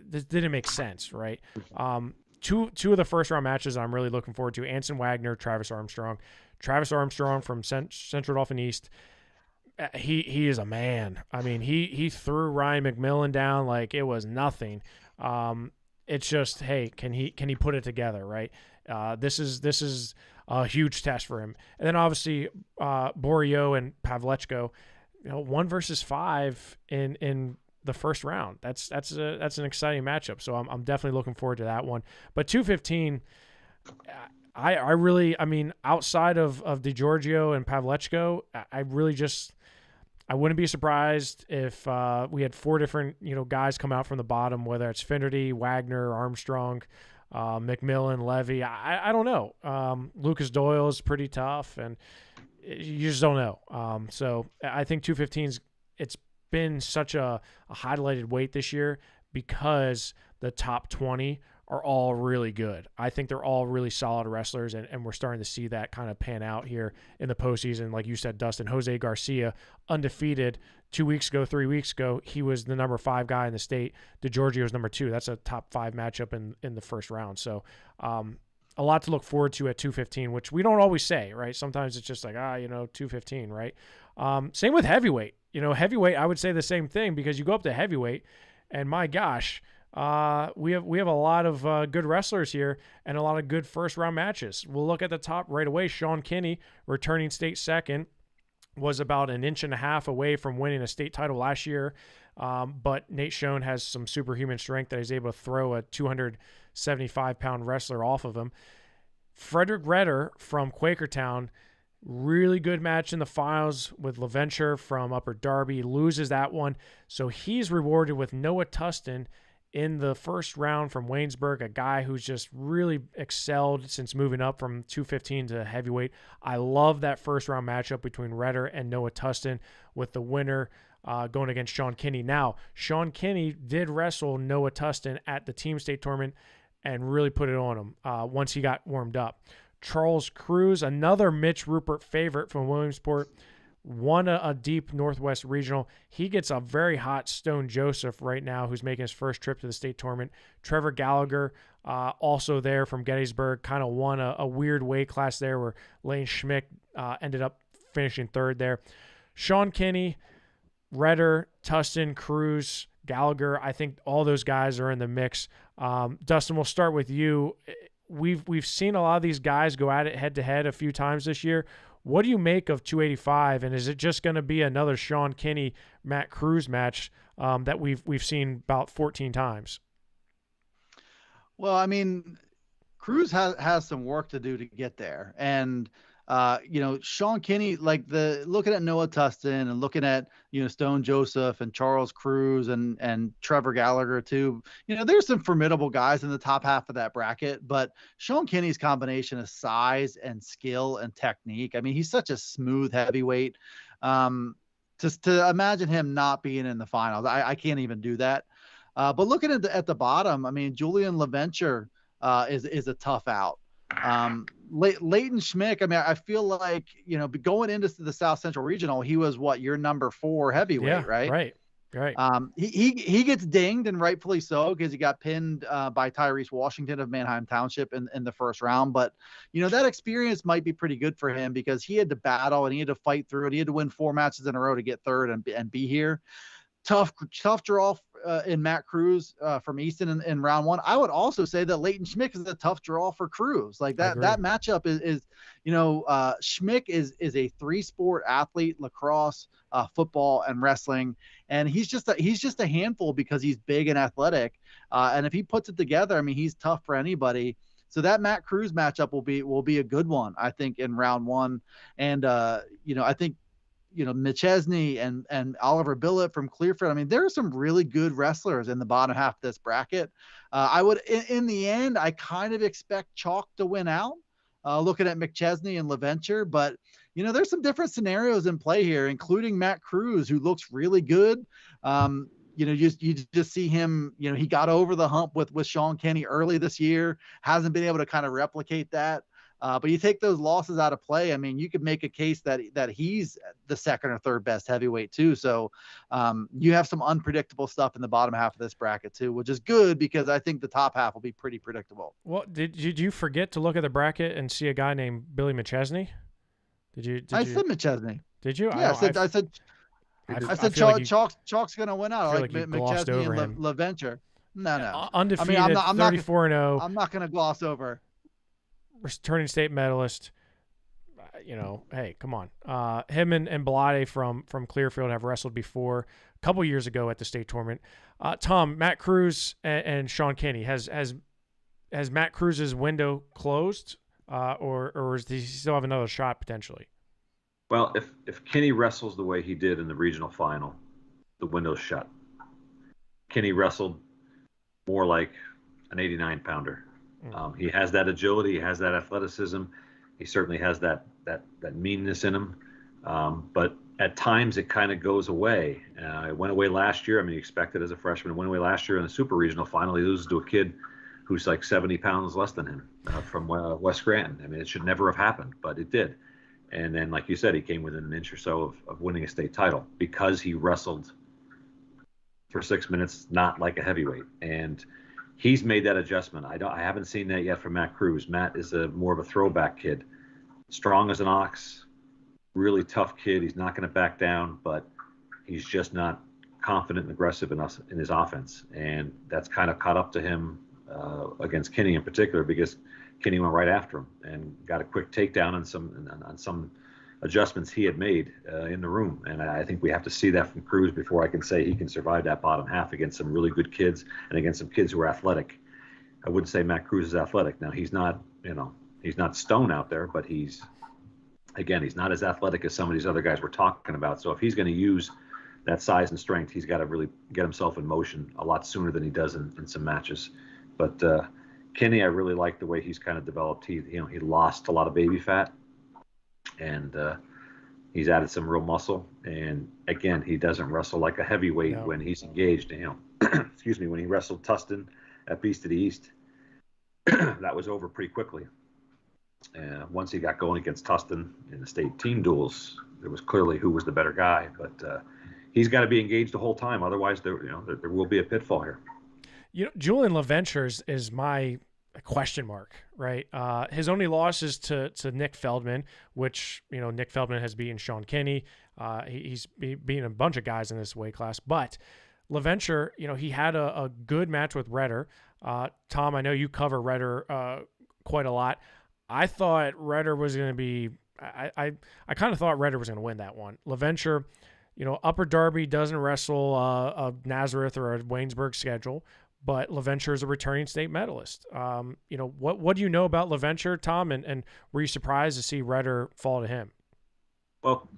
didn't make sense, right? Two of the first round matches I'm really looking forward to: Anson Wagner, Travis Armstrong. Travis Armstrong from Central Dauphin East. He is a man. I mean, he threw Ryan McMillan down like it was nothing. It's just, hey, can he put it together, right? This is a huge test for him. And then obviously Borio and Pavlechko, 1 versus 5 in the first round. That's an exciting matchup. So I'm definitely looking forward to that one. But 215, I really, outside of DiGiorgio and Pavlechko, I wouldn't be surprised if we had 4 different guys come out from the bottom, whether it's Finnerty, Wagner, Armstrong, McMillan, Levy. I don't know. Lucas Doyle is pretty tough, and you just don't know. So I think 215's it's been such a highlighted weight this year because the top 20 are all really good. I think they're all really solid wrestlers, and we're starting to see that kind of pan out here in the postseason. Like you said, Dustin, Jose Garcia, undefeated 2 weeks ago, 3 weeks ago, he was the number 5 guy in the state. DiGiorgio's number 2. That's a top 5 matchup in the first round. So a lot to look forward to at 215, which we don't always say, right? Sometimes it's just like, 215, right? Same with heavyweight. Heavyweight, I would say the same thing because you go up to heavyweight, and my gosh, we have a lot of good wrestlers here and a lot of good first round matches. We'll look at the top right away. Sean Kinney, returning state second, was about 1.5 inches away from winning a state title last year. But Nate Schoen has some superhuman strength that he's able to throw a 275-pound wrestler off of him. Frederick Redder from Quakertown, really good match in the finals with LaVenture from Upper Darby, loses that one. So he's rewarded with Noah Tustin in the first round from Waynesburg, a guy who's just really excelled since moving up from 215 to heavyweight. I love that first round matchup between Redder and Noah Tustin, with the winner going against Sean Kinney. Now, Sean Kinney did wrestle Noah Tustin at the team state tournament, and really put it on him once he got warmed up. Charles Cruz, another Mitch Rupert favorite from Williamsport, won a deep Northwest Regional. He gets a very hot Stone Joseph right now, who's making his first trip to the state tournament. Trevor Gallagher, also there from Gettysburg, kind of won a weird weight class there where Lane Schmick ended up finishing third there. Sean Kinney, Redder, Tustin, Cruz, Gallagher, I think all those guys are in the mix. Dustin, we'll start with you. We've seen a lot of these guys go at it head-to-head a few times this year. What do you make of 285, and is it just going to be another Sean Kinney, Matt Cruz match that we've seen about 14 times? Well, I mean, Cruz has some work to do to get there, and Sean Kinney, looking at Noah Tustin and looking at Stone Joseph and Charles Cruz and Trevor Gallagher too. There's some formidable guys in the top half of that bracket, but Sean Kinney's combination of size and skill and technique. I mean, he's such a smooth heavyweight. Just to imagine him not being in the finals, I can't even do that. But looking at the bottom, I mean, Julian LaVenture is a tough out. Leighton Schmick, I mean, I feel like, going into the South Central Regional, he was your number 4 heavyweight, right? Right. He gets dinged, and rightfully so, because he got pinned by Tyrese Washington of Manheim Township in the first round. But, that experience might be pretty good for him, because he had to battle and he had to fight through it. He had to win 4 matches in a row to get third and be here. Tough draw in Matt Cruz from Easton in round 1. I would also say that Leighton Schmick is a tough draw for Cruz. Like that matchup is Schmick is a 3-sport athlete: lacrosse, football, and wrestling, and he's just a handful because he's big and athletic. And if he puts it together, I mean, he's tough for anybody. So that Matt Cruz matchup will be a good one, I think, in round 1. And I think McChesney and Oliver Billett from Clearfield. I mean, there are some really good wrestlers in the bottom half of this bracket. I would, in the end, I kind of expect Chalk to win out, looking at McChesney and LaVenture. But, there's some different scenarios in play here, including Matt Cruz, who looks really good. You just see him, he got over the hump with Sean Kinney early this year, hasn't been able to kind of replicate that. But you take those losses out of play, I mean, you could make a case that he's the second or third best heavyweight too. So you have some unpredictable stuff in the bottom half of this bracket too, which is good, because I think the top half will be pretty predictable. Well, did you forget to look at the bracket and see a guy named Billy McChesney? I said McChesney. Did you? Yeah, I said Chalk's going to win out. I like McChesney and LaVenture. No. Undefeated, I mean, I'm 34-0. I'm not going to gloss over. Returning state medalist. Hey, come on. Him and Belade from Clearfield have wrestled before a couple years ago at the state tournament. Tom, Matt Cruz and Sean Kinney, has Matt Cruz's window closed, or does he still have another shot potentially? Well, if Kinney wrestles the way he did in the regional final, the window's shut. Kinney wrestled more like an 89-pounder. He has that agility, he has that athleticism, he certainly has that meanness in him. But at times it kind of goes away. It went away last year. I mean, you expect it as a freshman. It went away last year in the super regional final. He loses to a kid who's like 70 pounds less than him from West Scranton. I mean, it should never have happened, but it did. And then, like you said, he came within an inch or so of winning a state title because he wrestled for 6 minutes, not like a heavyweight. And he's made that adjustment. I haven't seen that yet from Matt Cruz. Matt is more of a throwback kid, strong as an ox, really tough kid. He's not going to back down, but he's just not confident and aggressive enough in his offense. And that's kind of caught up to him against Kinney in particular, because Kinney went right after him and got a quick takedown on some adjustments he had made in the room. And I think we have to see that from Cruz before I can say he can survive that bottom half against some really good kids and against some kids who are athletic. I wouldn't say Matt Cruz is athletic. Now, he's not Stone out there, but he's not as athletic as some of these other guys we're talking about. So if he's going to use that size and strength, he's got to really get himself in motion a lot sooner than he does in some matches. But Kinney, I really like the way he's kind of developed. He lost a lot of baby fat, and he's added some real muscle. And again, he doesn't wrestle like a heavyweight when he's engaged. Excuse me, when he wrestled Tustin at Beast of the East, that was over pretty quickly. And once he got going against Tustin in the state team duels, there was clearly who was the better guy. But he's got to be engaged the whole time. Otherwise, there will be a pitfall here. Julian LaVenture is my question mark, right? His only loss is to Nick Feldman, which, Nick Feldman has beaten Sean Kinney. He's beaten a bunch of guys in this weight class. But LaVenture, he had a good match with Redder. Tom, I know you cover Redder quite a lot. I thought Redder was going to be I kind of thought Redder was going to win that one. LaVenture, Upper Darby doesn't wrestle a Nazareth or a Waynesburg schedule, but LaVenture is a returning state medalist. What do you know about LaVenture, Tom, and were you surprised to see Redder fall to him? Well,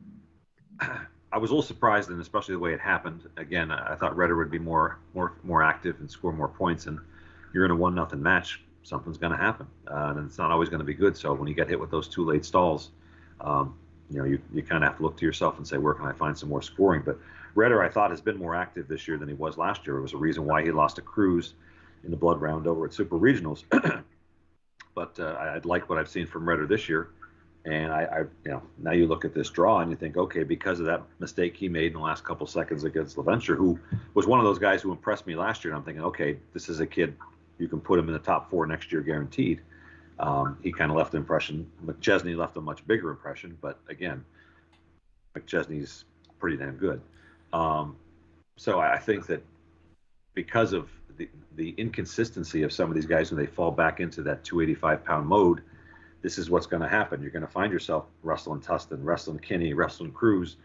I was a little surprised, and especially the way it happened. Again, I thought Redder would be more active and score more points, and you're in a 1-0 match. Something's going to happen, and it's not always going to be good. So when you get hit with those 2 late stalls, you kind of have to look to yourself and say, where can I find some more scoring? But Redder, I thought, has been more active this year than he was last year. It was a reason why he lost to Cruz in the blood round over at Super Regionals. But I like what I've seen from Redder this year. And now you look at this draw and you think, okay, because of that mistake he made in the last couple seconds against LaVenture, who was one of those guys who impressed me last year, and I'm thinking, okay, this is a kid, you can put him in the top 4 next year guaranteed. He kind of left an impression. McChesney left a much bigger impression, but again, McChesney's pretty damn good. So I think that because of the inconsistency of some of these guys when they fall back into that 285-pound mode, this is what's going to happen. You're going to find yourself wrestling Tustin, wrestling Kinney, wrestling Cruz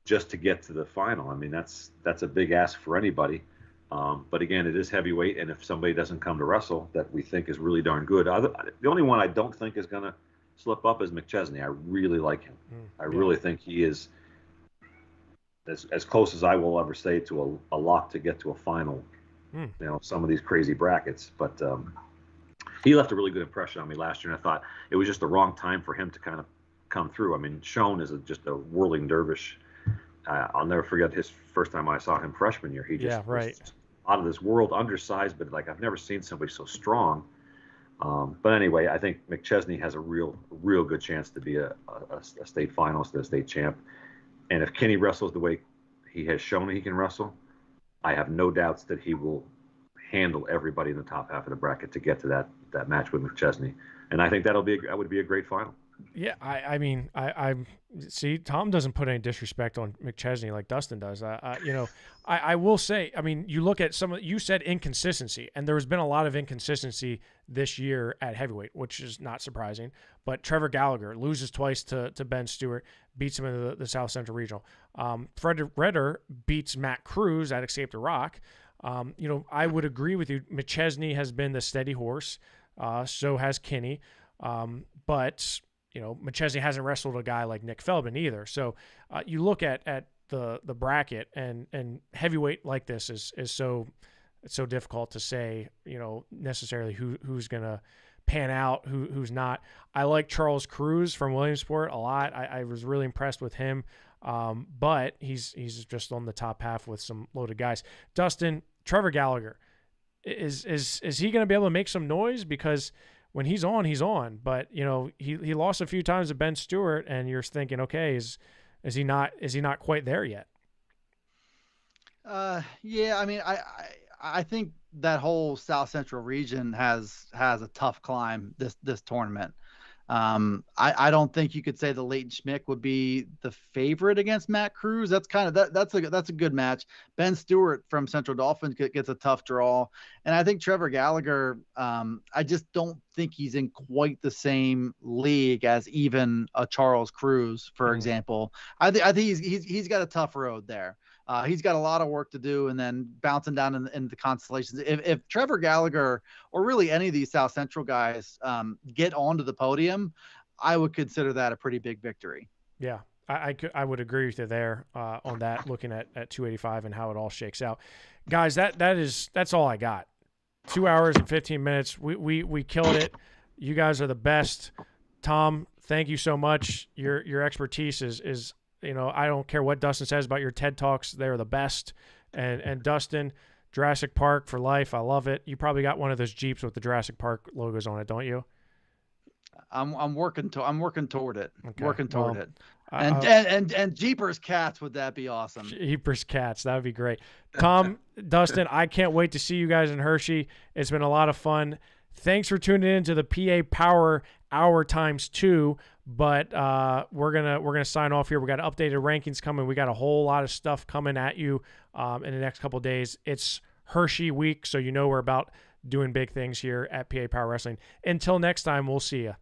just to get to the final. I mean, that's a big ask for anybody. But again, it is heavyweight, and if somebody doesn't come to wrestle that we think is really darn good, the only one I don't think is going to slip up is McChesney. I really like him. I really think he is as close as I will ever say to a lock to get to a final. Some of these crazy brackets, but he left a really good impression on me last year, and I thought it was just the wrong time for him to kind of come through. I mean, Schoen is just a whirling dervish. I'll never forget his first time I saw him freshman year. He just was out of this world, undersized, but like I've never seen somebody so strong. But anyway, I think McChesney has a real good chance to be a state finalist, a state champ. And if Kinney wrestles the way he has shown he can wrestle, I have no doubts that he will handle everybody in the top half of the bracket to get to that match with McChesney. And I think that would be a great final. Yeah, I mean, I see Tom doesn't put any disrespect on McChesney like Dustin does. I will say, I mean, you look at you said inconsistency, and there has been a lot of inconsistency this year at heavyweight, which is not surprising. But Trevor Gallagher loses twice to Ben Stewart, beats him in the South Central Regional. Fred Redder beats Matt Cruz at Escape the Rock. I would agree with you. McChesney has been the steady horse. So has Kinney. But McChesney hasn't wrestled a guy like Nick Feldman either. So you look at the bracket, and heavyweight like this is so difficult to say, necessarily who's going to pan out, who's not. I like Charles Cruz from Williamsport a lot. I was really impressed with him. But he's just on the top half with some loaded guys. Dustin, Trevor Gallagher, is he going to be able to make some noise? Because when he's on, he's on. But he lost a few times to Ben Stewart, and you're thinking, okay, is he not quite there yet? Yeah, I mean, I think that whole South Central region has a tough climb this tournament. I don't think you could say the Leighton Schmick would be the favorite against Matt Cruz. That's kind of that's a good match. Ben Stewart from Central Dolphins gets a tough draw, and I think Trevor Gallagher. I just don't think he's in quite the same league as even a Charles Cruz, for example. I think he's got a tough road there. He's got a lot of work to do, and then bouncing down in the constellations. If Trevor Gallagher or really any of these South Central guys get onto the podium, I would consider that a pretty big victory. Yeah, I would agree with you there on that. Looking at 285 and how it all shakes out, guys. That's all I got. 2 hours and 15 minutes. We killed it. You guys are the best. Tom, thank you so much. Your expertise is. I don't care what Dustin says about your TED Talks. They're the best. And Dustin, Jurassic Park for life. I love it. You probably got one of those Jeeps with the Jurassic Park logos on it, don't you? I'm working toward it. Okay. Working toward Well, it. And Jeepers Cats, would that be awesome? Jeepers Cats, that would be great. Tom, Dustin, I can't wait to see you guys in Hershey. It's been a lot of fun. Thanks for tuning in to the PA Power Hour ×2. But we're gonna sign off here. We got updated rankings coming. We got a whole lot of stuff coming at you in the next couple of days. It's Hershey week, so you know we're about doing big things here at PA Power Wrestling. Until next time, we'll see you.